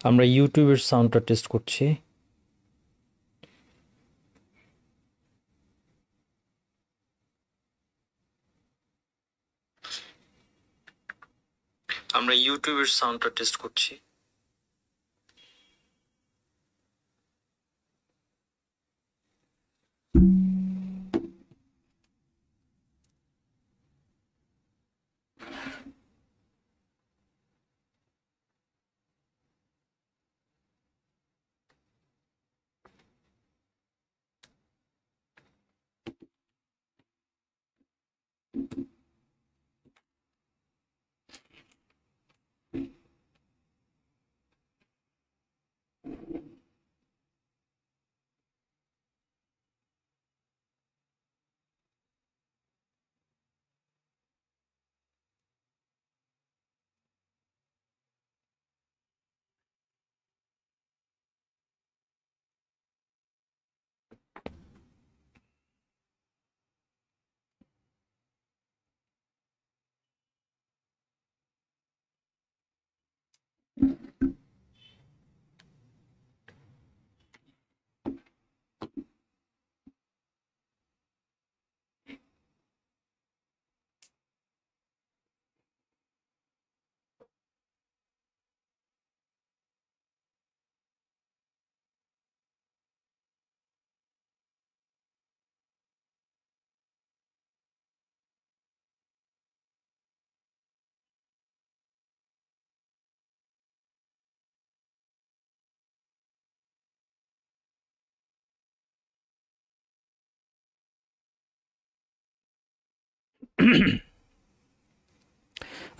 আমরা ইউটিউবের সাউন্ডটা টেস্ট করছি। আমরা ইউটিউবের সাউন্ডটা টেস্ট করছি।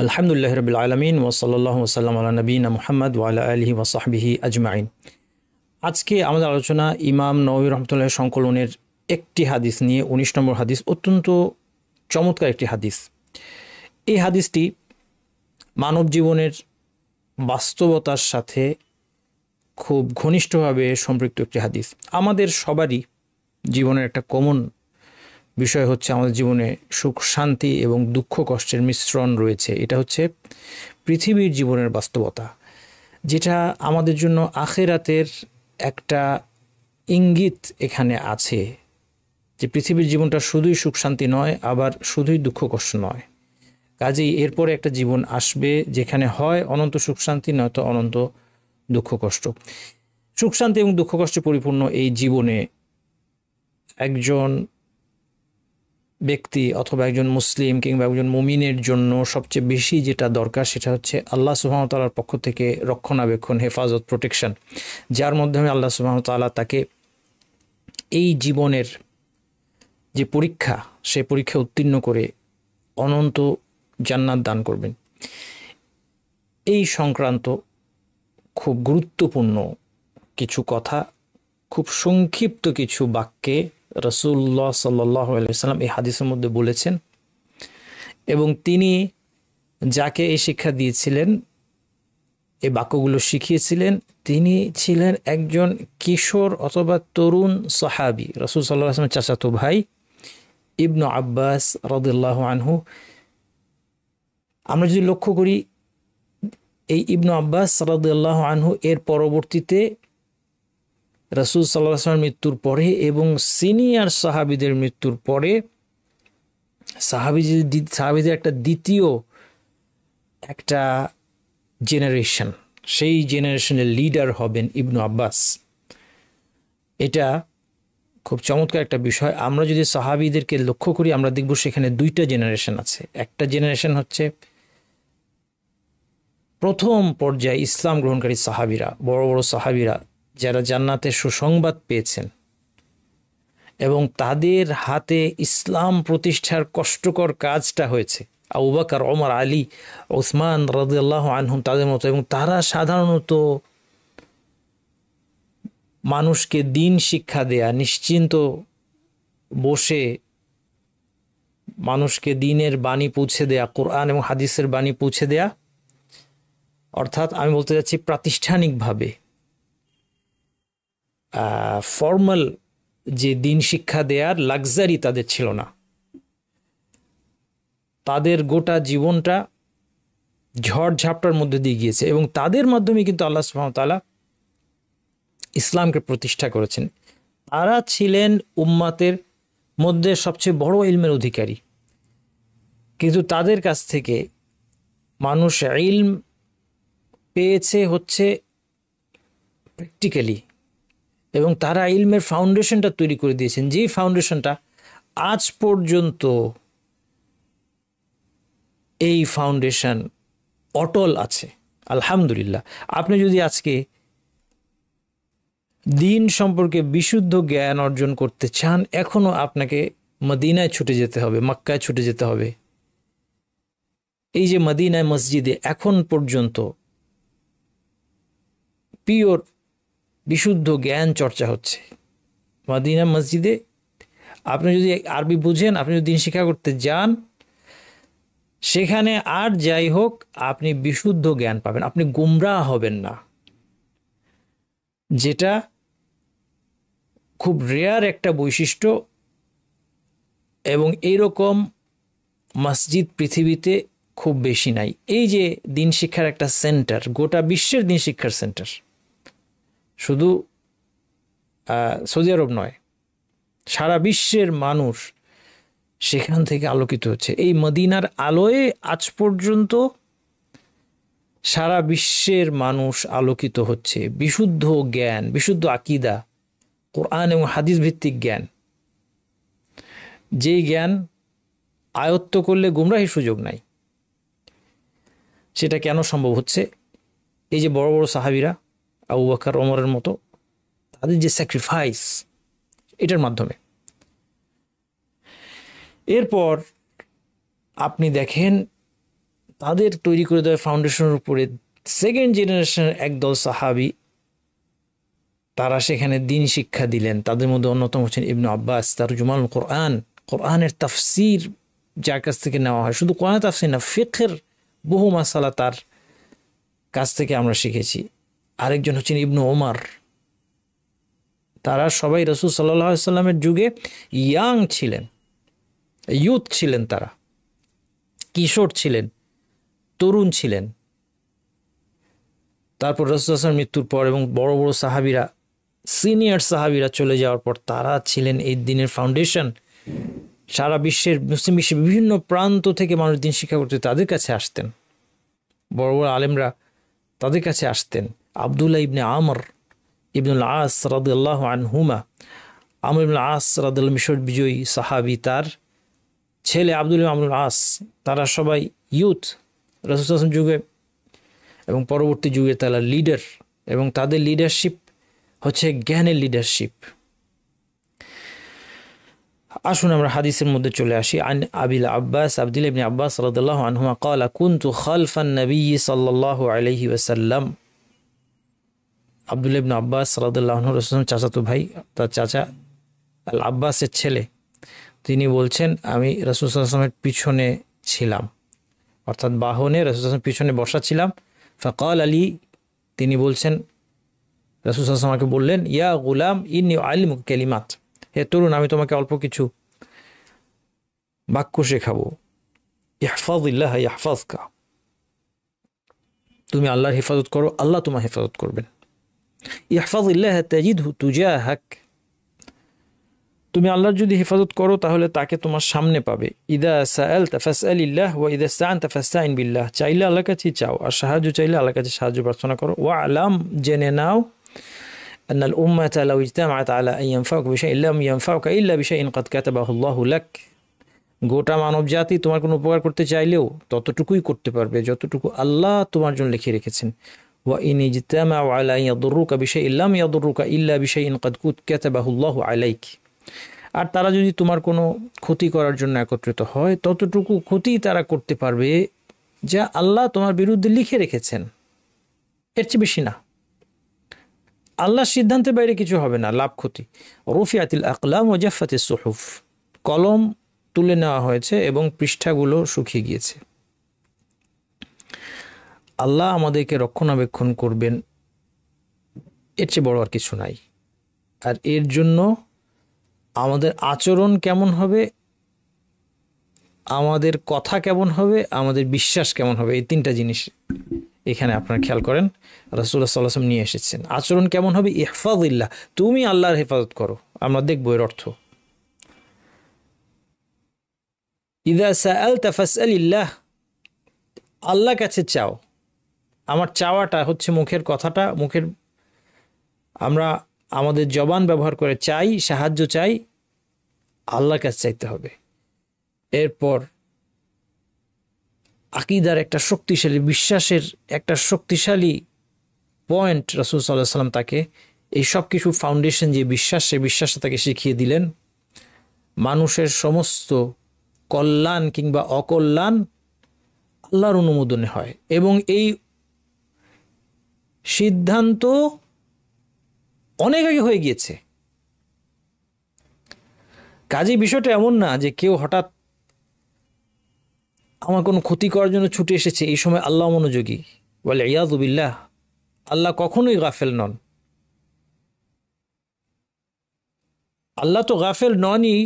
আলহামদুলিল্লাহ রাব্বিল আলামিন ওয়া সাল্লাল্লাহু ওয়া সাল্লাম আলা নবিয়িনা মুহাম্মদ ওয়া আলা আলিহি ওয়া সাহবিহি আজমাইন। আজকে আমাদের আলোচনা ইমাম নববী রাহমাতুল্লাহ সংকলনের একটি হাদিস নিয়ে, 19 নম্বর হাদিস। অত্যন্ত চমৎকার একটি হাদিস। এই হাদিসটি মানব জীবনের বাস্তবতার সাথে খুব ঘনিষ্ঠভাবে সম্পৃক্ত একটি হাদিস। আমাদের সবারই জীবনের একটা কমন বিষয় হচ্ছে, আমাদের জীবনে সুখ শান্তি এবং দুঃখ কষ্টের মিশ্রণ রয়েছে। এটা হচ্ছে পৃথিবীর জীবনের বাস্তবতা, যেটা আমাদের জন্য আখিরাতের একটা ইঙ্গিত এখানে আছে, যে পৃথিবীর জীবনটা শুধুই সুখ শান্তি নয়, আবার শুধুই দুঃখ কষ্ট নয়। কাজেই এরপরে একটা জীবন আসবে যেখানে হয় অনন্ত সুখ শান্তি, নয়তো অনন্ত দুঃখ কষ্ট। সুখ শান্তি এবং দুঃখ কষ্টে পরিপূর্ণ এই জীবনে একজন ব্যক্তি অথবা একজন মুসলিম কিংবা একজন মুমিনের জন্য সবচেয়ে বেশি যেটা দরকার, সেটা হচ্ছে আল্লাহ সুবহানাহু ওয়া তাআলার পক্ষ থেকে রক্ষণাবেক্ষণ, হেফাজত, প্রোটেকশন, যার মাধ্যমে আল্লাহ সুবহানাহু ওয়া তাআলা তাকে এই জীবনের যে পরীক্ষা, সে পরীক্ষা উত্তীর্ণ করে অনন্ত জান্নাত দান করবেন। এই সংক্রান্ত খুব গুরুত্বপূর্ণ কিছু কথা খুব সংক্ষিপ্ত কিছু বাক্যে রাসূলুল্লাহ সাল্লাল্লাহু আলাইহি ওয়াসাল্লাম এই হাদিসের মধ্যে বলেছেন, এবং তিনি যাকে এই শিক্ষা দিয়েছিলেন, এই বাক্যগুলো শিখিয়েছিলেন, তিনি ছিলেন একজন কিশোর অথবা তরুণ সাহাবী, রাসূল সাল্লাল্লাহু আলাইহি ওয়াসাল্লামের চাচাতো ভাই ইবনু আব্বাস রাদিয়াল্লাহু আনহু। আমরা যদি লক্ষ্য করি, এই ইবনু আব্বাস রাদিয়াল্লাহু আনহু এর পরবর্তীতে রাসূল সাল্লাল্লাহু আলাইহি ওয়াসাল্লামের মৃত্যুর পরে এবং সিনিয়র সাহাবীদের মৃত্যুর পরে সাহাবীদের একটা দ্বিতীয় একটা জেনারেশন, সেই জেনারেশনের লিডার হবেন ইবনু আব্বাস। এটা খুব চমৎকার একটা বিষয়। আমরা যদি সাহাবীদেরকে লক্ষ্য করি, আমরা দেখব সেখানে দুইটা জেনারেশন আছে। একটা জেনারেশন হচ্ছে প্রথম পর্যায়ে ইসলাম গ্রহণকারী সাহাবীরা, বড় বড় সাহাবীরা, যারা জান্নাতের সুসংবাদ পেয়েছেন এবং তাদের হাতে ইসলাম প্রতিষ্ঠার কষ্টকর কাজটা হয়েছে। আবু বকর, ওমর, আলী, ওসমান রাদিয়াল্লাহু আনহুম তাদের মতো। এবং তারা সাধারণত মানুষকে দিন শিক্ষা দেয়া, নিশ্চিন্ত বসে মানুষকে দিনের বাণী পৌঁছে দেয়া, কোরআন এবং হাদিসের বাণী পৌঁছে দেয়া, অর্থাৎ আমি বলতে যাচ্ছি প্রাতিষ্ঠানিকভাবে ফর্মাল যে দিন শিক্ষা দেওয়ার লাক্সারি তাদের ছিল না। তাদের গোটা জীবনটা ঝড়ঝাপটার মধ্যে দিয়ে গিয়েছে এবং তাদের মাধ্যমে কিন্তু আল্লাহ সুবহানাহু ওয়া তাআলা ইসলামকে প্রতিষ্ঠা করেছেন। তারা ছিলেন উম্মাতের মধ্যে সবচেয়ে বড় ইলমের অধিকারী, কিন্তু তাদের কাছ থেকে মানুষ ইলম পেয়েছে হচ্ছে প্র্যাকটিক্যালি, এবং তারা ইলমের ফাউন্ডেশনটা তৈরি করে দিয়েছেন, যে ফাউন্ডেশনটা আজ পর্যন্ত এই ফাউন্ডেশন অটল আছে আলহামদুলিল্লাহ। আপনি যদি আজকে দিন সম্পর্কে বিশুদ্ধ জ্ঞান অর্জন করতে চান, এখনো আপনাকে মদিনায় ছুটে যেতে হবে, মক্কায় ছুটে যেতে হবে। এই যে মদিনায় মসজিদে এখন পর্যন্ত পিওর বিশুদ্ধ জ্ঞান চর্চা হচ্ছে। মদিনা মসজিদে আপনি যদি আরবি বুঝেন, আপনি যদি দিন শিক্ষা করতে যান, সেখানে আর যাই হোক আপনি বিশুদ্ধ জ্ঞান পাবেন, আপনি গুমরাহ হবেন না, যেটা খুব রেয়ার একটা বৈশিষ্ট্য। এবং এইরকম মসজিদ পৃথিবীতে খুব বেশি নাই। এই যে দিন শিক্ষার একটা সেন্টার, গোটা বিশ্বের দিন শিক্ষার সেন্টার, শুধু সৌদি আরব নয়, সারা বিশ্বের মানুষ সেখান থেকে আলোকিত হচ্ছে। এই মদিনার আলোয় আজ পর্যন্ত সারা বিশ্বের মানুষ আলোকিত হচ্ছে। বিশুদ্ধ জ্ঞান, বিশুদ্ধ আকীদা, কোরআন এবং হাদিস ভিত্তিক জ্ঞান, যেই জ্ঞান আয়ত্ত করলে গুমরাহির সুযোগ নাই। সেটা কেন সম্ভব হচ্ছে? এই যে বড় বড় সাহাবীরা, আবু বকর, ওমরের মতো, তাদের যে স্যাক্রিফাইস, এটার মাধ্যমে। এরপর আপনি দেখেন তাদের তৈরি করে দেওয়া ফাউন্ডেশনের উপরে সেকেন্ড জেনারেশনের একদল সাহাবী, তারা সেখানে দিন শিক্ষা দিলেন। তাদের মধ্যে অন্যতম হচ্ছেন ইবনে আব্বাস, তারজুমানুল কোরআন, কোরআনের তাফসির যার কাছ থেকে নেওয়া হয়। শুধু কোরআনের তাফসির না, ফিকহের বহু মাসালা তার কাছ থেকে আমরা শিখেছি। আরেকজন হচ্ছেন ইবনে ওমর। তারা সবাই রাসূল সাল্লাল্লাহু আলাইহি সাল্লামের যুগে ইয়াং ছিলেন, ইয়ুথ ছিলেন, তারা কিশোর ছিলেন, তরুণ ছিলেন। তারপর রাসূল সাল্লাল্লাহু আলাইহি ওয়াসাল্লামের মৃত্যুর পর এবং বড় বড় সাহাবীরা, সিনিয়র সাহাবীরা চলে যাওয়ার পর তারা ছিলেন এই দিনের ফাউন্ডেশন। সারা বিশ্বের, মুসলিম বিশ্বের বিভিন্ন প্রান্ত থেকে মানুষ দিন শিক্ষা করতে তাদের কাছে আসতেন। বড় বড় আলেমরা তাদের কাছে আসতেন। আব্দুল্লাহ ইবনে আমর ইবনুল আস রাদিয়াল্লাহু আনহুমা, আমর ইবনুল আস রাদিয়াল্লাহু মিশর বিজয়ী সাহাবী, তার ছেলে আব্দুল্লাহ আমরুল আস, তারা সবাই ইয়ুথ রাসূল সাল্লাল্লাহু আলাইহি যুগে এবং পরবর্তী যুগে তারা লিডার, এবং তাদের লিডারশিপ হচ্ছে জ্ঞানের লিডারশিপ। আসুন আমরা হাদিসের মধ্যে চলে আসি। আন আবিল আব্বাস, আব্দুল্লাহ ইবনে আব্বাস রাদিয়াল্লাহু আনহুমা قال كنت خلف النبي صلى الله عليه وسلم। আব্দুল্লাহ ইবনে আব্বাস রাদিয়াল্লাহু আনহু রাসূলের চাচাতো ভাই, তার চাচা আল আব্বাসের ছেলে, তিনি বলছেন আমি রাসূল সাল্লাল্লাহু আলাইহি ওয়াসাল্লামের পিছনে ছিলাম, অর্থাৎ বাহনে রাসূল সাল্লাল্লাহু আলাইহি ওয়াসাল্লামের পিছনে বসা ছিলাম। ফাকাল আলী, তিনি বলছেন, রাসূল সাল্লাল্লাহু আলাইহি ওয়াসাল্লাম আমাকে বললেন, ইয়া গুলাম ইন্নী উআল্লিমুকা কালিমাত, হে তরুণ, আমি তোমাকে অল্প কিছু বাক্য শেখাবো। ইহফাযিল্লাহ ইয়াহফাযকা, তুমি আল্লাহর হেফাজত করো, আল্লাহ তোমার হেফাজত করবেন। ইহফাযিল্লাহ তাজিদহু তুজাহাক, তুমি আল্লাহর যদি হেফাজত করো তাহলে তাকে তোমার সামনে পাবে। ইদা সাআলতা ফাসআলিল্লাহ ওয়া ইদা ইসতাআনতা ফাসতাইন বিল্লাহ, চাইলে আল্লাহর কাছে চাও, আর সাহায্য চাইলে আল্লাহর কাছে সাহায্য প্রার্থনা করো। ওয়া আলাম, জেনে নাও, আন্নাল উম্মাতা লাউ ইজতামাআত আলা আন ইয়ানফাউকা বিশাইইন লাম ইয়ানফাউকা ইল্লা বিশাইইন কাদ কাতাবাহু আল্লাহু লাক, গোটা মানব জাতি তোমার কোনো উপকার করতে চাইলেও ততটুকুই করতে পারবে যতটুকু আল্লাহ তোমার জন্য লিখে রেখেছেন। ওয়া ইন ইজতামাউ আলা আন ইয়াদুররুকা বিশাইইন লাম ইয়াদুররুকা ইল্লা বিশাইইন কাদ কাতাবাহু আল্লাহু আলাইক, আর তারা যদি তোমার কোনো ক্ষতি করার জন্য একত্রিত হয় ততটুকু ক্ষতি তারা করতে পারবে যা আল্লাহ তোমার বিরুদ্ধে লিখে রেখেছেন, এর চেয়ে বেশি না। আল্লাহর সিদ্ধান্তের বাইরে কিছু হবে না, লাভ ক্ষতি। রুফিআতিল আকলাম ওয়া জাফাতিস সুহুফ, কলম তুলে নেওয়া হয়েছে এবং পৃষ্ঠাগুলো শুকিয়ে গিয়েছে। আল্লাহ আমাদেরকে রক্ষণাবেক্ষণ করবেন, এর চেয়ে বড় আর কিছু নাই। আর এর জন্য আমাদের আচরণ কেমন হবে, আমাদের কথা কেমন হবে, আমাদের বিশ্বাস কেমন হবে, এই তিনটা জিনিস এখানে আপনারা খেয়াল করেন রাসূলুল্লাহ সাল্লাল্লাহু আলাইহি ওয়াসাল্লাম নিয়ে এসেছেন। আচরণ কেমন হবে, ইহফাজিল্লাহ, তুমি আল্লাহর হেফাজত করো। আমরা দেখবো এর অর্থ। ইযা সাআলতা ফাসআলিল্লাহ, আল্লাহর কাছে চাও। আমার চাওয়াটা হচ্ছে মুখের কথাটা, মুখের আমরা আমাদের জবান ব্যবহার করে চাই, সাহায্য চাই, আল্লাহর কাছে চাইতে হবে। এরপর আকীদার একটা শক্তিশালী, বিশ্বাসের একটা শক্তিশালী পয়েন্ট রাসূল সাল্লাল্লাহু আলাইহি ওয়াসাল্লাম তাকে এই সব কিছু ফাউন্ডেশন যে বিশ্বাস, সে বিশ্বাসটা তাকে শিখিয়ে দিলেন। মানুষের সমস্ত কল্যাণ কিংবা অকল্যাণ আল্লাহর অনুমোদনে হয় এবং এই সিদ্ধান্ত অনেক আগে হয়ে গিয়েছে। কাজে বিষয়টা এমন না যে কেউ হঠাৎ আমার কোনো ক্ষতি করার জন্য ছুটে এসেছে, এই সময় আল্লাহ মনোযোগী, বলে ইয়াযু বিল্লাহ। আল্লাহ কখনোই গাফেল নন। আল্লাহ তো গাফেল ননই,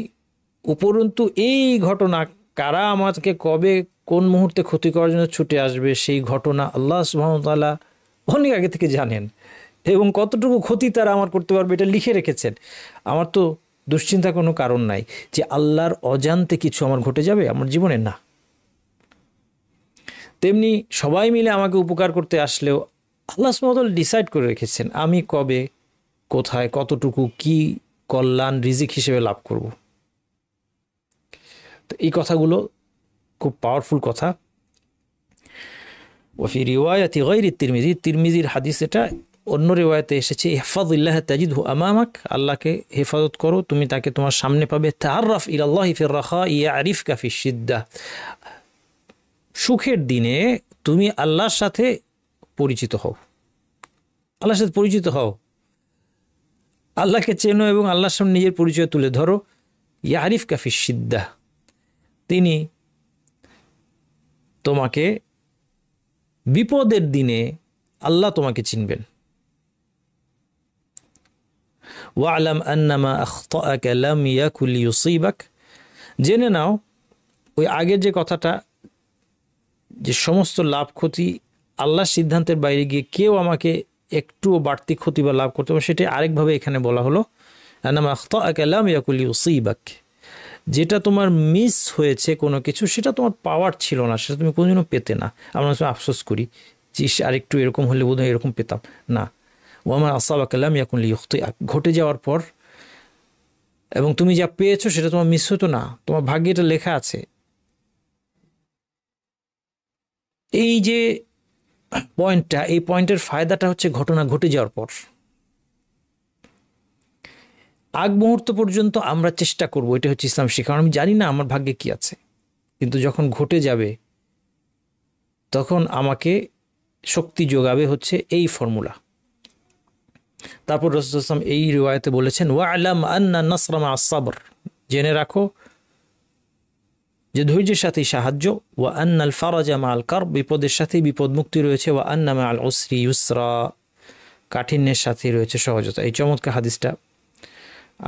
উপরন্তু এই ঘটনা কারা আমাকে কবে কোন মুহূর্তে ক্ষতি করার জন্য ছুটে আসবে, সেই ঘটনা আল্লাহ সুবহানাহু ওয়া তাআলা অনেক আগে থেকে জানেন এবং কতটুকু ক্ষতি তারা আমার করতে পারবে এটা লিখে রেখেছেন। আমার তো দুশ্চিন্তা কোনো কারণ নাই যে আল্লাহর অজান্তে কিছু আমার ঘটে যাবে আমার জীবনে, না। তেমনি সবাই মিলে আমাকে উপকার করতে আসলেও আল্লাহ সুবহানাহু ওয়া তাআলা ডিসাইড করে রেখেছেন আমি কবে, কোথায়, কতটুকু, কি কল্যাণ রিজিক হিসেবে লাভ করব। তো এই কথাগুলো খুব পাওয়ারফুল কথা। ওয়াফি রিওয়ায়াতি গায়রি তিরমিজি, তিরমিজির হাদিস এটা, অন্য রিওয়ায়াতে এসেছে ইহফাজিল্লাহ তাজিদহু আমামাক, আল্লাহকে হেফাজত করো তুমি তাকে তোমার সামনে পাবে। তাআররাফ ইলাল্লাহি ফির রাখা ইয়ারিফকা ফিশ শিদ্দা, সুখের দিনে তুমি আল্লাহর সাথে পরিচিত হও, আল্লাহর সাথে পরিচিত হও, আল্লাহকে চেনো এবং আল্লাহর সামনে নিজের পরিচয় তুলে ধরো। ইয়ারিফকা ফিশ শিদ্দা, তিনি তোমাকে বিপদের দিনে আল্লাহ তোমাকে চিনবেন। ওয়ালাম আন্নামা আখতাআকা লাম ইয়াকুল লিয়ুসিবাক, জেনে নাও ওই আগের যে কথাটা, যে সমস্ত লাভ ক্ষতি আল্লাহর সিদ্ধান্তের বাইরে গিয়ে কেউ আমাকে একটুও বাড়তি ক্ষতি বা লাভ করতে পারে, সেটা আরেকভাবে এখানে বলা হলো আন্নামা আখতাআকা লাম ইয়াকুল লিয়ুসিবাক, যেটা তোমার মিস হয়েছে কোনো কিছু, সেটা তোমার পাওয়ার ছিল না, সেটা তুমি কোনোদিনও পেতে না। আমরা আফসোস করি যে আরেকটু এরকম হলে বোধহয় এরকম পেতাম না। ওয়ামা আসাবাকা লাম ইয়াকুন লিয়ুখতিআক, ঘটে যাওয়ার পর এবং তুমি যা পেয়েছো সেটা তোমার মিস হতো না, তোমার ভাগ্যে এটা লেখা আছে। এই যে পয়েন্টটা, এই পয়েন্টের ফায়দাটা হচ্ছে ঘটনা ঘটে যাওয়ার পর। আগ মুহূর্ত পর্যন্ত আমরা চেষ্টা করব, এটা হচ্ছে ইসলাম শিক্ষা, আমি জানি না আমার ভাগ্যে কি আছে, কিন্তু যখন ঘটে যাবে তখন আমাকে শক্তি যোগাবে হচ্ছে এই ফর্মুলা। তারপর রাসূলুল্লাহ সাল্লাল্লাহু আলাইহি ওয়াসাল্লাম এই রিওয়ায়াতে বলেছেন ওয়া'লাম আন্না নাসরা মা'আস সাবর, জেনে রাখো যে ধৈর্যের সাথেই সাহায্য, ওয়া আন্নাল ফারাজা মা'আল কারব, বিপদের সাথেই বিপদ মুক্তি রয়েছে, ওয়া আন্না মা'আল উসরি ইউসরা, কাঠিন্যের সাথে রয়েছে সহজতা। এই চমৎকার হাদিসটা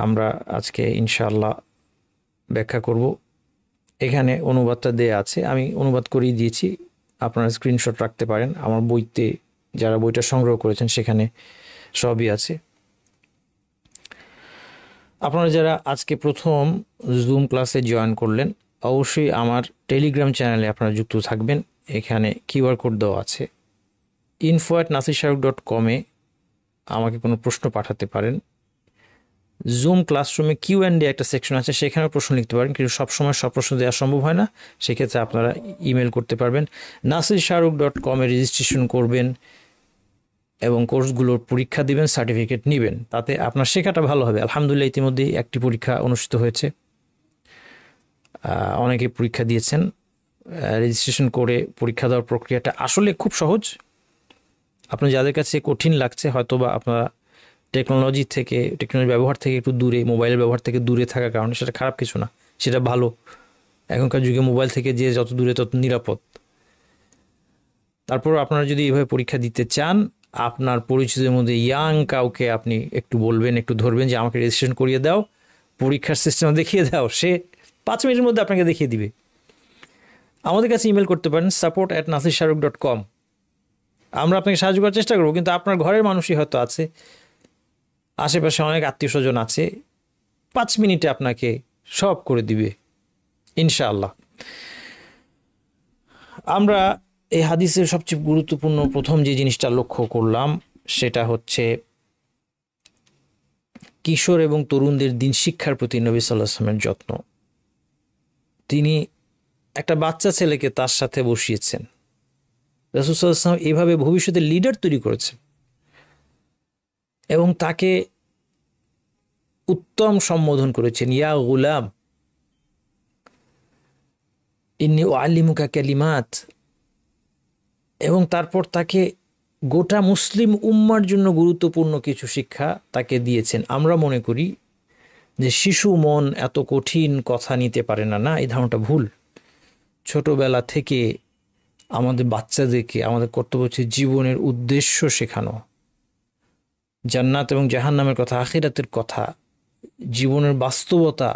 আমরা আজকে ইনশাআল্লাহ ব্যাখ্যা করব। এখানে অনুবাদটা দেয়া আছে, আমি অনুবাদ করেই দিয়েছি, আপনারা স্ক্রিনশট রাখতে পারেন। আমার বইতে যারা বইটা সংগ্রহ করেছেন সেখানে সবই আছে। আপনারা যারা আজকে প্রথম জুম ক্লাসে জয়েন করলেন, অবশ্যই আমার টেলিগ্রাম চ্যানেলে আপনারা যুক্ত থাকবেন। এখানে কিউআর কোড দেওয়া আছে। info@nasirshayok.com আমাকে কোনো প্রশ্ন পাঠাতে পারেন। জুম ক্লাসরুমে কিউ&এ একটা সেকশন আছে, সেখানেও প্রশ্ন লিখতে পারেন, কিন্তু সবসময় সব প্রশ্ন দেওয়া সম্ভব হয় না, সেক্ষেত্রে আপনারা ইমেল করতে পারবেন। nasirshayok.com রেজিস্ট্রেশন করবেন এবং কোর্সগুলোর পরীক্ষা দিবেন, সার্টিফিকেট নেবেন, তাতে আপনার শেখাটা ভালো হবে। আলহামদুলিল্লাহ ইতিমধ্যেই একটি পরীক্ষা অনুষ্ঠিত হয়েছে, অনেকে পরীক্ষা দিয়েছেন। রেজিস্ট্রেশন করে পরীক্ষা দেওয়ার প্রক্রিয়াটা আসলে খুব সহজ। আপনার যাদের কাছে কঠিন লাগছে, হয়তো বা আপনারা টেকনোলজি ব্যবহার থেকে একটু দূরে, মোবাইলের ব্যবহার থেকে দূরে থাকার কারণে, সেটা খারাপ কিছু না, সেটা ভালো। এখনকার যুগে মোবাইল থেকে যে যত দূরে তত নিরাপদ। তারপর আপনারা যদি এইভাবে পরীক্ষা দিতে চান, আপনার পরিচিতের মধ্যে ইয়াং কাউকে আপনি একটু বলবেন, একটু ধরবেন যে আমাকে রেজিস্ট্রেশন করিয়ে দাও, পরীক্ষার সিস্টেম দেখিয়ে দাও, সে 5 মিনিটের মধ্যে আপনাকে দেখিয়ে দিবে। আমাদের কাছে ইমেল করতে পারেন support@nasirshahruq.com। আমরা আপনাকে সাহায্য করার চেষ্টা করবো, কিন্তু আপনার ঘরের মানুষই হয়তো আছে, আশেপাশে অনেক আত্মীয় স্বজন আছে, 5 মিনিটে আপনাকে সব করে দিবে ইনশাআল্লাহ। আমরা এই হাদিসের সবচেয়ে গুরুত্বপূর্ণ প্রথম যে জিনিসটা লক্ষ্য করলাম সেটা হচ্ছে কিশোর এবং তরুণদের দিন শিক্ষার প্রতি নবী সাল্লাল্লাহু আলাইহি ওয়াসাল্লামের যত্ন। তিনি একটা বাচ্চা ছেলেকে তার সাথে বসিয়েছেন, রাসূল সাল্লাল্লাহু আলাইহি ওয়াসাল্লাম এভাবে ভবিষ্যতে লিডার তৈরি করেছেন এবং তাকে উত্তম সম্বোধন করেছেন, ইয়া গুলাম ইন্নী উআল্লিমুকা কালিমাত, এবং তারপর তাকে গোটা মুসলিম উম্মার জন্য গুরুত্বপূর্ণ কিছু শিক্ষা তাকে দিয়েছেন। আমরা মনে করি যে শিশু মন এত কঠিন কথা নিতে পারে না, না, এই ধারণাটা ভুল। ছোটবেলা থেকে আমাদের বাচ্চাদেরকে আমাদের কর্তব্য হচ্ছে জীবনের উদ্দেশ্য শেখানো, জান্নাত এবং জাহান্নামের কথা, আখিরাতের কথা, জীবনের বাস্তবতা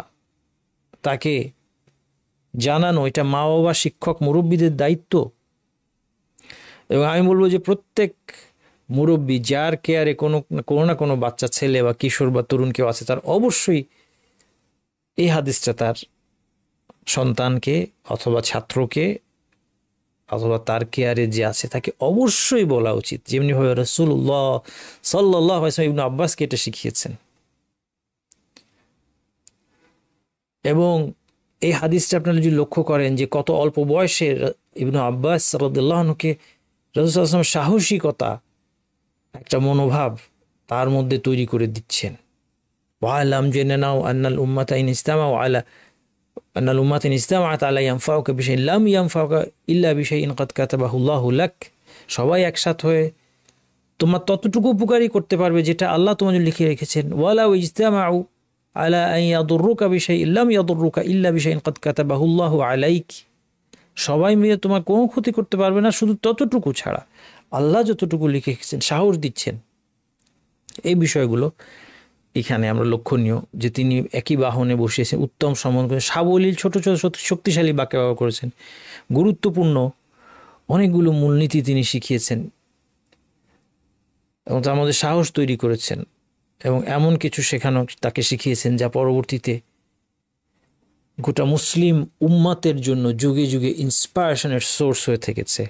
তাকে জানানো। এটা মা বাবা, শিক্ষক, মুরব্বীদের দায়িত্ব। এবং আমি বলবো যে প্রত্যেক মুরব্বী যার কেয়ারে কোনো না কোনো বাচ্চা ছেলে বা কিশোর বা তরুণ কেউ আছে, তার অবশ্যই এই হাদিসটা তার সন্তানকে অথবা ছাত্রকে অথবা তার কেয়ারে যে আছে তাকে অবশ্যই বলা উচিত, যেমনিভাবে রাসূলুল্লাহ সাল্লাল্লাহু আলাইহি ওয়াসাল্লাম ইবনে আব্বাসকে এটা শিখিয়েছেন। এবং এই হাদিসটা আপনারা যদি লক্ষ্য করেন যে কত অল্প বয়সে ইবনে আব্বাস রাদিয়াল্লাহু আনহুকে রাসূল সাল্লাল্লাহু আলাইহি ওয়াসাল্লাম সাহসিকতা, একটা মনোভাব তার মধ্যে তৈরি করে দিচ্ছেন। ওয়ালাম জেনে নাও আন্নাল উম্মাতা ইন ইজতামাউ আলা আন্নাল উম্মাতা ইন ইজতামাআত আলা ইয়ানফাউকা বিশাইইন লাম ইয়ানফাউকা ইল্লা বিশাইইন কাদ কাতাবাহুল্লাহু লাক। সবাই একসাথে হয়ে তোমার ততটুকু উপকারই করতে পারবে যেটা আল্লাহ তোমার জন্য লিখে রেখেছেন। ওয়ালাউ ইজতামাউ আলা আন ইয়াদুররুকা বিশাইইন লাম ইয়াদুররুকা ইল্লা বিশাইইন কাদ কাতাবাহুল্লাহু আলাইক। সবাই মিলে তোমার কোনো ক্ষতি করতে পারবে না শুধু ততটুকু ছাড়া, আল্লাহ যতটুকু লিখে রেখেছেন, সাহস দিচ্ছেন। এই বিষয়গুলো এখানে আমরা লক্ষণীয় যে তিনি একই বাহনে বসিয়েছেন, উত্তম সম্মান করে, সাবলীল ছোট ছোট শক্তিশালী বাক্য ব্যবহার করেছেন, গুরুত্বপূর্ণ অনেকগুলো মূলনীতি তিনি শিখিয়েছেন এবং তার মধ্যে সাহস তৈরি করেছেন এবং এমন কিছু শেখানো তাকে শিখিয়েছেন যা পরবর্তীতে গোটা মুসলিম উম্মাতের জন্য যুগে যুগে ইন্সপায়ারেশনের সোর্স হয়ে থেকেছে।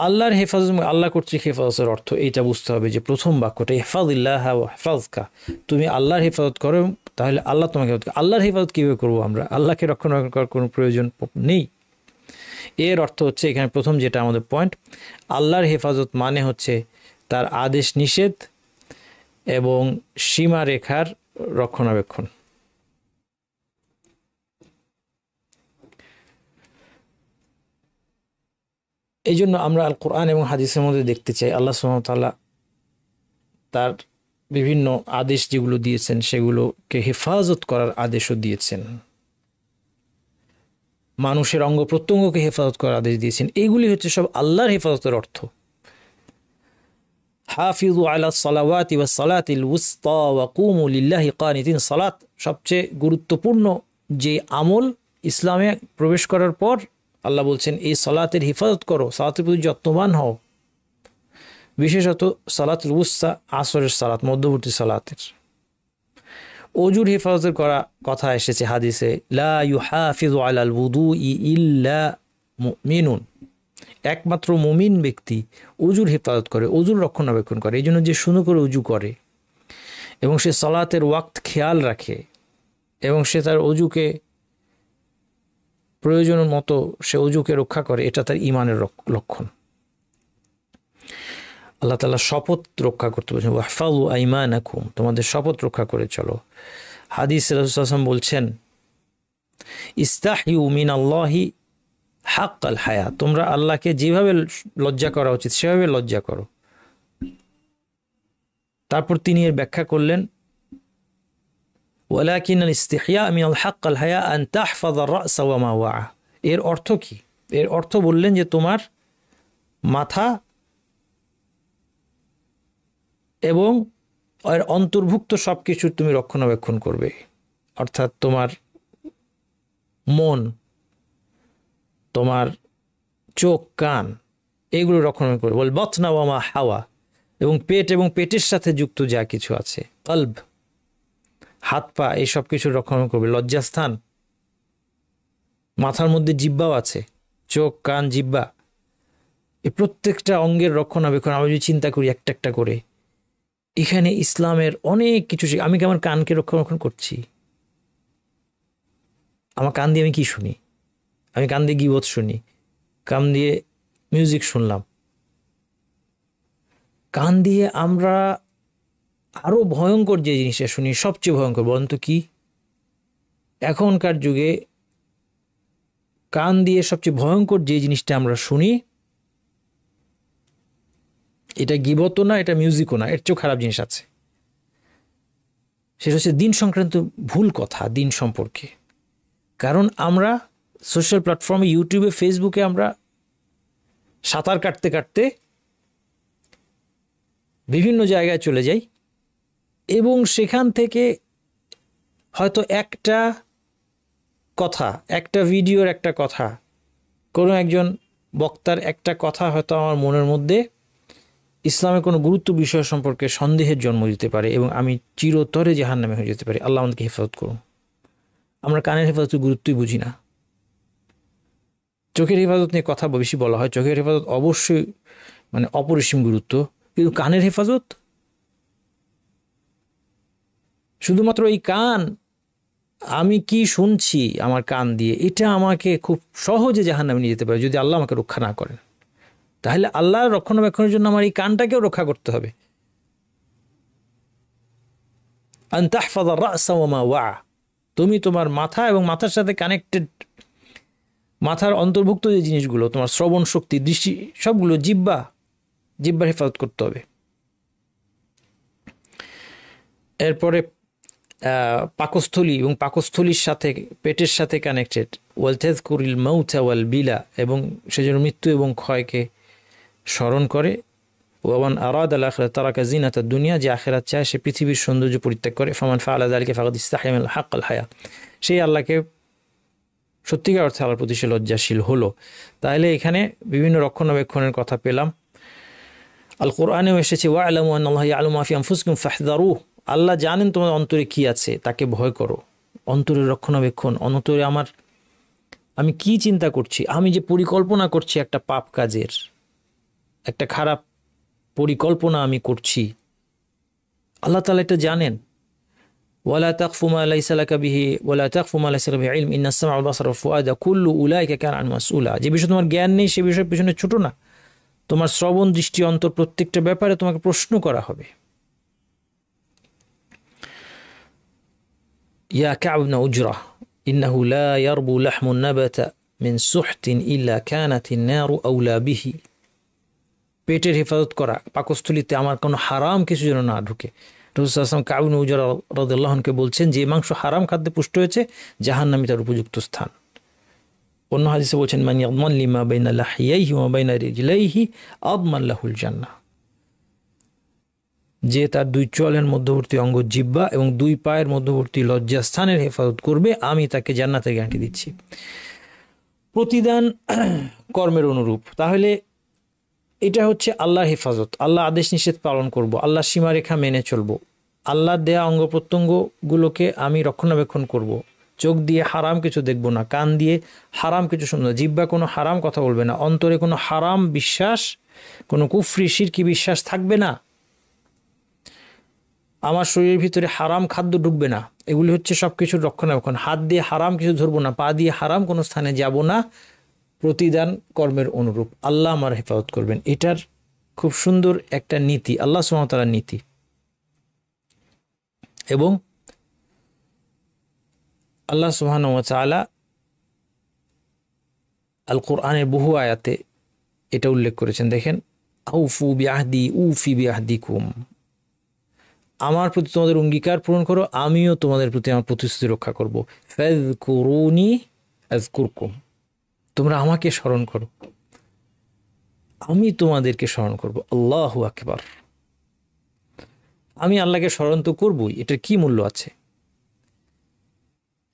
আল্লাহর হেফাজত, আল্লাহ কর্তৃক হেফাজতের অর্থ এইটা বুঝতে হবে যে প্রথম বাক্যটা ইহফাজিল্লাহ ওয়া হিফাজকা, তুমি আল্লাহর হেফাজত করো তাহলে আল্লাহ তোমাকে হেফাজত করবে। আল্লাহর হেফাজত কীভাবে করবো আমরা? আল্লাহকে রক্ষণাবেক্ষণ করার কোনো প্রয়োজন নেই। এর অর্থ হচ্ছে এখানে প্রথম যেটা আমাদের পয়েন্ট, আল্লাহর হেফাজত মানে হচ্ছে তার আদেশ নিষেধ এবং সীমারেখার রক্ষণাবেক্ষণ। এই জন্য আমরা আল কোরআন এবং হাদিসের মধ্যে দেখতে চাই আল্লাহ সুবহানাহু ওয়া তাআলা তার বিভিন্ন আদেশ যেগুলো দিয়েছেন সেগুলোকে হেফাজত করার আদেশও দিয়েছেন, মানুষের অঙ্গ প্রত্যঙ্গকে হেফাজত করার আদেশ দিয়েছেন। এইগুলি হচ্ছে সব আল্লাহর হেফাজতের অর্থ। হাফিজু আলা সালাওয়াতি ওয়াস সালাতিল উসতা ওয়া কুমু লিল্লাহি কানিতিন। সালাত সবচেয়ে গুরুত্বপূর্ণ যে আমল, ইসলামে প্রবেশ করার পর আল্লাহ বলছেন এই সালাতের হেফাজত করো, সালাতের প্রতি যত্নবান হও, বিশেষত সালাতুল উসতা, আসরের সালাত, মধ্যবর্তী সালাতের। অজুর হেফাজতের করা কথা এসেছে হাদিসে, লা ইউহাফিজু আলাল উযুই ইল্লা মুমিনুন, একমাত্র মুমিন ব্যক্তি অজুর হেফাজত করে, অজুর রক্ষণাবেক্ষণ করে। এই জন্য যে সুন্দর করে অজু করে এবং সে সালাতের ওয়াক্ত খেয়াল রাখে এবং সে তার অজুকে প্রয়োজন মতো সে অজুকে রক্ষা করে, এটা তার ঈমানের লক্ষণ। আল্লাহ তাআলা শপথ রক্ষা করতে বলছেন, ওয়াহফাযু আইমানাকুম, তোমাদের শপথ রক্ষা করে চলো। হাদিসে রাসূল সাল্লাল্লাহু আলাইহি ওয়াসাল্লাম বলছেন, ইস্তাহইউ মিনাল্লাহি হাক্কাল হায়া, তোমরা আল্লাহকে যেভাবে লজ্জা করা উচিত সেভাবে লজ্জা করো। তারপর তিনি এর ব্যাখ্যা করলেন, ওয়ালাকিনাল ইস্তিহইয়া মিনাল হাক্কাল হায়া আন তাহফাযা আর-রা'সা ওয়া মা ওয়া'a। এর অর্থ কি? এর অর্থ বললেন যে তোমার মাথা এবং এর অন্তর্ভুক্ত সব কিছুর তুমি রক্ষণাবেক্ষণ করবে, অর্থাৎ তোমার মন, তোমার চোখ, কান, এইগুলো রক্ষণাবেক্ষণ করবে। বল বতনা ওয়া মা হাওয়া, এবং পেট এবং পেটের সাথে যুক্ত যা কিছু আছে, কলব, হাত পা, এই সব কিছুর রক্ষণাবেক্ষণ করবে। লজ্জাস্থান, মাথার মধ্যে জিহ্বাও আছে, চোখ, কান, জিহ্বা, এই প্রত্যেকটা অঙ্গের রক্ষণাবেক্ষণ আমি যদি চিন্তা করি একটা একটা করে, এখানে ইসলামের অনেক কিছু। আমি কি আমার কানকে রক্ষণাবেক্ষণ করছি? আমার কান দিয়ে আমি কি শুনি? আমি কান দিয়ে গীবত শুনি, কান দিয়ে মিউজিক শুনলাম, কান দিয়ে আমরা আরো ভয়ঙ্কর যে জিনিসটা শুনি, সবচেয়ে ভয়ঙ্কর বলেন তো কি? এখনকার যুগে কান দিয়ে সবচেয়ে ভয়ঙ্কর যে জিনিসটা আমরা শুনি, এটা গীবতও না, এটা মিউজিকও না, এর চেয়েও খারাপ জিনিস আছে। সেটা হচ্ছে দিন সংক্রান্ত ভুল কথা, দিন সম্পর্কে। কারণ আমরা সোশ্যাল প্ল্যাটফর্মে, ইউটিউবে, ফেসবুকে আমরা সাঁতার কাটতে কাটতে বিভিন্ন জায়গায় চলে যাই, এবং সেখান থেকে হয়তো একটা কথা, একটা ভিডিওর একটা কথা, কোনো একজন বক্তার একটা কথা হয়তো আমার মনের মধ্যে ইসলামের কোনো গুরুত্ব বিষয় সম্পর্কে সন্দেহের জন্ম দিতে পারে, এবং আমি চিরতরে জাহান্নামে হয়ে যেতে পারি। আল্লাহ আমাদেরকে হেফাজত করুন। আমরা কানের হেফাজতের গুরুত্বই বুঝি না। চোখের হেফাজত নিয়ে কথা বেশি বলা হয়, চোখের হেফাজত অবশ্যই মানে অপরিসীম গুরুত্ব, কিন্তু কানের হেফাজত, শুধুমাত্র এই কান, আমি কি শুনছি আমার কান দিয়ে, এটা আমাকে খুব সহজে জাহান্নামে নিয়ে যেতে পারে যদি আল্লাহ আমাকে রক্ষা না করেন। তাহলে আল্লাহর রক্ষণাবেক্ষণের জন্য আমার এই কানটাকেও রক্ষা করতে হবে। আন তাহফাযা রা'সা ওয়া মা ওয়া, তুমি তোমার মাথা এবং মাথার সাথে কানেক্টেড, মাথার অন্তর্ভুক্ত যে জিনিসগুলো, তোমার শ্রবণ শক্তি, দৃষ্টি, সবগুলো, জিহ্বার হেফাজত করতে হবে। এরপরে পাকস্থলী, এবং পাকস্থলীর সাথে, পেটের সাথে কানেক্টেড। ওয়াল তাযকুরিল মাউতা ওয়াল বিলা, এবং সেজন্য মৃত্যু এবং ক্ষয়কে স্মরণ করে। ওয়ামান আরাদাল আখিরাত তারাকা জিনাতাদ দুনিয়া, যে আখিরাত চায় সে পৃথিবীর সৌন্দর্য পরিত্যাগ করে। ফামান ফাআলা যালিকা ফাকাদ ইসতাহইয়া মিনাল হাক্কাল হায়া, সেই আল্লাহকে সত্যিকার অর্থে আল্লাহর প্রতি সে লজ্জাশীল হলো। তাহলে এখানে বিভিন্ন রক্ষণাবেক্ষণের কথা পেলাম। আল কোরআনেও এসেছে ওয়া'লামু আন্নাল্লাহা ইয়া'লামু মা ফি আনফুসিকুম ফাহযারুহু, আল্লাহ জানেন তোমাদের অন্তরে কি আছে, তাকে ভয় করো। অন্তরের রক্ষণাবেক্ষণ, অন্তরে আমি কি চিন্তা করছি, আমি যে পরিকল্পনা করছি একটা পাপ কাজের, একটা খারাপ পরিকল্পনা আমি করছি, আল্লাহ তাআলা এটা জানেন। ওয়ালা তাকফু মা লাইসা লাকা বিহি ওয়ালা তাকফু মা লাইসা লাকা বিহি ইলম ইন্নাস সামআ ওয়াল বাসারা ওয়াল ফুআদা কুল্লু উলাইকা কানা আনহু মাসউলা, যে বিষয়ে তোমার জ্ঞান নেই সে বিষয়ের পিছনে ছোট না, তোমার শ্রবণ, দৃষ্টি, অন্তর, প্রত্যেকটা ব্যাপারে তোমাকে প্রশ্ন করা হবে। ইয়া কা'ব ইবনে উজরা ইন্নাহু লা ইয়ারবু লাহমুন নাবাতা মিন সুহতিন ইল্লা কানাতিন নারু আওলা বিহি, পেটের হেফাজত করা, পাকস্থলীতে আমার কোনো হারাম কিছু যেন না ঢুকে। রাসূল সাল্লাল্লাহু আলাইহি ওয়াসাল্লাম কা'ব ইবনে উজরা রাদিয়াল্লাহু আনহু বলছেন, যে মাংস হারাম খাদ্যে পুষ্ট হয়েছে জাহান্নামী তার উপযুক্ত স্থান। অন্য হাদিসে বলছেন, মান ইয়াদমান লিমা বাইনা লাহিয়াইহি ওয়া বাইনা রিজলাইহি আদমান লাহুল জান্নাহ, যে তার দুই চোয়ালের মধ্যবর্তী অঙ্গ জিহ্বা এবং দুই পায়ের মধ্যবর্তী লজ্জাস্থানের হেফাজত করবে, আমি তাকে জান্নাতের গ্যারান্টি দিচ্ছি। প্রতিদান কর্মের অনুরূপ। তাহলে এটা হচ্ছে আল্লাহর হেফাজত, আল্লাহ আদেশ নিষেধ পালন করব, আল্লাহর সীমারেখা মেনে চলব, আল্লাহর দেয়া অঙ্গ প্রত্যঙ্গগুলোকে আমি রক্ষণাবেক্ষণ করব, চোখ দিয়ে হারাম কিছু দেখব না, কান দিয়ে হারাম কিছু শুনবো না, জিহ্বা কোনো হারাম কথা বলবে না, অন্তরে কোনো হারাম বিশ্বাস, কোনো কুফরি শিরকি বিশ্বাস থাকবে না, আমার শরীরের ভিতরে হারাম খাদ্য ঢুকবে না। এগুলি হচ্ছে সব কিছুর রক্ষণাবেক্ষণ। হাত দিয়ে হারাম কিছু ধরবো না, পা দিয়ে হারাম কোনো স্থানে যাব না, প্রতিদান কর্মের অনুরূপ আল্লাহ আমার হেফাজত করবেন। এটার খুব সুন্দর একটা নীতি, আল্লাহ সুবহানাহু ওয়া তাআলার নীতি। এবং আল্লাহ সুবহানাহু ওয়া তাআলা আল কোরআনের বহু আয়াতে এটা উল্লেখ করেছেন। দেখেন, আউফু বিআহদি উফি বিআহদিকুম, আমার প্রতি তোমাদের অঙ্গীকার পূরণ করো, আমিও তোমাদের প্রতি আমার প্রতিশ্রুতি রক্ষা করব। ফাযকুরুনি আযকুরকুম, তোমরা আমাকে স্মরণ করো, আমি তোমাদেরকে স্মরণ করব। আল্লাহু আকবার। আমি আল্লাহকে স্মরণ তো করবই, এটার কি মূল্য আছে?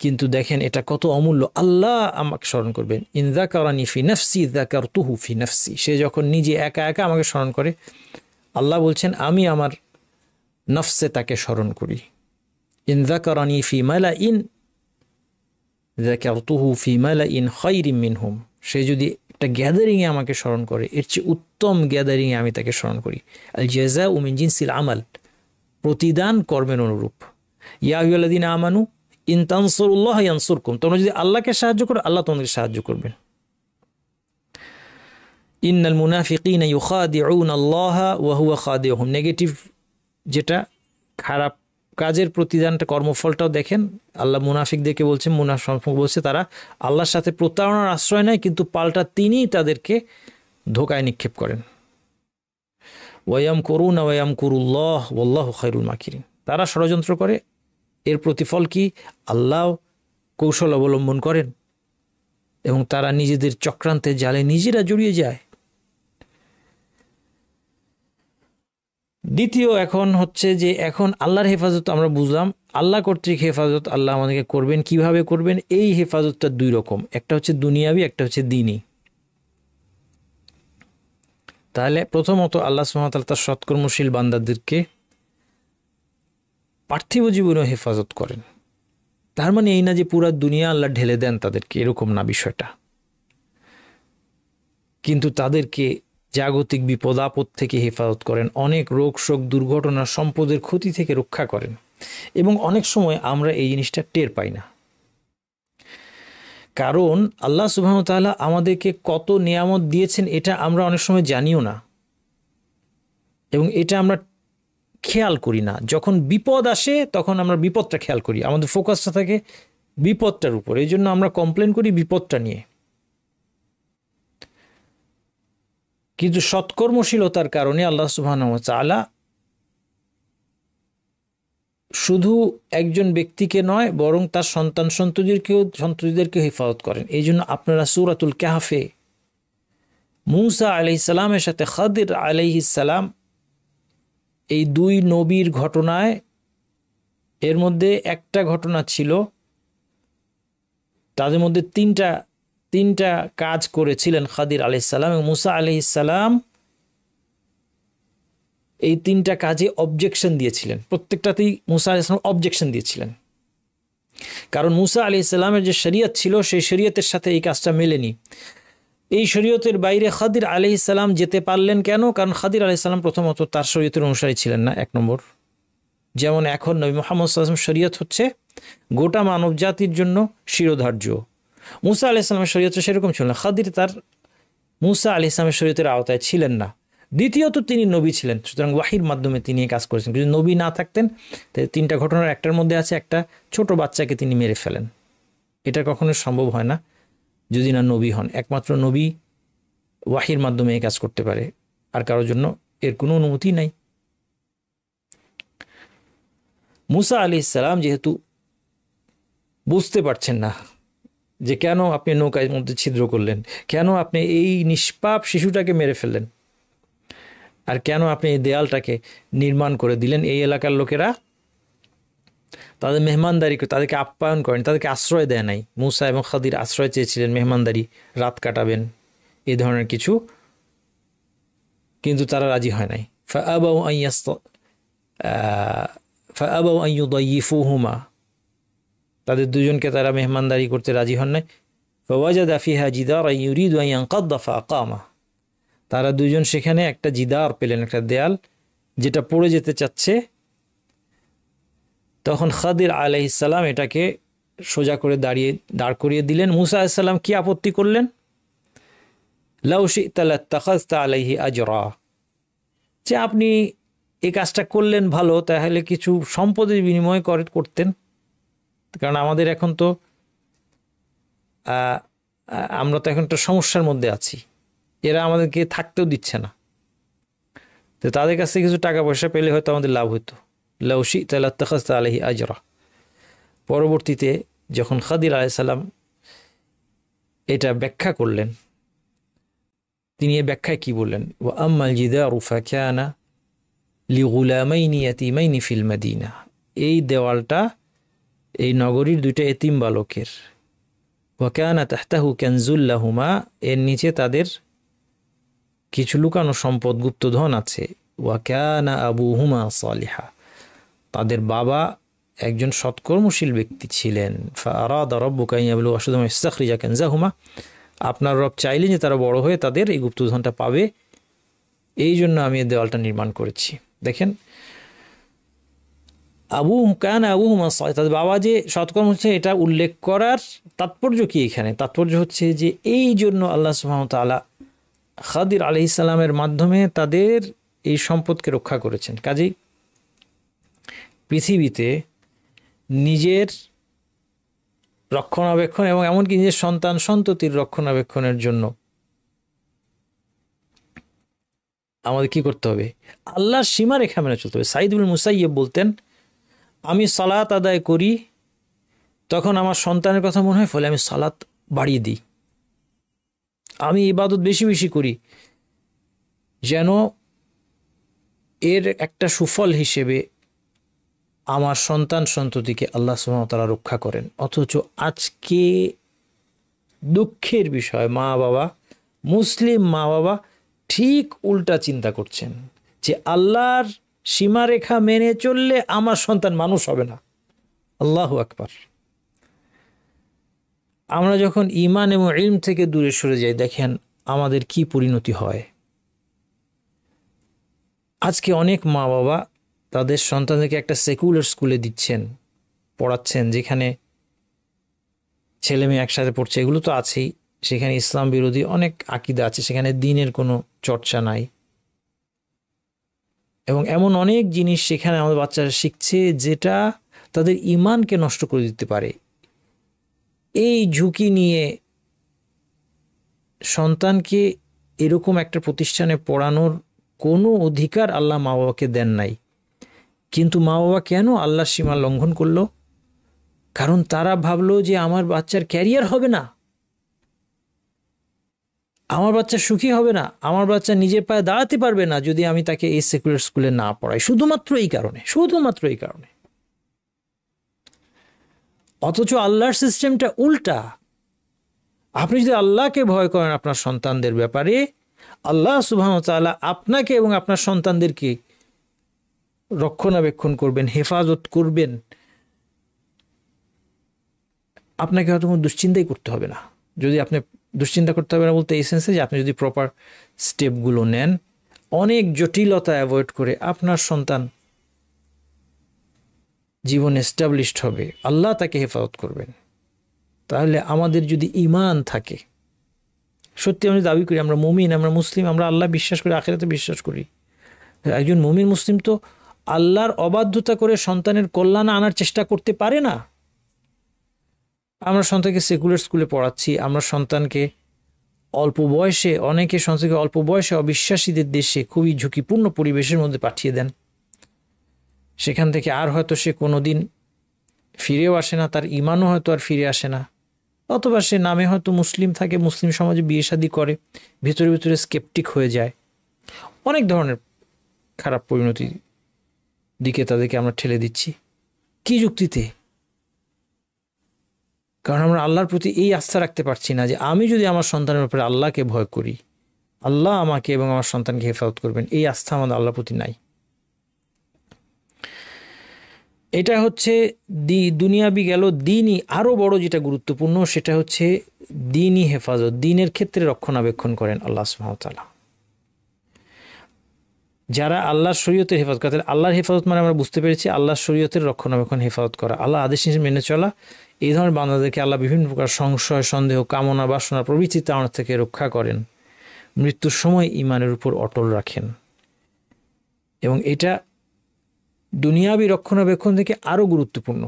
কিন্তু দেখেন এটা কত অমূল্য। আল্লাহ আমাকে স্মরণ করবেন, ইন যাকারানি ফি নাফসি যাকারতুহু ফি নাফসি। সে যখন নিজে একা একা আমাকে স্মরণ করে, আল্লাহ বলছেন আমি আমার নফসে তাকে স্মরণ করি। ইন যাকারানি ফি মালাইন যাকারতুহু ফি মালাইন খায়রিম মিনহুম। সে যদি একটা গ্যাদারিংয়ে আমাকে স্মরণ করে, এর চেয়ে উত্তম গ্যাদারিংয়ে আমি তাকে স্মরণ করি। আল জাযাউ মিন জিনসিল আমাল, প্রতিদান কর্মের অনুরূপ। ইয়া আইয়ুহাল্লাযীনা আমানু ইন তানসুরুল্লাহ ইয়ানসুরকুম, তোমরা যদি আল্লাহকে সাহায্য করো আল্লাহ তোমাদেরকে সাহায্য করবেন। ইন্নাল মুনাফিকিনা ইউখাদিউনা আল্লাহা ওয়া হুয়া খাদিউহুম, নেগেটিভ যেটা খারাপ কাজের প্রতিদানটা কর্মফলটাও দেখেন। আল্লাহ মুনাফিকদেরকে বলছেন, মুনাফিক বলছে তারা আল্লাহর সাথে প্রতারণার আশ্রয় নেয়, কিন্তু পাল্টা তিনিই তাদেরকে ধোকায় নিক্ষেপ করেন। ওয়ায়ামকুরুনা ওয়ায়ামকুরুল্লাহ ওয়াল্লাহু খায়রুল মাকিরিন, তারা ষড়যন্ত্র করে, এর প্রতিফল কি? আল্লাহ কৌশল অবলম্বন করেন এবং তারা নিজেদের চক্রান্তের জালে নিজেরা জড়িয়ে যায়। দ্বিতীয় এখন হচ্ছে যে এখন আল্লাহর হেফাজত আমরা বুঝলাম, আল্লাহ কর্তৃক হেফাজত আল্লাহ আমাদেরকে করবেন। কিভাবে করবেন? এই হেফাজতটা দুই রকম, একটা হচ্ছে দুনিয়াবি, একটা হচ্ছে দ্বীনি। তাহলে প্রথমত আল্লাহ সুবহানাহু ওয়া তাআলা তার সৎকর্মশীল বান্দাদেরকে পার্থিব জীবনেও হেফাজত করেন। তার মানে এই না যে পুরা দুনিয়া আল্লাহ ঢেলে দেন তাদেরকে, এরকম না বিষয়টা। কিন্তু তাদেরকে জাগতিক বিপদ আপদ থেকে হেফাজত করেন, অনেক রোগ শোক দুর্ঘটনা সম্পদের ক্ষতি থেকে রক্ষা করেন। এবং অনেক সময় আমরা এই জিনিসটা টের পাই না, কারণ আল্লাহ সুবহানাহু ওয়া তাআলা আমাদেরকে কত নিয়ামত দিয়েছেন এটা আমরা অনেক সময় জানিও না, এবং এটা আমরা খেয়াল করি না। যখন বিপদ আসে তখন আমরা বিপদটা খেয়াল করি, আমাদের ফোকাসটা থাকে বিপদটার উপর, এই জন্য আমরা কমপ্লেন করি বিপদটা নিয়ে। কিন্তু সৎকর্মশীলতার কারণে আল্লাহ সুবহানাহু ওয়া তাআলা শুধু একজন ব্যক্তিকে নয়, বরং তার সন্ততিদেরকেও হেফাজত করেন। এই জন্য আপনারা সূরাতুল কাহফে মূসা আলাইহিস সালামের সাথে খাদির আলাইহিস সালাম, এই দুই নবীর ঘটনায় এর মধ্যে একটা ঘটনা ছিল, তাদের মধ্যে তিনটা কাজ করেছিলেন খাদির আলাইহিস সালাম এবং মূসা আলাইহিস সালাম এই তিনটা কাজে অবজেকশন দিয়েছিলেন। প্রত্যেকটাতেই মূসা আলাইহিস সালাম অবজেকশন দিয়েছিলেন, কারণ মূসা আলাইহিস সালামের যে শরীয়ত ছিল সেই শরীয়তের সাথে এই কাজটা মেলেনি। এই শরীয়তের বাইরে খাদির আলাইহিস সালাম যেতে পারলেন কেন? কারণ খাদির আলাইহিস সালাম প্রথমত তার শরীয়তের অনুসারী ছিলেন না, এক নম্বর। যেমন এখন নবী মুহাম্মদ সাল্লাল্লাহু আলাইহি ওয়াসাল্লাম শরীয়ত হচ্ছে গোটা মানব জাতির জন্য শিরোধার্য, মূসা আলাইহিস সালামের শরীয়ত সেরকম ছিল না। খাদির তার মূসা আলাইহিস সালামের শরীয়তের আওতায় ছিলেন না। দ্বিতীয়ত তিনি নবী ছিলেন, সুতরাং ওয়াহির মাধ্যমে তিনি এই কাজ করেছেন। যদি নবী না থাকতেন, তাই তিনটা ঘটনার একটার মধ্যে আছে একটা ছোট বাচ্চাকে তিনি মেরে ফেলেন। এটা কখনো সম্ভব হয় না যদি না নবী হন। একমাত্র নবী ওয়াহির মাধ্যমে এই কাজ করতে পারে, আর কারোর জন্য এর কোনো অনুমতি নাই। মূসা আলাইহিস সালাম যেহেতু বুঝতে পারছেন না যে কেন আপনি নৌকার মধ্যে ছিদ্র করলেন, কেন আপনি এই নিষ্পাপ শিশুটাকে মেরে ফেললেন, আর কেন আপনি এই দেয়ালটাকে নির্মাণ করে দিলেন, এই এলাকার লোকেরা তাদের মেহমানদারি করে, তাদেরকে আপ্যায়ন করেন, তাদেরকে আশ্রয় দেয় নাই। মূসা এবং খাদির আশ্রয় চেয়েছিলেন, মেহমানদারি, রাত কাটাবেন, এই ধরনের কিছু, কিন্তু তারা রাজি হয় নাই। ফাআবাউ আন ইউদাইয়িফুহুমা, তাদের দুজনকে তারা মেহমানদারি করতে রাজি হন নাই। ফাওয়াজাদা ফিহা জিদারান ইউরিদু আন ইয়ানকাদ্দা ফাআকামা, তারা দুজন সেখানে একটা জিদার পেলেন, একটা দেয়াল যেটা পড়ে যেতে চাচ্ছে। তখন খাদির আলাইহিস সালাম এটাকে সোজা করে দাঁড় করিয়ে দিলেন। মূসা আলাইহিস সালাম কি আপত্তি করলেন? লাউ শি'তা লাত্তাখাযতা আলাইহি আজরা, যে আপনি এই কাজটা করলেন ভালো, তাহলে কিছু সম্পদের বিনিময় করতেন, কারণ আমাদের এখন তো আমরা তো এখন একটা সমস্যার মধ্যে আছি, এরা আমাদেরকে থাকতেও দিচ্ছে না, তো তাদের কাছ থেকে কিছু টাকা পয়সা পেলে হয়তো আমাদের লাভ হতো। লাউ শি'তা লাত্তাখাযতা আলাইহি আজরা। পরবর্তীতে যখন খাদির আলাইহিস সালাম এটা ব্যাখ্যা করলেন, তিনি এই ব্যাখ্যায় কি বললেন? ওয়া আম্মাল জিদারু ফাকানা লিগুলামাইনি ইয়াতীমাইনি ফিল মাদিনা, এই দেওয়ালটা এই নগরীর দুইটা এতিম বালকের। ওয়া কানা তাহতাহু কানজুল লাহুমা, এর নিচে তাদের কিছু লুকানো সম্পদ গুপ্তধন আছে। ওয়া কানা আবুহুমা সালিহা, তাদের বাবা একজন সৎকর্মশীল ব্যক্তি ছিলেন। ফাআরাদা রাব্বুকা আন ইয়াবলুগা আশুদ্দাহুমা ইস্তাখরিজা কানজাহুমা, আপনার রব চাইলেন যে তারা বড় হয়ে তাদের এই গুপ্তধনটা পাবে, এই জন্য আমি এই দেওয়ালটা নির্মাণ করেছি। দেখেন, আবুহুমা সালিহা, তাদের বাবা যে সৎকর্ম হচ্ছে এটা উল্লেখ করার তাৎপর্য কি এখানে? তাৎপর্য হচ্ছে যে এই জন্য আল্লাহ সুবহানাহু ওয়া তাআলা খাদির আলাইহিস সালামের মাধ্যমে তাদের এই সম্পদকে রক্ষা করেছেন। কাজেই পৃথিবীতে নিজের রক্ষণাবেক্ষণ এবং এমনকি নিজের সন্তান সন্ততির রক্ষণাবেক্ষণের জন্য আমাদের কি করতে হবে? আল্লাহর সীমারেখা মেনে চলতে হবে। সাঈদ ইবনে মুসাইয়্যিব বলতেন, আমি সালাত আদায় করি, তখন আমার সন্তানের কথা মনে হয়, ফলে আমি সালাত বাড়িয়ে দিই। আমি ইবাদত বেশি বেশি করি, যেন এর একটা সুফল হিসেবে আমার সন্তান সন্ততিকে আল্লাহ সুবহানাহু ওয়া তাআলা রক্ষা করেন। অথচ আজকে দুঃখের বিষয়, মা বাবা, মুসলিম মা বাবা ঠিক উল্টা চিন্তা করছেন যে আল্লাহর সীমারেখা মেনে চললে আমার সন্তান মানুষ হবে না। আল্লাহু আকবার। আমরা যখন ঈমান এবং ইলম থেকে দূরে সরে যাই, দেখেন আমাদের কি পরিণতি হয়। আজকে অনেক মা বাবা তাদের সন্তানদেরকে একটা সেকুলার স্কুলে দিচ্ছেন, পড়াচ্ছেন, যেখানে ছেলে মেয়ে একসাথে পড়ছে, এগুলো তো আছেই, সেখানে ইসলাম বিরোধী অনেক আকীদা আছে, সেখানে দ্বীনের কোনো চর্চা নাই, এবং এমন অনেক জিনিস সেখানে আমাদের বাচ্চারা শিখছে যেটা তাদের ঈমানকে নষ্ট করে দিতে পারে। এই ঝুঁকি নিয়ে সন্তানকে এরকম একটা প্রতিষ্ঠানে পড়ানোর কোনো অধিকার আল্লাহ মা বাবাকে দেন নাই। কিন্তু মা বাবা কেন আল্লাহর সীমা লঙ্ঘন করলো? কারণ তারা ভাবলো যে আমার বাচ্চার ক্যারিয়ার হবে না, আমার বাচ্চা সুখী হবে না, আমার বাচ্চা নিজের পায়ে দাঁড়াতে পারবে না যদি আমি তাকে এই সেকুলার স্কুলে না পড়াই। শুধুমাত্র এই কারণে, শুধুমাত্র এই কারণে। অথচ আল্লাহর সিস্টেমটা উল্টা। আপনি যদি আল্লাহকে ভয় করেন আপনার সন্তানদের ব্যাপারে, আল্লাহ সুবহানাহু ওয়া তাআলা আপনাকে এবং আপনার সন্তানদেরকে রক্ষণাবেক্ষণ করবেন, হেফাজত করবেন। আপনাকে হয়তো কোনো দুশ্চিন্তাই করতে হবে না। যদি আপনি দুশ্চিন্তা করতে হবে না বলতে এই সেন্সে যে আপনি যদি প্রপার স্টেপগুলো নেন, অনেক জটিলতা অ্যাভয়েড করে, আপনার সন্তান জীবন এস্টাবলিশড হবে, আল্লাহ তাকে হেফাজত করবেন। তাহলে আমাদের যদি ঈমান থাকে, সত্যি আমরা দাবি করি আমরা মুমিন, আমরা মুসলিম, আমরা আল্লাহ বিশ্বাস করি, আখিরাতে বিশ্বাস করি, একজন মুমিন মুসলিম তো আল্লাহর অবাধ্যতা করে সন্তানের কল্যাণ আনার চেষ্টা করতে পারে না। আমরা সন্তানকে সেকুলার স্কুলে পড়াচ্ছি, আমরা সন্তানকে অল্প বয়সে, অনেকে সন্তানকে অল্প বয়সে অবিশ্বাসীদের দেশে খুবই ঝুঁকিপূর্ণ পরিবেশের মধ্যে পাঠিয়ে দেন। সেখান থেকে আর হয়তো সে কোনো দিন ফিরেও আসে না, তার ঈমানও হয়তো আর ফিরে আসে না, অথবা সে নামে হয়তো মুসলিম থাকে, মুসলিম সমাজে বিয়ে শাদী করে, ভিতরে ভিতরে স্কেপটিক হয়ে যায়। অনেক ধরনের খারাপ পরিণতির দিকে তাদেরকে আমরা ঠেলে দিচ্ছি। কি যুক্তিতে? কারণ আমরা আল্লাহর প্রতি এই আস্থা রাখতে পারছি না যে আমি যদি আমার সন্তানের উপরে আল্লাহকে ভয় করি, আল্লাহ আমাকে এবং আমার সন্তানকে হেফাজত করবেন, এই আস্থা আমাদের আল্লাহর প্রতি নাই। এটা হচ্ছে দুনিয়াবি গেল। দিনই আরও বড় যেটা গুরুত্বপূর্ণ, সেটা হচ্ছে দিনই হেফাজত, দিনের ক্ষেত্রে রক্ষণাবেক্ষণ করেন আল্লাহ সুবহানাহু ওয়া তাআলা। যারা আল্লাহর শরীয়তের হেফাজত করে, আল্লাহর হেফাজত মানে আমরা বুঝতে পেরেছি আল্লাহর শরীয়তের রক্ষণাবেক্ষণ, হেফাজত করা, আল্লাহ আদেশ নিষেধ মেনে চলা। এই ধরনের বান্দাদেরকে আল্লাহ বিভিন্ন প্রকার সংশয়, সন্দেহ, কামনা, বাসনা প্রভৃতি তাড়না থেকে রক্ষা করেন, মৃত্যুর সময় ঈমানের উপর অটল রাখেন। এবং এটা দুনিয়াবি রক্ষণাবেক্ষণ থেকে আরও গুরুত্বপূর্ণ,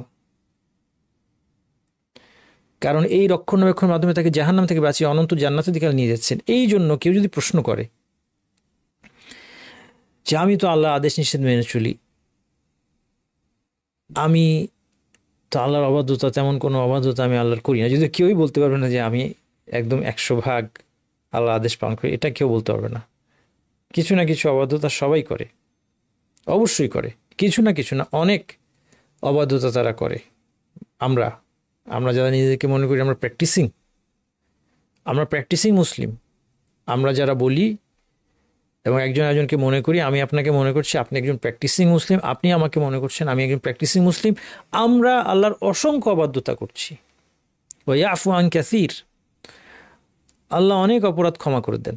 কারণ এই রক্ষণাবেক্ষণের মাধ্যমে তাকে জাহান্নাম থেকে বাঁচিয়ে অনন্ত জান্নাতের দিকে নিয়ে যাচ্ছেন। এই জন্য কেউ যদি প্রশ্ন করে যে আমি তো আল্লাহর আদেশ নিষেধ মেনে চলি, আমি তো আল্লাহর অবাধ্যতা, তেমন কোনো অবাধ্যতা আমি আল্লাহর করি না, যদি কেউই বলতে পারবে না যে আমি একদম 100% আল্লাহর আদেশ পালন করি, এটা কেউ বলতে পারবে না। কিছু না কিছু অবাধ্যতা সবাই করে, অবশ্যই করে, কিছু না অনেক অবাধ্যতা তারা করে। আমরা আমরা যারা নিজেদেরকে মনে করি আমরা প্র্যাকটিসিং মুসলিম, আমরা যারা বলি এবং একজনকে মনে করি, আমি আপনাকে মনে করছি আপনি একজন প্র্যাকটিসিং মুসলিম, আপনি আমাকে মনে করছেন আমি একজন প্র্যাকটিসিং মুসলিম, আমরা আল্লাহর অসংখ্য অবাধ্যতা করছি। ওয়া ইয়াফু আন কাসীর, আল্লাহ অনেক অপরাধ ক্ষমা করে দেন।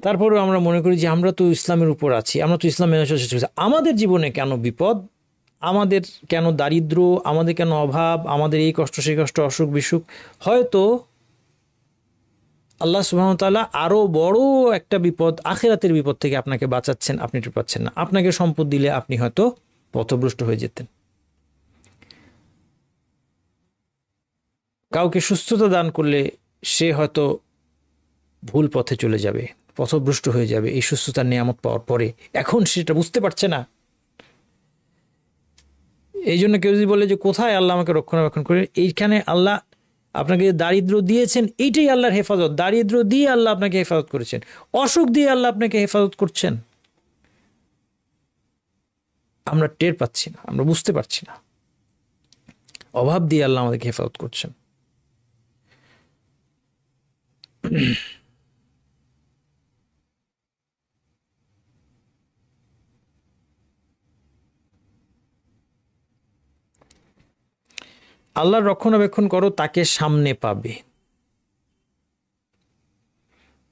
তারপরেও আমরা মনে করি যে আমরা তো ইসলামের উপর আছি, আমরা তো ইসলাম মেনে চলছি। আমাদের জীবনে কেন বিপদ, আমাদের কেন দারিদ্র, আমাদের কেন অভাব, আমাদের এই কষ্ট সেই কষ্ট, অসুখ বিসুখ, হয়তো আল্লাহ সুবহানাহু ওয়া তাআলা আরও বড় একটা বিপদ, আখিরাতের বিপদ থেকে আপনাকে বাঁচাচ্ছেন, আপনি টের পাচ্ছেন না। আপনাকে সম্পদ দিলে আপনি হয়তো পথভ্রষ্ট হয়ে যেতেন, কাউকে সুস্থতা দান করলে সে হয়তো ভুল পথে চলে যাবে, পথভ্রষ্ট হয়ে যাবে এই সুস্থতার নিয়ামত পাওয়ার পরে, এখন সেটা বুঝতে পারছে না। এই জন্য কেউ যদি বলে যে কোথায় আল্লাহ আমাকে রক্ষণাবেক্ষণ করে, এইখানে আল্লাহ আপনাকে দারিদ্র দিয়েছেন, এইটাই আল্লাহর হেফাজত। দারিদ্র দিয়ে আল্লাহ আপনাকে হেফাজত করেছেন, অসুখ দিয়ে আল্লাহ আপনাকে হেফাজত করছেন। আমরা টের পাচ্ছি না, আমরা বুঝতে পারছি না। অভাব দিয়ে আল্লাহ আমাদেরকে হেফাজত করছেন। আল্লাহর রক্ষণাবেক্ষণ করো, তাকে সামনে পাবে।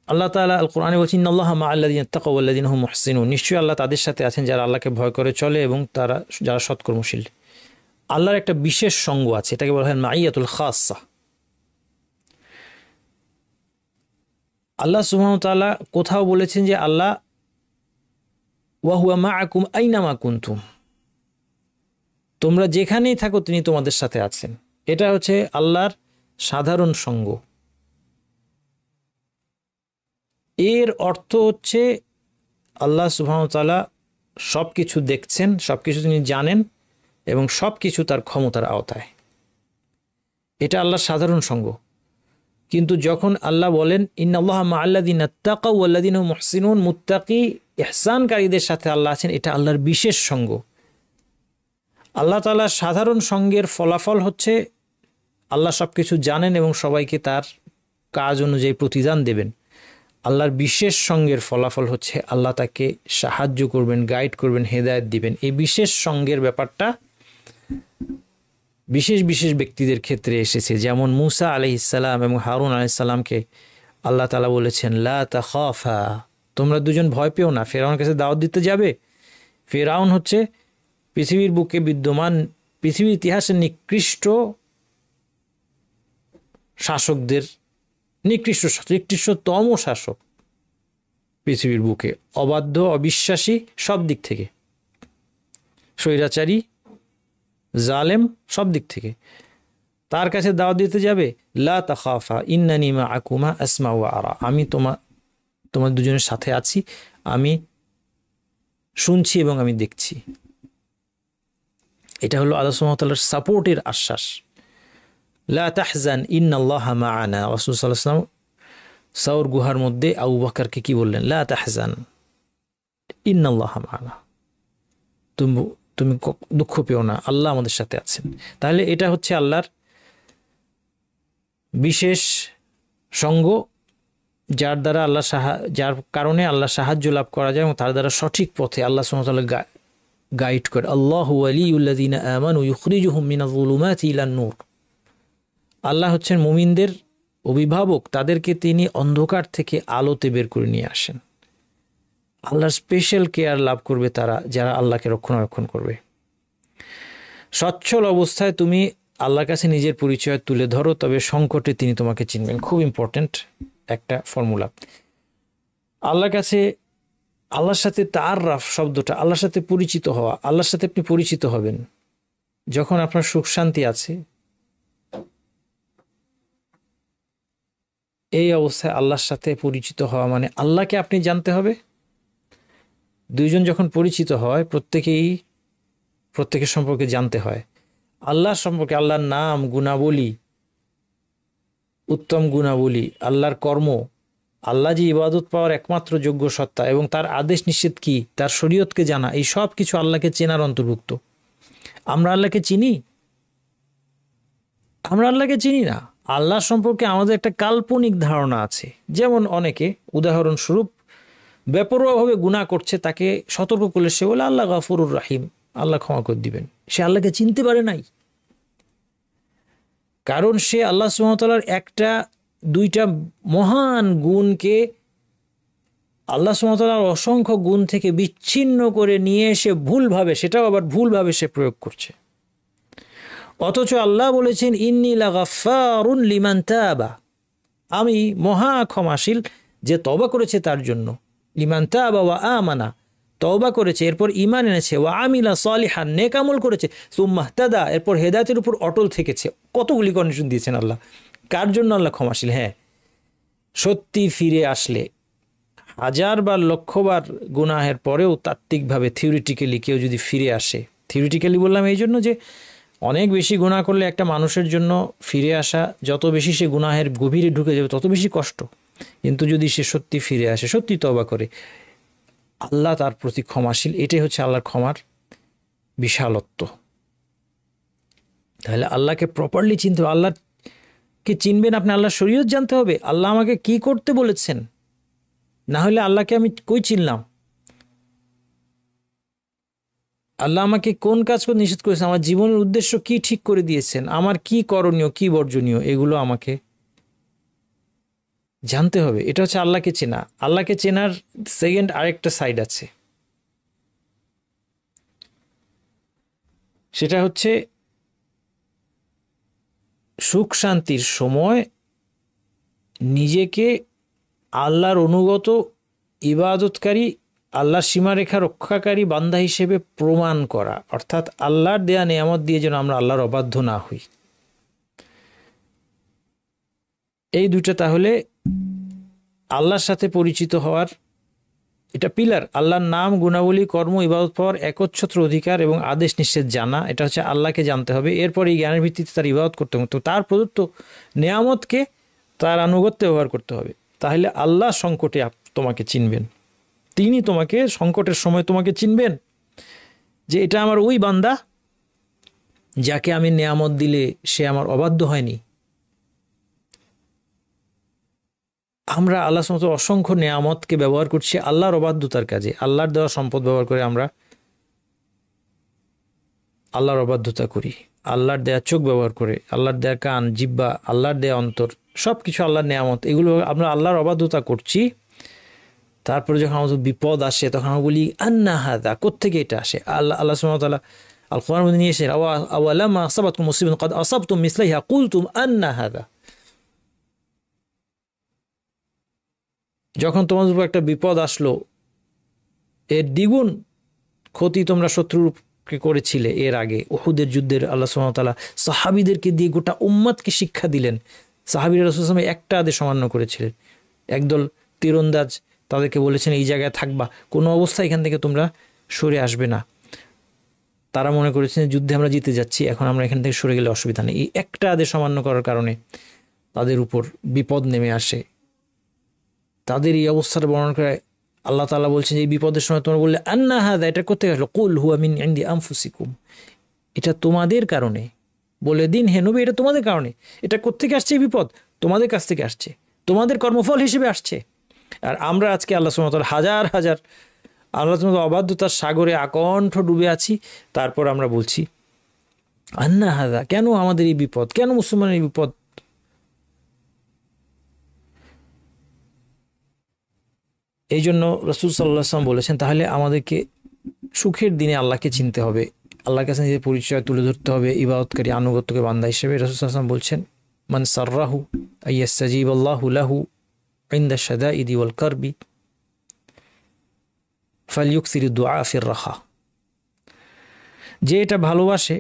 আল্লাহ তাআলা আল কোরআনে বলছেন ইন্নাল্লাহা মা'আল্লাযীনা তাকাউ ওয়াল্লাযীনা হুম মুহসিনুন, নিশ্চয়ই আল্লাহ তাদের সাথে আছেন যারা আল্লাহকে ভয় করে চলে এবং তারা যারা সৎকর্মশীল। আল্লাহর একটা বিশেষ সঙ্গ আছে, এটাকে বলা হয় মাইয়াতুল খাসা। আল্লাহ সুবহানাহু ওয়া তাআলা কোথাও বলেছেন যে আল্লাহ ওয়া হুয়া মা'আকুম আইনামা কুনতুম, তোমরা যেখানেই থাকো তিনি তোমাদের সাথে আছেন। এটা হচ্ছে আল্লাহর সাধারণ সঙ্গ। এর অর্থ হচ্ছে আল্লাহ সুবহানাহু ওয়া তাআলা সব কিছু দেখছেন, সব কিছু তিনি জানেন এবং সব কিছু তার ক্ষমতার আওতায়। এটা আল্লাহর সাধারণ সঙ্গ। কিন্তু যখন আল্লাহ বলেন ইন্নাল্লাহা মা'আল্লাযীনা তাকাউ ওয়াল্লাযীনা হুম মুহসিনুন, মুত্তাকি ইহসানকারীদের সাথে আল্লাহ আছেন, এটা আল্লাহর বিশেষ সঙ্গ। আল্লাহ তাআলার সাধারণ সঙ্গের ফলাফল হচ্ছে আল্লাহ সব কিছু জানেন এবং সবাইকে তার কাজ অনুযায়ী প্রতিদান দেবেন। আল্লাহর বিশেষ সঙ্গের ফলাফল হচ্ছে আল্লাহ তাকে সাহায্য করবেন, গাইড করবেন, হেদায়েত দিবেন। এই বিশেষ সঙ্গের ব্যাপারটা বিশেষ বিশেষ ব্যক্তিদের ক্ষেত্রে এসেছে, যেমন মূসা আলাইহিস সালাম এবং হারুন আলাইহিস সালামকে আল্লাহ তাআলা বলেছেন লা তাখাফা, তোমরা দুজন ভয় পেও না। ফেরাউনের কাছে দাওয়াত দিতে যাবে, ফেরাউন হচ্ছে পৃথিবীর বুকে বিদ্যমান পৃথিবীর ইতিহাসের শাসকদের নিকৃষ্টতম শাসক পৃথিবীর বুকে, অবাধ্য, অবিশ্বাসী, সব দিক থেকে স্বৈরাচারী, জালেম, সব দিক থেকে। তার কাছে দাওয়াত দিতে যাবে, লা তাখাফা ইন্নানি মাআকুমা আসমাউ ওয়া আরা, আমি তোমার দুজনের সাথে আছি, আমি শুনছি এবং আমি দেখছি। এটা হলো আল্লাহ সুবহানাহু ওয়া তাআলার সাপোর্টের আশ্বাস। লা তাহজান ইন্নাল্লাহা মা'ানা। রাসূল সাল্লাল্লাহু আলাইহি ওয়াসাল্লাম সাউর গুহার মধ্যে আবু বকরকে কি বললেন? লা তাহজান ইন্নাল্লাহা মা'ানা, তুমি দুঃখ পেও না, আল্লাহ আমাদের সাথে আছেন। তাহলে এটা হচ্ছে আল্লাহর বিশেষ সঙ্গ, যার কারণে আল্লাহ সাহায্য লাভ করা যায় এবং তার দ্বারা সঠিক পথে আল্লাহ সুবহানাহু ওয়া তাআলা গাইড করে। আল্লাহু ওয়ালিয়ুল্লাযীনা আমানু ইউখরিজুহুম মিনাজ-যুলুমাতি ইলান-নূর, আল্লাহ হচ্ছেন মুমিনদের অভিভাবক, তাদেরকে তিনি অন্ধকার থেকে আলোতে বের করে নিয়ে আসেন। আল্লাহর স্পেশাল কেয়ার লাভ করবে তারা যারা আল্লাহকে রক্ষণাবেক্ষণ করবে। সচ্ছল অবস্থায় তুমি আল্লাহর কাছে নিজের পরিচয় তুলে ধরো, তবে সংকটে তিনি তোমাকে চিনবেন। খুব ইম্পর্ট্যান্ট একটা ফর্মুলা। আল্লাহর কাছে, আল্লাহর সাথে তাআররাফ শব্দটা, আল্লাহর সাথে পরিচিত হওয়া, আল্লাহর সাথে আপনি পরিচিত হবেন যখন আপনার সুখ শান্তি আছে। এই অবস্থায় আল্লাহর সাথে পরিচিত হওয়া মানে আল্লাহকে আপনি জানতে হবে। দুইজন যখন পরিচিত হয় প্রত্যেকের সম্পর্কে জানতে হয়। আল্লাহর সম্পর্কে, আল্লাহর নাম, গুণাবলী, উত্তম গুণাবলী, আল্লাহর কর্ম, আল্লাহ যে ইবাদত পাওয়ার একমাত্র যোগ্য সত্তা এবং তার আদেশ নিষেধ কি, তার শরীয়তকে জানা, এই সব কিছু আল্লাহকে চেনার অন্তর্ভুক্ত। আমরা আল্লাহকে চিনি? আমরা আল্লাহকে চিনি না। আল্লাহ সম্পর্কে আমাদের একটা কাল্পনিক ধারণা আছে। যেমন অনেকে, উদাহরণস্বরূপ, বেপরোয়াভাবে গুনাহ করছে, তাকে সতর্ক করলে সে বলে আল্লাহ গফুরুর রাহিম, আল্লাহ ক্ষমা করে দিবেন। সে আল্লাহকে চিনতে পারে নাই, কারণ সে আল্লাহ সুবহানাহু ওয়া তাআলার একটা দুইটা মহান গুণকে আল্লাহ সুবহানাহু ওয়া তাআলার অসংখ্য গুণ থেকে বিচ্ছিন্ন করে নিয়ে এসে ভুলভাবে, সেটাও আবার ভুলভাবে সে প্রয়োগ করছে। অথচ আল্লাহ বলেছেন ইন্নী লাগাফফারুন লিমান তাবা, আমি মহা ক্ষমাশীল যে তওবা করেছে তার জন্য। লিমান তাবা ওয়া আমানা, তওবা করেছে, এরপর ঈমান এনেছে, ওয়া আমিলা সালিহান, নেক আমল করেছে, সুম্মা ইহতাদা, এরপর হেদায়েতের উপর অটল থেকেছে। কতগুলি কন্ডিশন দিয়েছেন আল্লাহ। কার জন্য আল্লাহ ক্ষমাশীল? হ্যাঁ, সত্যি ফিরে আসলে, হাজারবার লক্ষবার গুনাহের পরেও তাত্ত্বিকভাবে, থিওরিটিক্যালি কেউ যদি ফিরে আসে, থিওরিটিক্যালি বললাম এই জন্য যে অনেক বেশি গুনাহ করলে একটা মানুষের জন্য ফিরে আসা, যত বেশি সে গুনাহের গভীরে ঢুকে যাবে তত বেশি কষ্ট। কিন্তু যদি সে সত্যি ফিরে আসে, সত্যি তওবা করে, আল্লাহ তার প্রতি ক্ষমাশীল। এটাই হচ্ছে আল্লাহর ক্ষমার বিশালত্ব। তাহলে আল্লাহকে প্রপারলি চিনতে হবে। আল্লাহকে চিনবেন আপনি, আল্লাহর শরীয়ত জানতে হবে, আল্লাহ আমাকে কি করতে বলেছেন। না হলে আল্লাহকে আমি কই চিনলাম? আল্লাহ আমাকে কোন কাজ করে নিষেধ করেছেন, আমার জীবনের উদ্দেশ্য কি ঠিক করে দিয়েছেন, আমার কি করণীয় কি বর্জনীয়, এগুলো আমাকে জানতে হবে। এটা হচ্ছে আল্লাহকে চেনা। আল্লাহকে চেনার সেকেন্ড আরেকটা সাইড আছে, সেটা হচ্ছে সুখ শান্তির সময় নিজেকে আল্লাহর অনুগত, ইবাদতকারী, আল্লাহর সীমারেখা রক্ষাকারী বান্দা হিসেবে প্রমাণ করা। অর্থাৎ আল্লাহর দেয়া নেয়ামত দিয়ে যেন আমরা আল্লাহর অবাধ্য না হই। এই দুটো তাহলে আল্লাহর সাথে পরিচিত হওয়ার এটা পিলার। আল্লাহর নাম, গুণাবলী, কর্ম, ইবাদত পাওয়ার একচ্ছত্র অধিকার এবং আদেশ নিষেধ জানা, এটা হচ্ছে আল্লাহকে জানতে হবে। এরপর এই জ্ঞানের ভিত্তিতে তার ইবাদত করতে হবে, তো তার প্রদত্ত নেয়ামতকে তার আনুগত্যে ব্যবহার করতে হবে। তাহলে আল্লাহ সংকটে তোমাকে চিনবেন, তিনি তোমাকে সংকটের সময় তোমাকে চিনবেন যে এটা আমার ওই বান্দা যাকে আমি নেয়ামত দিলে সে আমার অবাধ্য হয়নি। আমরা আল্লাহ সুবহানাহু ওয়া তাআলার অসংখ্য নেয়ামতকে ব্যবহার করছি আল্লাহর অবাধ্যতার কাজে। আল্লাহর দেওয়া সম্পদ ব্যবহার করে আমরা আল্লাহর অবাধ্যতা করি। আল্লাহর দেয়া চোখ ব্যবহার করে, আল্লাহর দেয়া কান, জিহ্বা, আল্লাহর দেয়া অন্তর, সব কিছু আল্লাহর নেয়ামত, এগুলো আমরা আল্লাহর অবাধ্যতা করছি। তারপরে যখন আমাদের বিপদ আসে তখন আমরা বলি আন্না হাদা, কোত্থেকে এটা আসে? আল্লাহ সুবহানাহু ওয়া তাআলা আল কোরআনের মধ্যে নিয়ে এসে আওয়ালামা আসাবাতকুম মুসিবাতুন ক্বাদ আসাবতুম মিসলাইহা কুলতুম আন্না হাদা, যখন তোমাদের উপর একটা বিপদ আসলো এর দ্বিগুণ ক্ষতি তোমরা শত্রুকে করেছিলে এর আগে। উহুদের যুদ্ধের আল্লাহ সুবহানাহু ওয়া তাআলা সাহাবীদেরকে দিয়ে গোটা উম্মতকে শিক্ষা দিলেন। সাহাবীরা রাসূল সাল্লাল্লাহু আলাইহি ওয়াসাল্লাম একটা আদেশ অমান্য করেছিলেন। একদল তীরন্দাজ তাদেরকে বলেছেন এই জায়গায় থাকবা, কোনো অবস্থায় এখান থেকে তোমরা সরে আসবে না। তারা মনে করেছেন যুদ্ধে আমরা জিতে যাচ্ছি, এখন আমরা এখান থেকে সরে গেলে অসুবিধা নেই। এই একটা আদেশ অমান্য করার কারণে তাদের উপর বিপদ নেমে আসে। তাদের এই অবস্থাটা বর্ণনা করে আল্লাহ তাআলা বলছেন এই বিপদের সময় তোমরা বললে আন্না হাদা, এটা কোত্থেকে আসলো? কুল হুয়া মিন ইনদি আনফুসিকুম, এটা তোমাদের কারণে। বলে দিন হে নবী, এটা তোমাদের কারণে। এটা কোত্থেকে আসছে? এই বিপদ তোমাদের কাছ থেকে আসছে, তোমাদের কর্মফল হিসেবে আসছে। আর আমরা আজকে আল্লাহ সুবহানাহু ওয়া তাআলা হাজার হাজার আল্লাহ সুবহানাহু অবাধ্যতার সাগরে আকণ্ঠ ডুবে আছি। তারপর আমরা বলছি আন্না হাদা, কেন আমাদের এই বিপদ, কেন মুসলমানের এই বিপদ? এই জন্য রাসূল সাল্লাল্লাহু আলাইহি ওয়াসাল্লাম বলেছেন তাহলে আমাদেরকে সুখের দিনে আল্লাহকে চিনতে হবে, আল্লাহর কাছে নিজের পরিচয় তুলে ধরতে হবে ইবাদতকারী, আনুগত্যকে বান্দা হিসেবে। রাসূল সাল্লাল্লাহু আলাইহি ওয়াসাল্লাম বলছেন মান সাররাহু আইয়াস্তাজিবাল্লাহু লাহু ইনদা শাদাইদি ওয়াল কারবি ফালইউকসির দুআ ফির রাখা, যে এটা ভালোবাসে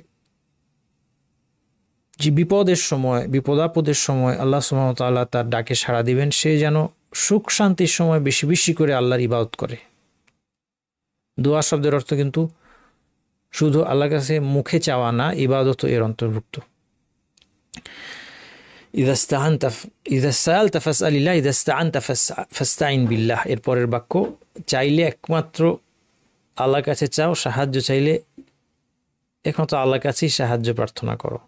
যে বিপদের সময়, বিপদাপদের সময় আল্লাহ সুবহানাহু ওয়া তাআলা তার ডাকে সাড়া দিবেন, সে যেন সুখ শান্তির সময় বেশি বেশি করে আল্লাহর ইবাদত করে। দোয়া শব্দের অর্থ কিন্তু শুধু আল্লাহর কাছে মুখে চাওয়া না, ইবাদত এর অন্তর্ভুক্ত। ইযা সাআলতা ফাসআলিল্লাহ ইযা ইসতাআনতা ফাসতাইন বিল্লাহ। এর পরের বাক্য, চাইলে একমাত্র আল্লাহর কাছে চাও, সাহায্য চাইলে একমাত্র আল্লাহর কাছেই সাহায্য প্রার্থনা করো।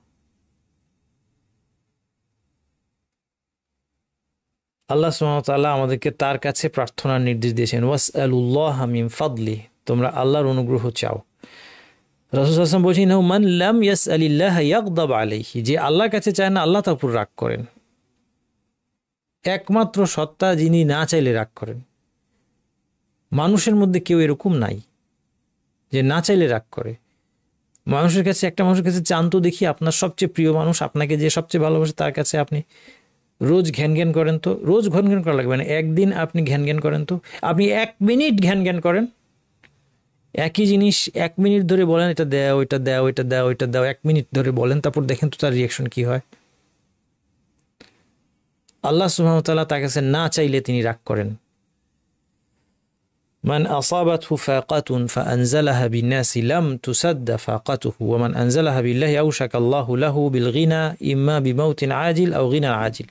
আল্লাহ সুবহানাহু ওয়া তাআলা আমাদেরকে তার কাছে প্রার্থনার নির্দেশ দিয়েছেন, ওয়াসআলুল্লাহা মিন ফাদলি, তোমরা আল্লাহর অনুগ্রহ চাও। রাসূল সাল্লাল্লাহু আলাইহি ওয়াসাল্লাম বলেছেন, মান লাম ইয়াসআলিল্লাহ ইয়াগদাব আলাইহি, যে আল্লাহর কাছে চায় না আল্লাহ তার উপর রাগ করেন। একমাত্র সত্তা যিনি না চাইলে রাগ করেন। মানুষের মধ্যে কেউ এরকম নাই যে না চাইলে রাগ করে। মানুষের কাছে, একটা মানুষের কাছে চান তো দেখি, আপনার সবচেয়ে প্রিয় মানুষ, আপনাকে যে সবচেয়ে ভালোবাসে, তার কাছে আপনি রোজ ঘ্যান করেন তো, রোজ ঘ্যান করা লাগবে না, একদিন আপনি ঘ্যান করেন তো, আপনি 1 মিনিট ঘ্যান করেন, একই জিনিস 1 মিনিট ধরে বলেন, এটা দাও, ওইটা দাও, ওইটা দাও, ওইটা দাও, 1 মিনিট ধরে বলেন, তারপর দেখেন তো তার রিয়াকশন কি হয়। আল্লাহ সুবহানাহু ওয়া তাআলা তার কাছে না চাইলে তিনি রাগ করেন। মান আসাবাতহু ফাকাতুন ফাআনজালাহা বিন্নাসি লাম তুসাদ্দ ফাকাতুহু ওয়া মান আনজালাহা বিল্লাহি আওশাকা আল্লাহু লাহু বিল গিনা ইম্মা বিমাউতিন আজিল আও গিনা আজিল।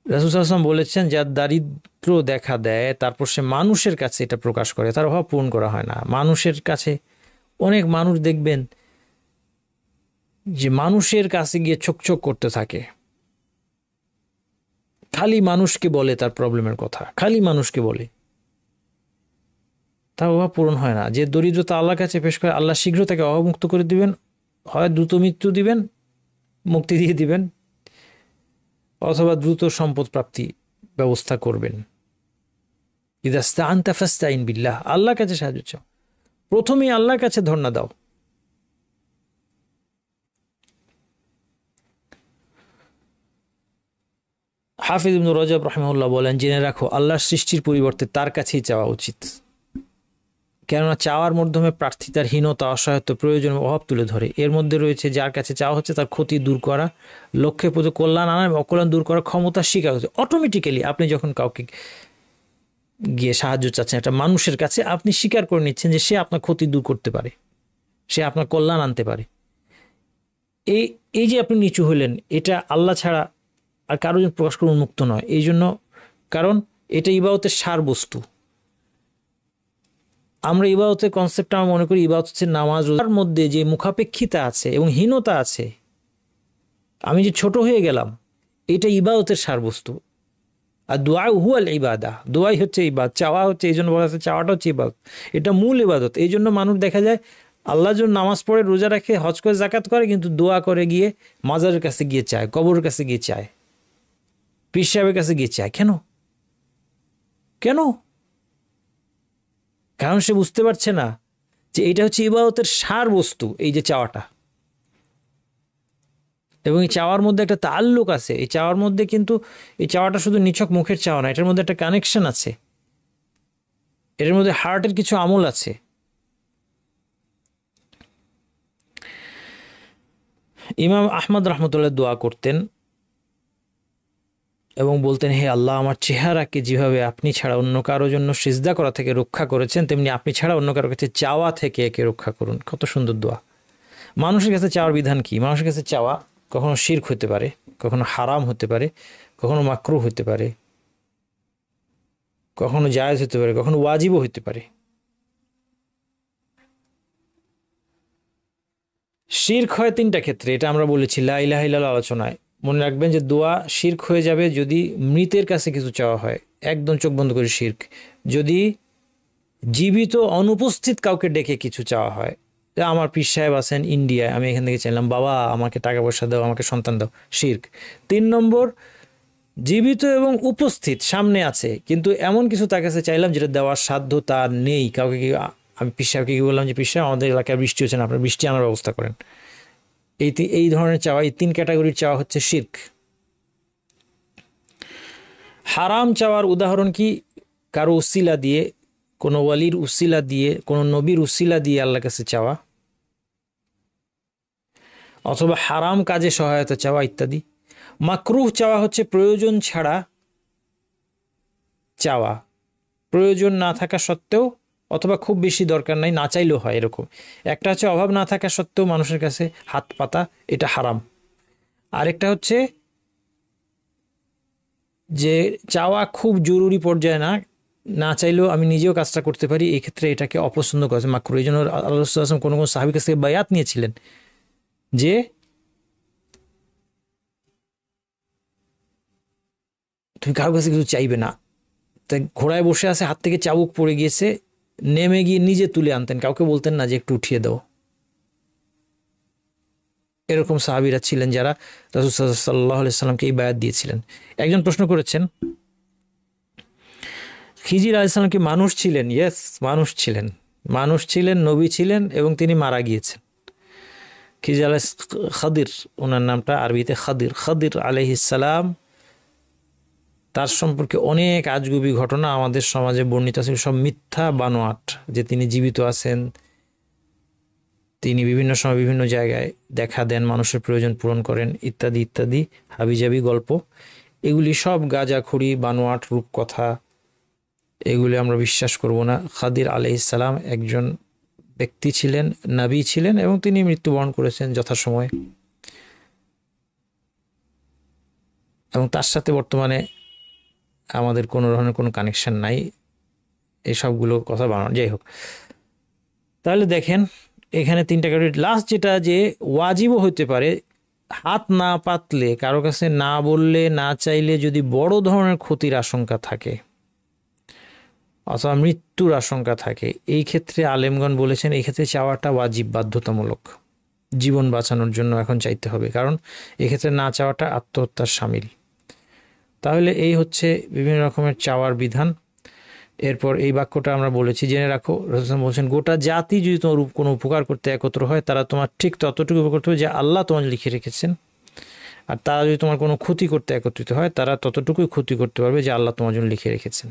রাসূল সাল্লাল্লাহু আলাইহি ওয়াসাল্লাম বলেছেন, যার দারিদ্র দেখা দেয় তারপর সে মানুষের কাছে এটা প্রকাশ করে, তার অভাব পূরণ করা হয় না। মানুষের কাছে, অনেক মানুষ দেখবেন যে মানুষের কাছে গিয়ে ছোক করতে থাকে, খালি মানুষকে বলে তার প্রবলেমের কথা, খালি মানুষকে বলে, তার অভাব পূরণ হয় না। যে দরিদ্রতা আল্লাহর কাছে পেশ করে, আল্লাহ শীঘ্র তাকে অবমুক্ত করে দিবেন, হয় দ্রুত মৃত্যু দিবেন, মুক্তি দিয়ে দিবেন, অথবা দ্রুত সম্পদ প্রাপ্তি ব্যবস্থা করবেন। ইযা ইসতাআনতা ফাসতাইন বিল্লাহ, আল্লাহর কাছে সাহায্য চাও, প্রথমেই আল্লাহর কাছে ধর্ণা দাও। হাফিজ ইবনে রজব রাহিমাহুল্লাহ বলেন, জেনে রাখো আল্লাহর সৃষ্টির পরিবর্তে তার কাছেই চাওয়া উচিত, কেননা চাওয়ার মাধ্যমে প্রার্থী তার হীনতা, অসহায়ত্ব, প্রয়োজন ও অভাব তুলে ধরে। এর মধ্যে রয়েছে যার কাছে চাওয়া হচ্ছে তার ক্ষতি দূর করা, লক্ষ্যে প্রতি কল্যাণ আনা এবং অকল্যাণ দূর করার ক্ষমতা স্বীকার হচ্ছে। অটোমেটিক্যালি আপনি যখন কাউকে গিয়ে সাহায্য চাচ্ছেন, একটা মানুষের কাছে, আপনি স্বীকার করে নিচ্ছেন যে সে আপনার ক্ষতি দূর করতে পারে, সে আপনার কল্যাণ আনতে পারে। এই যে আপনি নিচু হলেন, এটা আল্লাহ ছাড়া আর কারো জন্য প্রকাশ করে উন্মুক্ত নয়। এই জন্য, কারণ এটা ইবাদতের সার বস্তু। আমরা ইবাদতের কনসেপ্টটা আমরা মনে করি ইবাদত হচ্ছে নামাজ, রোজার মধ্যে যে মুখাপেক্ষিতা আছে এবং হীনতা আছে, আমি যে ছোট হয়ে গেলাম, এটা ইবাদতের সার বস্তু। আর দোয়া হুয়াল ইবাদা, দোয়াই হচ্ছে ইবাদত, চাওয়া হচ্ছে, এই জন্য বলা হচ্ছে চাওয়াটা হচ্ছে ইবাদত, এটা মূল ইবাদত। এই জন্য মানুষ দেখা যায় আল্লাহর জন্য নামাজ পড়ে, রোজা রাখে, হজ করে, যাকাত করে, কিন্তু দোয়া করে গিয়ে মাজারের কাছে গিয়ে চায়, কবরের কাছে গিয়ে চায়, পীর সাহেবের কাছে গিয়ে চায়। কেন? কারণ সে বুঝতে পারছে না যে এটা হচ্ছে ইবাদতের সার বস্তু, এই যে চাওয়াটা। এবং এই চাওয়ার মধ্যে একটা তাল্লুক আছে। এই চাওয়ার মধ্যে কিন্তু, এই চাওয়াটা শুধু নিছক মুখের চাওয়া না, এটার মধ্যে একটা কানেকশন আছে, এটার মধ্যে হার্টের কিছু আমল আছে। ইমাম আহমদ রাহমাতুল্লাহ দোয়া করতেন এবং বলতেন, হে আল্লাহ, আমার চেহারাকে যেভাবে আপনি ছাড়া অন্য কারো জন্য সিজদা করা থেকে রক্ষা করেছেন, তেমনি আপনি ছাড়া অন্য কারো কাছে চাওয়া থেকে একে রক্ষা করুন। কত সুন্দর দোয়া। মানুষের কাছে চাওয়ার বিধান কি? মানুষের কাছে চাওয়া কখনো শিরক হতে পারে, কখনো হারাম হতে পারে, কখনো মাকরুহ হতে পারে, কখনো জায়েজ হতে পারে, কখনো ওয়াজিবও হতে পারে। শিরক হয় 3টা ক্ষেত্রে, এটা আমরা বলেছি লা ইলাহা ইল্লাল্লাহ আলোচনায়। মনে রাখবেন যে দোয়া শিরক হয়ে যাবে যদি মৃতের কাছে কিছু চাওয়া হয়, একদম চোখ বন্ধ করে শিরক। যদি জীবিত অনুপস্থিত কাউকে ডেকে কিছু চাওয়া হয়, আমার পীর সাহেব আছেন ইন্ডিয়ায়, আমি এখান থেকে চাইলাম, বাবা আমাকে টাকা পয়সা দাও, আমাকে সন্তান দাও, শিরক। 3 নম্বর, জীবিত এবং উপস্থিত সামনে আছে, কিন্তু এমন কিছু তার কাছে চাইলাম যেটা দেওয়ার সাধ্য তার নেই। কাউকে কি, আমি পীর সাহেবকে কি বললাম যে পীর সাহেব আমাদের এলাকায় বৃষ্টি হচ্ছে না, আপনার বৃষ্টি আনার ব্যবস্থা করেন। এই ধরনের চাওয়া, এই 3 ক্যাটাগরির চাওয়া হচ্ছে শিরক। হারাম চাওয়ার উদাহরণ কি? কারো উসিলা দিয়ে, কোনো ওয়ালির উসিলা দিয়ে, কোনো নবীর উসিলা দিয়ে আল্লাহর কাছে চাওয়া, অথবা হারাম কাজে সহায়তা চাওয়া ইত্যাদি। মাকরুহ চাওয়া হচ্ছে প্রয়োজন ছাড়া চাওয়া, প্রয়োজন না থাকা সত্ত্বেও, অথবা খুব বেশি দরকার নাই, না চাইলেও হয়, এরকম। একটা হচ্ছে অভাব না থাকা সত্ত্বেও মানুষের কাছে হাত পাতা, এটা হারাম। আরেকটা হচ্ছে যে চাওয়া খুব জরুরি পর্যায়ে না, না চাইলেও আমি নিজেও কাজটা করতে পারি, এই ক্ষেত্রে এটাকে অপছন্দ করেছে মাকরুহ। এই জন্য আল্লাহ রাসূল সাল্লাল্লাহু আলাইহি ওয়াসাল্লাম কোনো সাহাবীর কাছ থেকে বায়াত নিয়েছিলেন যে তুমি কারোর কাছে কিছু চাইবে না। তাই ঘোড়ায় বসে আছে, হাত থেকে চাবুক পড়ে গিয়েছে, নেমে গিয়ে নিজে তুলে আনতেন, কাউকে বলতেন না যে একটু উঠিয়ে দাও। এরকম সাহাবীরা ছিলেন যারা রাসূল সাল্লাল্লাহু আলাইহি ওয়াসাল্লামকে এই বায়াত দিয়েছিলেন। একজন প্রশ্ন করেছেন, খিজির আলাইহিস সালাম কি মানুষ ছিলেন? ইয়েস, মানুষ ছিলেন, নবী ছিলেন এবং তিনি মারা গিয়েছেন। খিজির আলাইহিস, খাদির ওনার নামটা আরবিতে খাদির আলাইহিস সালাম, তার সম্পর্কে অনেক আজগুবি ঘটনা আমাদের সমাজে বর্ণিত আছে, সব মিথ্যা বানোয়াট। যে তিনি জীবিত আছেন, তিনি বিভিন্ন সময় বিভিন্ন জায়গায় দেখা দেন, মানুষের প্রয়োজন পূরণ করেন, ইত্যাদি ইত্যাদি হাবিজাবি গল্প। এগুলি সব গাঁজাখুরি, বানোয়াট, রূপকথা, এগুলি আমরা বিশ্বাস করব না। খাদির আলাইহিস সালাম একজন ব্যক্তি ছিলেন, নবী ছিলেন এবং তিনি মৃত্যুবরণ করেছেন যথাসময়ে। এবং তার সাথে বর্তমানে আমাদের কোনো ধরনের কোনো কানেকশন নাই, এসবগুলো কথা বানানো। যাই হোক, তাহলে দেখেন এখানে তিনটা ক্যাটাগরি। লাস্ট যেটা যে ওয়াজিবও হতে পারে, হাত না পাতলে, কারো কাছে না বললে, না চাইলে যদি বড় ধরনের ক্ষতির আশঙ্কা থাকে অথবা মৃত্যুর আশঙ্কা থাকে, এই ক্ষেত্রে আলেমগণ বলেছেন এই ক্ষেত্রে চাওয়াটা ওয়াজিব, বাধ্যতামূলক। জীবন বাঁচানোর জন্য এখন চাইতে হবে, কারণ এক্ষেত্রে না চাওয়াটা আত্মহত্যার শামিল। তাহলে এই হচ্ছে বিভিন্ন রকমের চাওয়ার বিধান। এরপর এই বাক্যটা আমরা বলেছি, জেনে রাখো, রাসূল বলছেন গোটা জাতি যদি তোমার কোনো উপকার করতে একত্র হয়, তারা তোমার ঠিক ততটুকু উপকার করতে হবে যে আল্লাহ তোমার লিখে রেখেছেন। আর তারা যদি তোমার কোনো ক্ষতি করতে একত্রিত হয়, তারা ততটুকুই ক্ষতি করতে পারবে যে আল্লাহ তোমার জন্য লিখে রেখেছেন।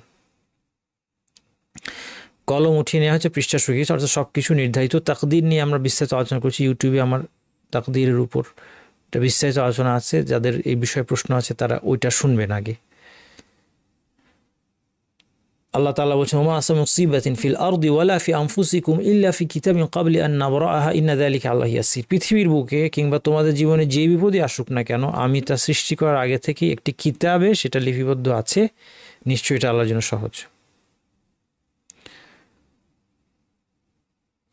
কলম উঠিয়ে নেওয়া হচ্ছে, পৃষ্ঠা শুকিয়েছে, অর্থাৎ সব কিছু নির্ধারিত। তাকদীর নিয়ে আমরা বিস্তারিত আলোচনা করছি ইউটিউবে, আমার তাকদীরের উপর একটা বিস্তারিত আলোচনা আছে। যাদের এই বিষয়ে প্রশ্ন আছে তারা ওইটা শুনবেন আগে। আল্লাহ তাআলা বলছেন, ওমা আসা মুসিবাতিন ফিল আরদি ওয়ালা ফি আনফুসিকুম ইল্লা ফি কিতাবিন ক্বাবলি আন নাবরাআহা ইন্না যালিকা আলাল্লাহি ইয়াসির। পৃথিবীর বুকে কিংবা তোমাদের জীবনে যে বিপদই আসুক না কেন, আমি তা সৃষ্টি করার আগে থেকে একটি কিতাবে সেটা লিপিবদ্ধ আছে, নিশ্চয়ই এটা আল্লাহর জন্য সহজ।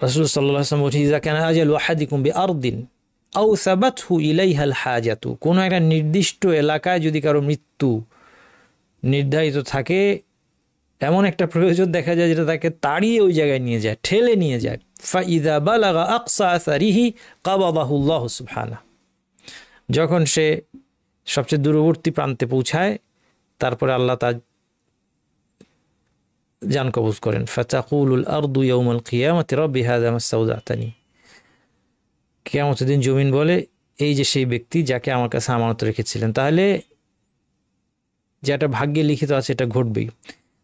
রাসূল সাল্লাল্লাহু আলাইহি ওয়াসাল্লাম বলছেন, ইযা কানা আজালু আহাদিকুম বিআরদিন আও সাবাতহু ইলাইহাল হাজাতু। কোনো একটা নির্দিষ্ট এলাকায় যদি কারো মৃত্যু নির্ধারিত থাকে, এমন একটা প্রয়োজন দেখা যায় যেটা তাকে তাড়িয়ে ওই জায়গায় নিয়ে যায়, ঠেলে নিয়ে যায়, ফাইদা বালাগা আকসা আসারিহি কাবাদাহুল্লাহু সুবহানাহু। যখন সে সবচেয়ে দূরবর্তী প্রান্তে পৌঁছায়, তারপরে আল্লাহ তার জান কবজ করেন। ফাতাকুলুল আরদু ইয়াউমাল কিয়ামাতি রাব্বি হাযা মাসসাউদাতানি। কিয়ামতের দিন জমিন বলে, এই যে সেই ব্যক্তি যাকে আমার কাছে আমানত রেখেছিলেন। তাহলে যেটা ভাগ্যে লিখিত আছে এটা ঘটবেই।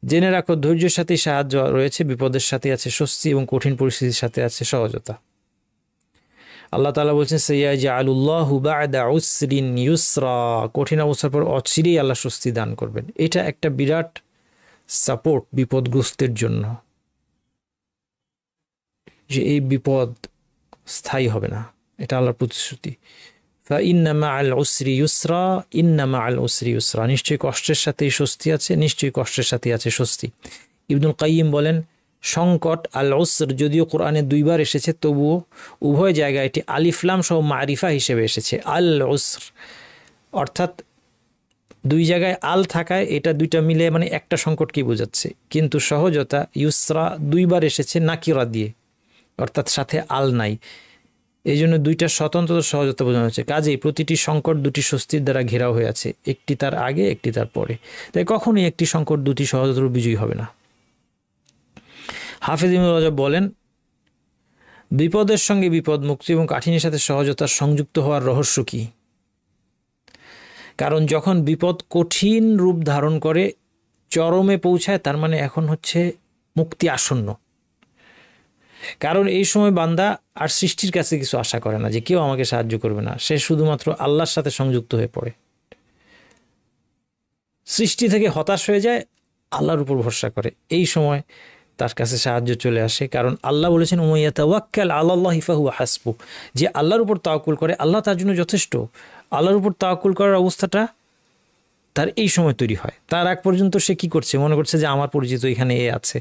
জেনে রাখো, ধৈর্যের সাথে সাহায্য রয়েছে, বিপদের সাথে আছে স্বস্তি এবং কঠিন পরিস্থিতির সাথে আছে সহজতা। আল্লাহ তাআলা বলছেন, সাইয়াজআলুল্লাহু বা'দা উসরিন ইউসরা। কঠিন অবস্থার পর অচিরেই আল্লাহ স্বস্তি দান করবেন। এটা একটা বিরাট সাপোর্ট বিপদগ্রস্তের জন্য, যে এই বিপদ স্থায়ী হবে না, এটা আল্লাহর প্রতিশ্রুতি। ইন্না মাআল উসরি ইউসরা, ইন্না মাআল উসরি ইউসরা। নিশ্চয়ই কষ্টের সাথেই স্বস্তি আছে, নিশ্চয়ই কষ্টের সাথে আছে স্বস্তি। ইবনুল কাইয়িম বলেন, সংকট আল উসর যদিও কোরআনে 2 বার এসেছে, তবুও উভয় জায়গায় এটি আলিফ লাম সহ মারিফা হিসেবে এসেছে, আল উসর। অর্থাৎ 2 জায়গায় আল থাকায় এটা 2টা মিলে মানে একটা সংকটকেই বোঝাচ্ছে। কিন্তু সহজতা ইউসরা 2 বার এসেছে নাকিরা দিয়ে, অর্থাৎ সাথে আল নাই, এই জন্য 2টা স্বতন্ত্র সহজতা বোঝানো হচ্ছে। কাজেই প্রতিটি সংকট 2টি স্বস্তির দ্বারা ঘেরাও হয়ে আছে, একটি তার আগে, একটি তার পরে। তাই কখনোই একটি সংকট 2টি সহজতার বিজয়ী হবে না। হাফেজ ইবনে রজব বলেন, বিপদের সঙ্গে বিপদ মুক্তি এবং কাঠিন্যের সাথে সহজতার সংযুক্ত হওয়ার রহস্য কি? কারণ যখন বিপদ কঠিন রূপ ধারণ করে, চরমে পৌঁছায়, তার মানে এখন হচ্ছে মুক্তি আসন্ন। কারণ এই সময় বান্দা আর সৃষ্টির কাছে কিছু আশা করে না যে কেউ আমাকে সাহায্য করবে না, সে শুধুমাত্র আল্লাহর সাথে সংযুক্ত হয়ে পড়ে। সৃষ্টি থেকে হতাশ হয়ে যায়, আল্লাহর উপর ভরসা করে। এই সময় তার কাছে সাহায্য চলে আসে। কারণ আল্লাহ বলেছেন ওমাইয়া তাওয়াক্কাল আলাল্লাহি ফাহুয়া হাসবু, যে আল্লাহর উপর তাওয়াক্কুল করে আল্লাহ তার জন্য যথেষ্ট। আল্লাহর উপর তাওয়াক্কুল করার অবস্থাটা তার এই সময় তৈরি হয়। তার আগ পর্যন্ত সে কি করছে, মনে করছে যে আমার পরিচিত এখানে এ আছে,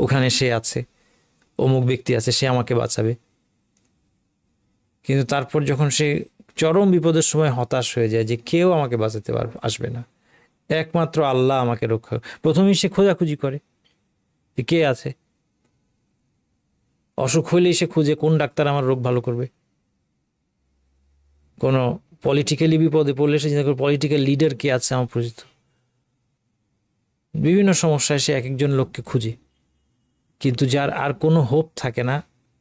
ওখানে সে আছে, অমুক ব্যক্তি আছে, সে আমাকে বাঁচাবে। কিন্তু তারপর যখন সে চরম বিপদের সময় হতাশ হয়ে যায় যে কেউ আমাকে বাঁচাতে আসবে না, একমাত্র আল্লাহ আমাকে রক্ষা, প্রথমেই সে খোঁজাখুঁজি করে যে কে আছে। অসুখ হইলেই সে খুঁজে কোন ডাক্তার আমার রোগ ভালো করবে। কোনো পলিটিক্যালি বিপদে পড়লে সে চিন্তা করে পলিটিক্যাল লিডার কে আছে আমার পরিচিত। বিভিন্ন সমস্যায় সে এক একজন লোককে খুঁজে, কিন্তু যার আর কোনো হোপ থাকে না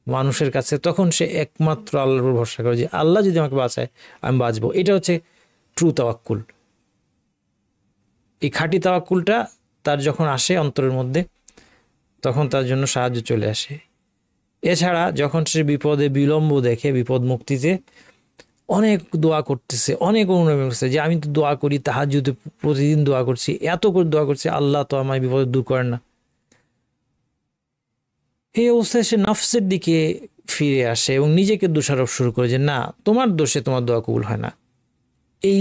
মানুষের কাছে, তখন সে একমাত্র আল্লাহর উপর ভরসা করে যে আল্লাহ যদি আমাকে বাঁচায় আমি বাঁচবো। এটা হচ্ছে ট্রু তাওয়াক্কুল। এই খাঁটি তাওয়াক্কুলটা তার যখন আসে অন্তরের মধ্যে, তখন তার জন্য সাহায্য চলে আসে। এছাড়া যখন সে বিপদে বিলম্ব দেখে, বিপদ মুক্তিতে অনেক দোয়া করতেছে, অনেক অনুনয় করছে যে আমি তো দোয়া করি, তাহাজ্জুদে প্রতিদিন দোয়া করছি, এত করে দোয়া করছি, আল্লাহ তো আমার বিপদ দূর করেন না। এই অবস্থায় সে নফসের দিকে ফিরে আসে এবং নিজেকে দোষারোপ শুরু করে যে না, তোমার দোষে তোমার দোয়া কবুল হয় না। এই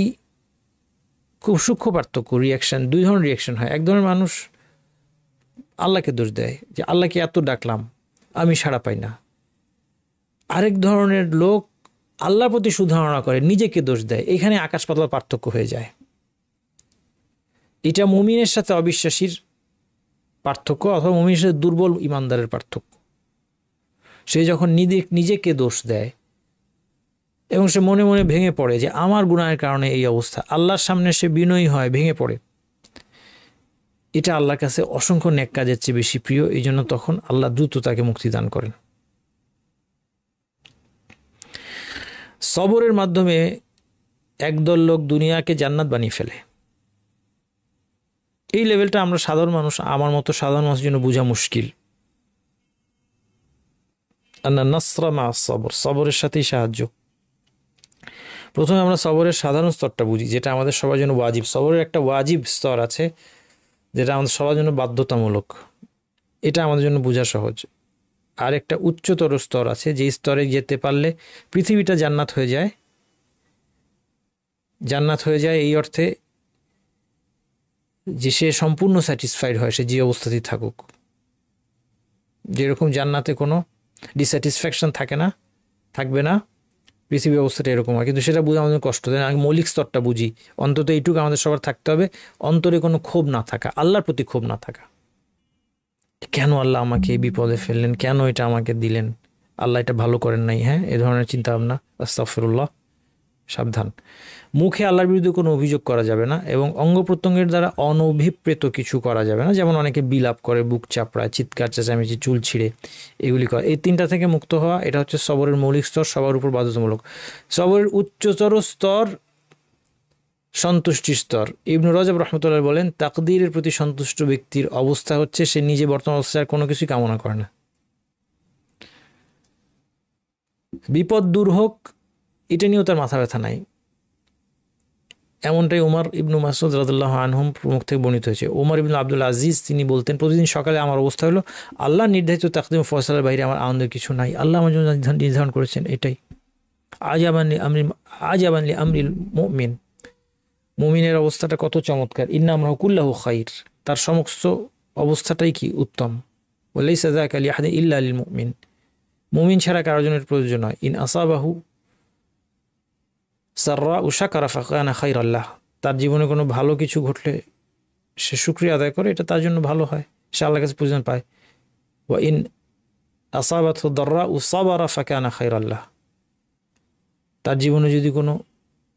খুব সূক্ষ্ম পার্থক্য। রিয়াকশন, দুই ধরনের রিয়াকশন হয়। এক ধরনের মানুষ আল্লাহকে দোষ দেয় যে আল্লাহকে এত ডাকলাম আমি সাড়া পাই না। আরেক ধরনের লোক আল্লাহর প্রতি সুধারণা করে, নিজেকে দোষ দেয়। এখানে আকাশ পাতাল পার্থক্য হয়ে যায়। এটা মুমিনের সাথে অবিশ্বাসীর পার্থক্য, অথবা মুমিনের সাথে দুর্বল ইমানদারের পার্থক্য। সে যখন নিজেকে দোষ দেয় এবং সে মনে মনে ভেঙে পড়ে যে আমার গুনাহের কারণে এই অবস্থা, আল্লাহর সামনে সে বিনয়ী হয়, ভেঙে পড়ে, এটা আল্লাহর কাছে অসংখ্য নেক কাজের চেয়ে বেশি প্রিয়। এই জন্য তখন আল্লাহ দ্রুত তাকে মুক্তি দান করেন। সবরের মাধ্যমে একদল লোক দুনিয়াকে জান্নাত বানিয়ে ফেলে। এই লেভেলটা আমরা সাধারণ মানুষ, আমার মতো সাধারণ মানুষের জন্য বোঝা মুশকিল। আন্না নাসরা মা সবর, সবরের সাথেই সাহায্য। প্রথমে আমরা সবরের সাধারণ স্তরটা বুঝি, যেটা আমাদের সবার জন্য ওয়াজিব। সবরের একটা ওয়াজিব স্তর আছে যেটা আমাদের সবার জন্য বাধ্যতামূলক, এটা আমাদের জন্য বোঝা সহজ। আর একটা উচ্চতর স্তর আছে, যে স্তরে যেতে পারলে পৃথিবীটা জান্নাত হয়ে যায়। জান্নাত হয়ে যায় এই অর্থে যে সে সম্পূর্ণ স্যাটিসফাইড হয়, সে যে অবস্থাতেই থাকুক। যেরকম জান্নাতে কোনো ডিস্যাটিসফ্যাকশন থাকবে না, পৃথিবীর অবস্থাটা এরকম হয়। কিন্তু সেটা বুঝে আমাদের কষ্ট দেয়। আগে মৌলিক স্তরটা বুঝি, অন্তত এইটুকু আমাদের সবার থাকতে হবে, অন্তরে কোনো ক্ষোভ না থাকা, আল্লাহর প্রতি ক্ষোভ না থাকা। কেন আল্লাহ আমাকে এই বিপদে ফেললেন, কেন এটা আমাকে দিলেন, আল্লাহ এটা ভালো করেন নাই, হ্যাঁ, এ ধরনের চিন্তা ভাবনা। আস্তাগফিরুল্লাহ, সাবধান। মুখে আল্লাহর বিরুদ্ধে কোনো অভিযোগ করা যাবে না এবং অঙ্গ প্রত্যঙ্গের দ্বারা অনভিপ্রেত কিছু করা যাবে না। যেমন অনেকে বিলাপ করে, বুক চাপড়ায়, চিৎকার চেঁচামেচি, চুল ছিঁড়ে, এগুলি করে। এই তিনটা থেকে মুক্ত হওয়া, এটা হচ্ছে সবরের মৌলিক স্তর, সবার উপর বাধ্যতামূলক। সবরের উচ্চতর স্তর সন্তুষ্টি স্তর। ইবনে রজব রাহমাতুল্লাহ বলেন, তাকদীরের প্রতি সন্তুষ্ট ব্যক্তির অবস্থা হচ্ছে সে নিজে বর্তমান অবস্থায় কোনো কিছুই কামনা করে না। বিপদ দূর হোক এটা নিয়েও তার মাথা ব্যথা নাই। এমনটাই উমর ইবনু মাসউদ রাদিয়াল্লাহু আনহুম প্রমুখ থেকে বর্ণিত হয়েছে। উমর ইবনে আব্দুল আজিজ তিনি বলতেন, প্রতিদিন সকালে আমার অবস্থা হলো আল্লাহ নির্ধারিত তাকদীর ফয়সালার বাইরে আমার আনন্দের কিছু নাই, আল্লাহ আমার জন্য নির্ধারণ করেছেন এটাই। আজাবান লি আমরিল মুমিন, মুমিনের অবস্থাটা কত চমৎকার। ইন্না আমরাহু কুল্লাহু খাইর, তার সমস্ত অবস্থাটাই কি উত্তম। ওয়ালাইসা যাকা লিআহাদিন ইল্লা লিল মুমিন, মুমিন ছাড়া কারোর জন্য প্রয়োজন নয়। ইন আসাবাহু সাররা ও শাকারা ফাকানা খাইরাল্লাহ, তার জীবনে কোনো ভালো কিছু ঘটলে সে শুকরিয়া আদায় করে, এটা তার জন্য ভালো হয়, সে আল্লাহর কাছে প্রয়োজন পায়। ওয়া ইন আসাবাতহু দাররা ও সাবারা ফাকানা খাইরাল্লাহ, তার জীবনে যদি কোনো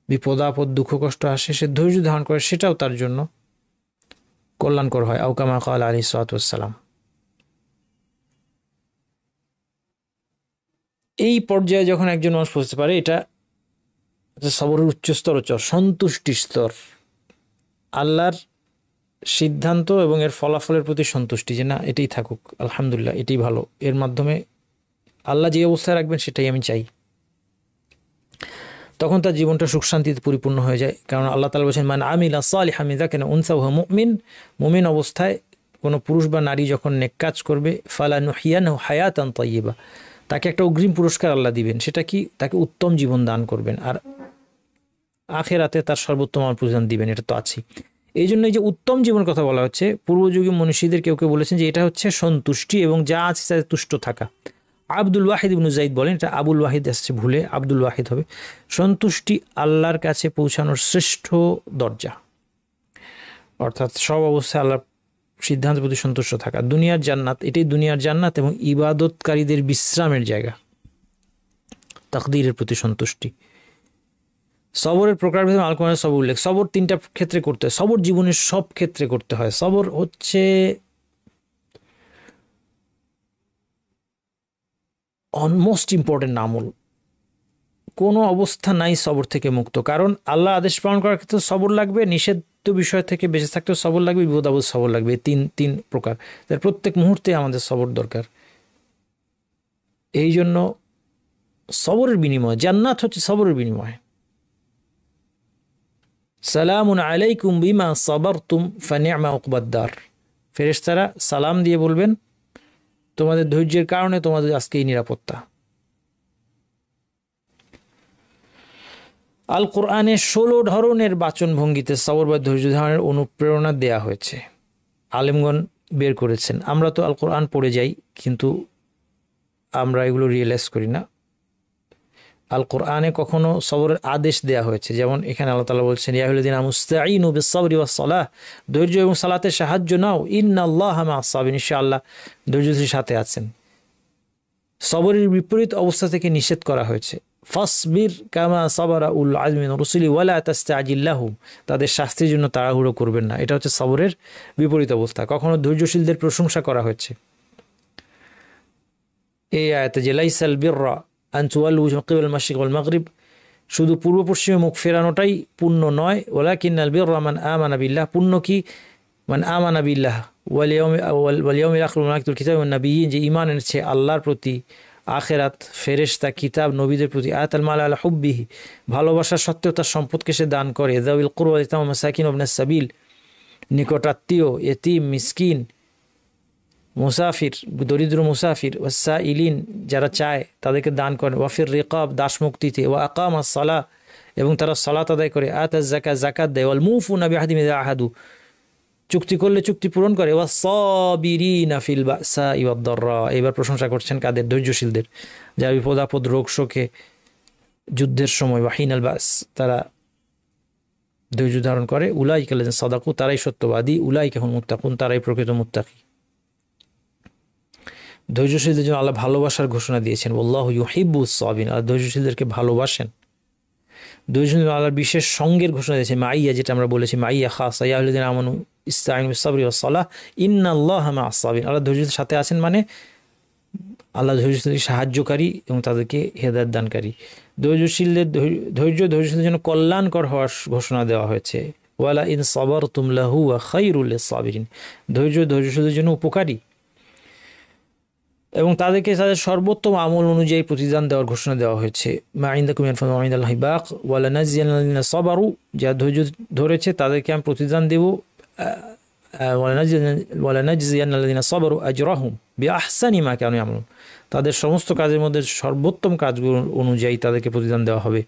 বিপদ আপদ দুঃখ কষ্ট আসে, সে ধৈর্য ধারণ করে, সেটাও তার জন্য কল্যাণকর হয়। আও কামা ক্বালা আলাইহিস সালাতু ওয়াস সালাম। এই পর্যায়ে যখন একজন মানুষ পৌঁছতে পারে, এটা সবরের উচ্চস্তর, সন্তুষ্টি স্তর। আল্লাহর সিদ্ধান্ত এবং এর ফলাফলের প্রতি সন্তুষ্টি, যে না এটাই থাকুক, আলহামদুলিল্লাহ এটাই ভালো, এর মাধ্যমে আল্লাহ যে অবস্থায় রাখবেন সেটাই আমি চাই। তখন তার জীবনটা সুখ শান্তিতে পরিপূর্ণ হয়ে যায়। কারণ আল্লাহ তাআলা বলেছেন, মান আমিলা সালিহান মিন যাকারিন ওয়া উনসা ওয়া হুয়া মুমিন, মুমিন অবস্থায় কোনো পুরুষ বা নারী যখন নেক কাজ করবে ফালানুহিয়ানহু হায়াতান তাইয়্যিবা, তাকে একটা অগ্রিম পুরস্কার আল্লাহ দিবেন। সেটা কি? তাকে উত্তম জীবন দান করবেন, আর আখিরাতে তার সর্বোত্তম প্রতিদান দিবেন, এটা তো আছেই। এই জন্য এই যে উত্তম জীবন কথা বলা হচ্ছে, পূর্বযুগীয় মনীষীদের কেউ কেউ বলেছেন যে এটা হচ্ছে সন্তুষ্টি এবং যা আছে তাতে তুষ্ট থাকা। আব্দুল ওয়াহিদ ইবনু যায়েদ বলেন, এটা আবুল ওয়াহিদ আসছে ভুলে, আব্দুল ওয়াহিদ হবে। সন্তুষ্টি আল্লাহর কাছে পৌঁছানোর শ্রেষ্ঠ দরজা, অর্থাৎ সব অবস্থায় আল্লাহর সিদ্ধান্তের প্রতি সন্তুষ্ট থাকা। দুনিয়ার জান্নাত, এটাই দুনিয়ার জান্নাত এবং ইবাদতকারীদের বিশ্রামের জায়গা। তাকদীরের প্রতি সন্তুষ্টি। সবরের প্রকারভেদে আল কোরআনে সবর উল্লেখ। সবর তিনটা ক্ষেত্রে করতে হয়, সবর জীবনের সব ক্ষেত্রে করতে হয়। সবর হচ্ছে মোস্ট ইম্পর্টেন্ট আমল, কোনো অবস্থা নাই সবর থেকে মুক্ত। কারণ আল্লাহ আদেশ পালন করার ক্ষেত্রে সবর লাগবে, নিষিদ্ধ বিষয় থেকে বেঁচে থাকতেও সবর লাগবে, বিপদ আপদ সবর লাগবে। তিন প্রকার, তার প্রত্যেক মুহূর্তে আমাদের সবর দরকার। এই জন্য সবরের বিনিময় জান্নাত হচ্ছে সবরের বিনিময়। সালামুন আলাইকুম বিমা সাবারতুম ফানি'মা উকবাদ-দার, ফেরেশতারা সালাম দিয়ে বলবেন তোমাদের ধৈর্যের কারণে তোমাদের আজকে এই নিরাপত্তা। আল কোরআনে 16 ধরনের বাচন ভঙ্গিতে সবর বা ধৈর্য ধারণের অনুপ্রেরণা দেয়া হয়েছে, আলেমগণ বের করেছেন। আমরা তো আল কোরআন পড়ে যাই, কিন্তু আমরা এগুলো রিয়েলাইজ করি না। আল কোরআনে কখনো সবরের আদেশ দেয়া হয়েছে, যেমন এখানে আল্লাহ তাআলা বলছেন ইয়া আইয়ুহাল্লাযীনা মুস্তাঈনু বিস-সাবরি ওয়াস-সালাহ, ধৈর্য এবং সালাতের সাহায্য নাও। ইন্নাল্লাহা মা'আস-সাবিরিন, ইনশাআল্লাহ ধৈর্যশীলের সাথে আছেন। সবরের বিপরীত অবস্থা থেকে নিষেধ করা হয়েছে, ফাসবির কামা সাবারা উল আযমি মিনার রুসুলি ওয়ালা তাস্তাজিল লাহুম, তাদের শাস্তির জন্য তাড়াহুড়ো করবেন না। এটা হচ্ছে সবরের বিপরীত অবস্থা। কখনো ধৈর্যশীলদের প্রশংসা করা হয়েছে এই আয়াতে, যে লাইসাল বিররা আন তুওয়াল্লু ওয়াজহাকুম কিবালাল মাশরিক ওয়াল মাগরিব, শুধু পূর্ব পশ্চিমে মুখ ফেরানোটাই পুণ্য নয়। ওয়ালাকিন্নাল বিররা মান আমানা বিল্লাহ, পুণ্য কি? মান আমানা বিল্লাহ ওয়াল ইয়াউমিল আখির ওয়া মালাইকাতিল কিতাবি ওয়ান নাবিয়্যিন, যে ঈমান এনেছে আল্লাহর প্রতি, আখিরাত, ফেরেশতা, কিতাব, নবীদের প্রতি। আতাল মাল আলা হুব্বিহি, ভালোবাসা সত্ত্বেও তার সম্পদকে সে দান করে। যাওয়িল কুরবা ওয়াল ইয়াতামা ওয়াল মাসাকিন ওয়া ইবনাস সাবিল, নিকটাত্মীয়, এতিম, মিসকিন, মুসাফির, দরিদ্র মুসাফির, ওয়াসাইলিন, যারা চায় তাদেরকে দান করেন। ওয়াফির রিকাব, দাস মুক্তিতে। ওয়া আকামাস সালাহ, এবং তারা সালাত আদায় করে। আতাজ যাকাত, যাকাত দেয়। ওয়াল মুফুনা বিআহদিহিম ইযা আহাদু, চুক্তি করলে চুক্তি পূরণ করে। ওয়াস-সাবিরিনা ফিল বাসাই ওয়াদ-দাররা, এবার প্রশংসা করছেন কাদের? ধৈর্যশীলদের, যারা বিপদ আপদ, রোগ শোকে, যুদ্ধের সময় ওয়াহিনাল বাস, তারা ধৈর্য ধারণ করে। উলাইকা আল্লাযিনা সাদাকু, তারাই সত্যবাদী। উলাইকা হুমুল মুত্তাকুন, তারাই প্রকৃত মুত্তাকি। ধৈর্যশীলদের জন্য আল্লাহ ভালোবাসার ঘোষণা দিয়েছেন, আল্লাহু ইউহিব্বুস সাবিরিন, আল্লাহ ধৈর্যশীলদেরকে ভালোবাসেন। ধৈর্যশীল আল্লাহর বিশেষ সঙ্গের ঘোষণা দিয়েছে, মাইয়া, যেটা আমরা বলেছি মাইয়া খাসা, ইয়া আইয়ুহাল্লাযিনা আমানু ইসতাঈনু বিস-সাবরি ওয়াস-সালাহ ইন্নাল্লাহা মা'আস-সাবিরিন, আল্লাহ ধৈর্যশীলদের সাথে আছেন, মানে আল্লাহ ধৈর্যশীলদের সাহায্যকারী এবং তাদেরকে হেদায়েত দানকারী। ধৈর্যশীলদের জন্য কল্যাণকর হওয়ার ঘোষণা দেওয়া হয়েছে, ওয়ালা ইন সাবারতুম লাহুয়া খায়রুল লিস-সাবিরিন, ধৈর্যশীলদের জন্য উপকারী এবং তাদেরকে তাদের সর্বোত্তম আমল অনুযায়ী প্রতিদান দেওয়ার ঘোষণা দেওয়া হয়েছে। মা ইনদাকুম ইয়ানফাদু ওয়া ইনদাল্লাহি বাক ওয়ালা নাজিয়ান্নাল্লাযিনা সাবারু, যারা ধৈর্য ধরেছে তাদেরকে আমি প্রতিদান দেব। ওয়ালা নাজিয়ান্নাল্লাযিনা সাবারু আজরাহুম বিআহসানি মা কানু ইয়ামালুন, তাদের সমস্ত কাজের মধ্যে সর্বোত্তম কাজগুলো অনুযায়ী তাদেরকে প্রতিদান দেওয়া হবে।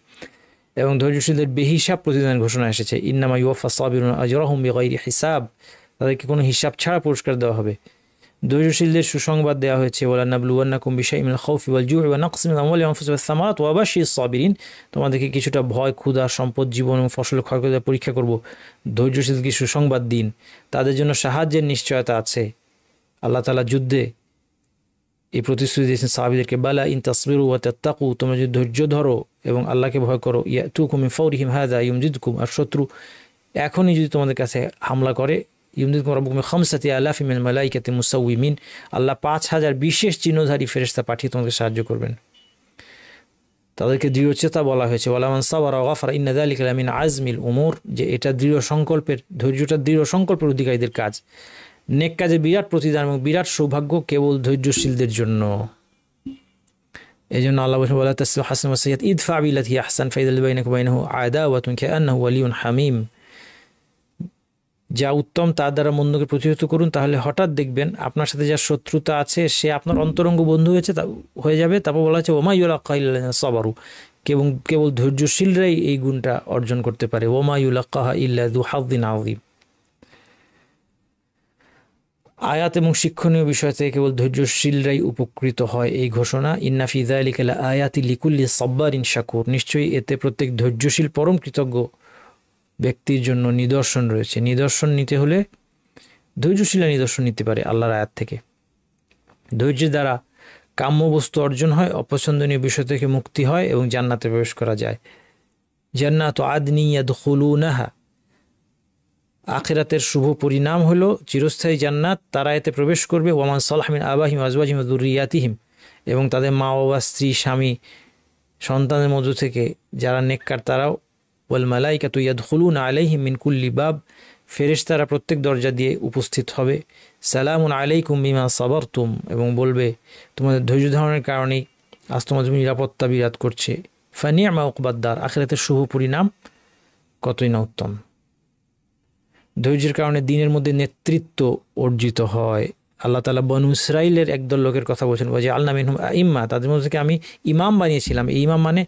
এবং ধৈর্যশীলদের বেহিসাব প্রতিদানের ঘোষণা এসেছে, ইন্নামা ইউওয়াফাস সাবিরুনা আজরাহুম বিগাইরি হিসাব, তাদেরকে কোনো হিসাব ছাড়া পুরস্কার দেওয়া হবে। ধৈর্যশীলদের সুসংবাদ দেওয়া হয়েছে, ওয়ালা নাবলুওয়ান্নাকুম বিশাইইন মিনাল খাউফি ওয়াল জু'i ওয়া নাকসিন মিনাল আমওয়ালি ওয়াল আনফুসি ওয়াস সামারাত ওয়া বাশশিরিস সাবিরিন, তোমাদেরকে কিছুটা ভয়, ক্ষুধা, সম্পদ, জীবন এবং ফসলের ক্ষয়ক্ষতির পরীক্ষা করব। ধৈর্যশীলকে সুসংবাদ দিন, তাদের জন্য সাহায্যের নিশ্চয়তা আছে। আল্লাহ তাআলা যুদ্ধে এই প্রতিশ্রুতি দিয়েছেন সাহাবীদেরকে, বালা ইন তাসবিরু ওয়া তাত্তাকু, তোমরা যদি ধৈর্য ধরো এবং আল্লাহকে ভয় করো, ইয়াতুকুম মিন ফাওরিহিম হাযা ইউমদিদকুম, আর শত্রু এখনই যদি তোমাদের কাছে হামলা করে, ইউমদিদকুম রাব্বুকুম বিখামসাতি আলাফিন মিনাল মালাইকাতি মুসাউইমিন, আল্লাহ 5000 বিশেষ চিহ্নধারী ফেরেশতা পাঠিয়ে তোমাদের সাহায্য করবেন। তাদেরকে দৃঢ়চেতা বলা হয়েছে, ওয়ালা মান সাবারা ওয়া গাফারা ইন্না যালিকা লামিন আজমিল উমুর, যে এটা দৃঢ় সংকল্পের, ধৈর্যটা দৃঢ় সংকল্পের অধিকারীদের কাজ। নেক কাজে বিরাট প্রতিদান এবং বিরাট সৌভাগ্য কেবল ধৈর্যশীলদের জন্য। এই জন্য আল্লাহ বলেন, ওয়ালা তাসবিহু হাসানাতান ওয়া সাইয়্যাতান ইদফা বিল্লাতি আহসান ফাইযা বাইনাকা ওয়া বাইনাহু আদাওয়াতুন কাআন্নাহু ওয়ালিয়্যুন হামীম, যা উত্তম তার দ্বারা মন্দকে প্রতিহত করুন, তাহলে হঠাৎ দেখবেন আপনার সাথে যার শত্রুতা আছে সে আপনার অন্তরঙ্গ বন্ধু হয়ে যাবে। তারপর বলা হচ্ছে ওমা ইউলাক্কা ইল্লা সাবারু, কেবল ধৈর্যশীলরাই এই গুণটা অর্জন করতে পারে। ওমা ইউলাক্কাহা ইল্লা যু হাযযিন আযীম। আয়াত এবং শিক্ষণীয় বিষয় থেকে কেবল ধৈর্যশীলরাই উপকৃত হয় এই ঘোষণা। ইন্না ফি যালিকা লাআয়াতি লিকুল্লি সাব্বারিন শাকুর, নিশ্চয়ই এতে প্রত্যেক ধৈর্যশীল পরম কৃতজ্ঞ ব্যক্তির জন্য নিদর্শন রয়েছে। নিদর্শন নিতে হলে ধৈর্যশীলা নিদর্শন নিতে পারে আল্লাহর আয়াত থেকে। ধৈর্যের দ্বারা কাম্য বস্তু অর্জন হয়, অপছন্দনীয় বিষয় থেকে মুক্তি হয় এবং জান্নাতে প্রবেশ করা যায়। জান্নাতু আদনি ইয়াদখুলুনাহা, আখিরাতের শুভ পরিণাম হলো চিরস্থায়ী জান্নাত, তারা এতে প্রবেশ করবে। ওয়ামান সালাহ মিন আবাহিম আজওয়াজিহিম ওয়া যুররিয়াতিহিম, এবং তাদের মা বাবা, স্ত্রী, স্বামী, সন্তানের মধ্য থেকে যারা নেককার তারাও। ওয়াল মালাইকাতু ইয়াদখুলুনা আলাইহিম মিন কুল্লি বাব, ফেরেশতারা প্রত্যেক দরজা দিয়ে উপস্থিত হবে। সালামুন আলাইকুম বিমা সাবারতুম, এবং বলবে তোমাদের ধৈর্য ধারণের কারণেই আজ তোমাদের নিরাপত্তা বিরাজ করছে। ফানি'মা উকবাদ-দার, আখিরাতের শুভ পরিণাম কতই না উত্তম। ধৈর্যের কারণে দিনের মধ্যে নেতৃত্ব অর্জিত হয়। আল্লাহ তাআলা বনু ইসরাইলের একদল লোকের কথা বলছেন, ওয়া জাআলনা মিনহুম আইম্মা, তাদের মধ্যে থেকে আমি ইমাম বানিয়েছিলাম। এই ইমাম মানে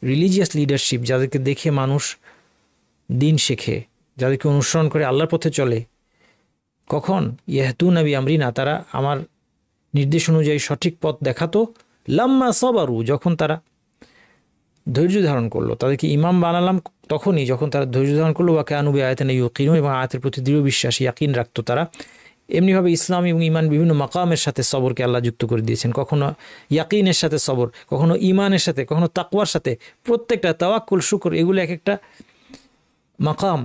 রিলিজিয়াস লিডারশিপ, যাদেরকে দেখে মানুষ দিন শেখে, যাদেরকে অনুসরণ করে আল্লাহর পথে চলে। কখন? ইয়াহতুনা বিআমরিনা, তারা আমার নির্দেশ অনুযায়ী সঠিক পথ দেখাতো। লাম্মা সাবারু, যখন তারা ধৈর্য ধারণ করলো। তাদেরকে ইমাম বানালাম তখনই যখন তারা ধৈর্য ধারণ করলো। ওয়া কানু বিআয়াতিনা ইউকিনুন, এবং আয়াতের প্রতি দৃঢ় বিশ্বাসী, ইয়াকিন রাখতো তারা। এমনিভাবে ইসলাম এবং ইমান বিভিন্ন মাকামের সাথে সবরকে আল্লাহ যুক্ত করে দিয়েছেন। কখনো ইয়াকিনের সাথে সবর, কখনো ইমানের সাথে, কখনো তাকওয়ার সাথে। প্রত্যেকটা তাওয়াক্কুল, শুকর, এগুলো এক একটা মাকাম,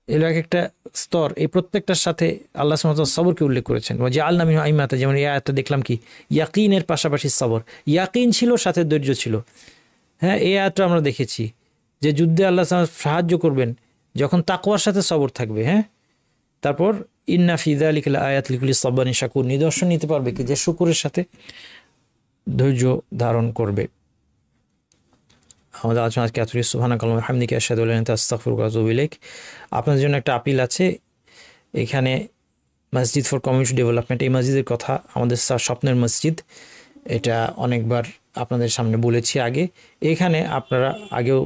এগুলো এক একটা স্তর। এই প্রত্যেকটার সাথে আল্লাহ সুবহানাহু ওয়া তাআলা সবরকে উল্লেখ করেছেন। ওয়া জাআলনা মিনহুম আইম্মাতান, যেমন এই আয়াতটা দেখলাম কি ইয়াকিনের পাশাপাশি সবর, ইয়াকিন ছিল সাথে ধৈর্য ছিল। হ্যাঁ, এই আয়াতটা আমরা দেখেছি যে যুদ্ধে আল্লাহ সাহায্য করবেন যখন তাকওয়ার সাথে সবর থাকবে। হ্যাঁ, তারপর ইন্না ফি যালিকা লাআয়াত লিকুল্লি সাব্বারিন শাকুর, নিদর্শন নিতে পারবে কি যে শুকরের সাথে ধৈর্য ধারণ করবে। আমাদের আলোচনা আজকে এতটুকু। সুবহানাকাল্লাহুম্মা ওয়া বিহামদিকা আশহাদু আল্লা ইলাহা ইল্লা আনতা আস্তাগফিরুকা ওয়া আতুবু ইলাইক। আপনাদের জন্য একটা আপিল আছে। এখানে মসজিদ ফর কমিউনিটি ডেভেলপমেন্ট, এই মসজিদের কথা আমাদের স্বপ্নের মসজিদ, এটা অনেকবার আপনাদের সামনে বলেছি আগে। এখানে আপনারা আগেও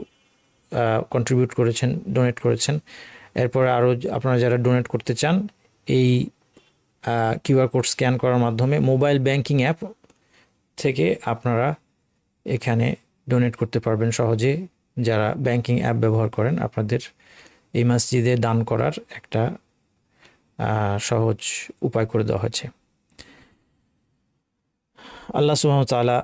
কন্ট্রিবিউট করেছেন, ডোনেট করেছেন। এরপরে আরও আপনারা যারা ডোনেট করতে চান, এই কিউআর কোড স্ক্যান করার মাধ্যমে মোবাইল ব্যাংকিং অ্যাপ থেকে আপনারা এখানে ডোনেট করতে পারবেন সহজে। যারা ব্যাংকিং অ্যাপ ব্যবহার করেন, আপনাদের এই মসজিদে দান করার একটা সহজ উপায় করে দেওয়া হয়েছে। আল্লাহ সুবহানাহু ওয়া তাআলা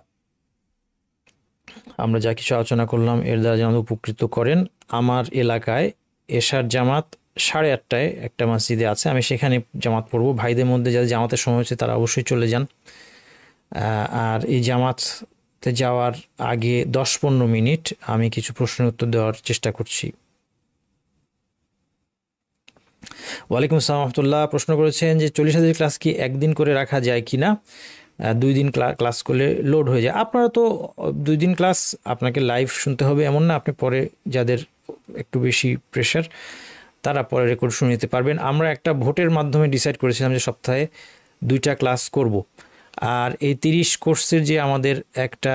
আমরা যা কিছু আলোচনা করলাম এর দ্বারা যেন উপকৃত করেন। আমার এলাকায় এশার জামাত 8:30টায় একটা মসজিদে আছে, আমি সেখানে জামাত পড়ব। ভাইদের মধ্যে যাদের জামাতের সময় হচ্ছে তারা অবশ্যই চলে যান। আর এই জামাতে যাওয়ার আগে 10-15 মিনিট আমি কিছু প্রশ্নের উত্তর দেওয়ার চেষ্টা করছি। ওয়ালাইকুম আসসালাম রহমতুল্লাহ। প্রশ্ন করেছেন যে 40,000 ক্লাস কি একদিন করে রাখা যায় কি না? 2 দিন ক্লাস করলে লোড হয়ে যায়। আপনারা তো 2 দিন ক্লাস আপনাকে লাইভ শুনতে হবে এমন না, আপনি পরে যাদের একটু বেশি প্রেশার তারা পরে রেকর্ড শুনে নিতে পারবেন। আমরা একটা ভোটের মাধ্যমে ডিসাইড করেছিলাম যে সপ্তাহে 2টা ক্লাস করব। আর এই 30 কোর্সের যে আমাদের একটা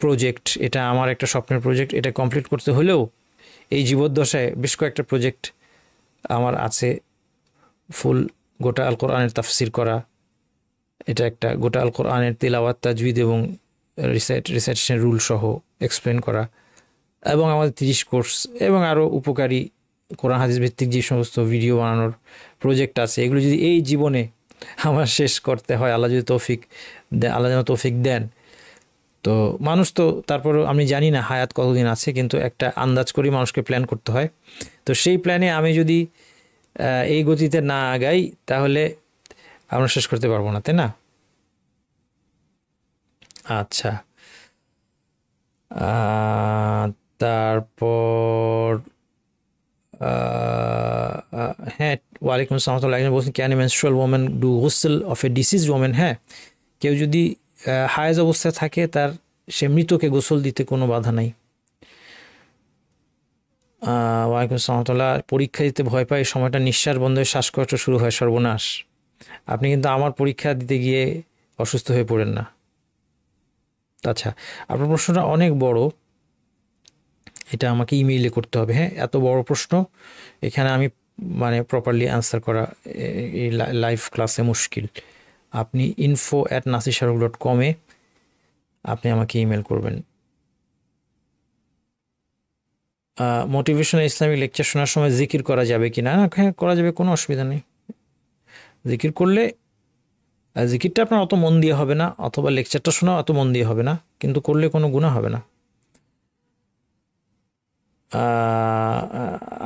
প্রজেক্ট, এটা আমার একটা স্বপ্নের প্রজেক্ট, এটা কমপ্লিট করতে হলেও এই জীবদ্দশায় বেশ কয়েকটা প্রজেক্ট আমার আছে। ফুল গোটা আল কোরআনের তাফসির করা, এটা একটা গোটা আল কোরআনের তিলাওয়াত, তাজউইদ এবং রিসাইটেশন রুল সহ এক্সপ্লেন করা, এবং আমাদের 30 কোর্স এবং আরও উপকারী কোরআন হাদিস ভিত্তিক যে সমস্ত ভিডিও বানানোর প্রজেক্ট আছে, এগুলো যদি এই জীবনে আমার শেষ করতে হয়, আল্লাহ যদি তৌফিক দেন, আল্লাহ যেন তৌফিক দেন, তো মানুষ তো তারপরেও আমি জানি না হায়াত কতদিন আছে, কিন্তু একটা আন্দাজ করি মানুষকে প্ল্যান করতে হয়। তো সেই প্ল্যানে আমি যদি এই গতিতে না আগাই তাহলে আমরা শেষ করতে পারবো না, তাই না? আচ্ছা, তারপর হ্যাঁ, ওয়ালাইকুম আসসালাম। একজন বলছেন can A menstrual women do গোসল অফ এ ডিসিজড ওমেন? হ্যাঁ, কেউ যদি হায়েজ অবস্থায় থাকে তার সে মৃতকে গোসল দিতে কোনো বাধা নাই। ওয়ালাইকুম আসসালাম রহমতুল্লাহ। পরীক্ষা দিতে ভয় পাই, এই সময়টা নিঃশ্বাস বন্ধ হয়ে শ্বাসকষ্ট শুরু হয়, সর্বনাশ। আপনি কিন্তু আমার পরীক্ষা দিতে গিয়ে অসুস্থ হয়ে পড়েন না। আচ্ছা, আপনার প্রশ্নটা অনেক বড়, এটা আমাকে ইমেইলে করতে হবে। হ্যাঁ, এত বড় প্রশ্ন এখানে আমি মানে প্রপারলি অ্যান্সার করা এই লাইভ ক্লাসে মুশকিল। আপনি info@nasirshahruখ.com-এ আপনি আমাকে ইমেল করবেন। মোটিভেশনাল ইসলামিক লেকচার শোনার সময় জিকির করা যাবে কি না? হ্যাঁ, করা যাবে, কোনো অসুবিধা নেই। জিকির করলে জিকিরটা আপনার অত মন দিয়ে হবে না, অথবা লেকচারটা শোনা অত মন দিয়ে হবে না, কিন্তু করলে কোনো গুনাহ হবে না।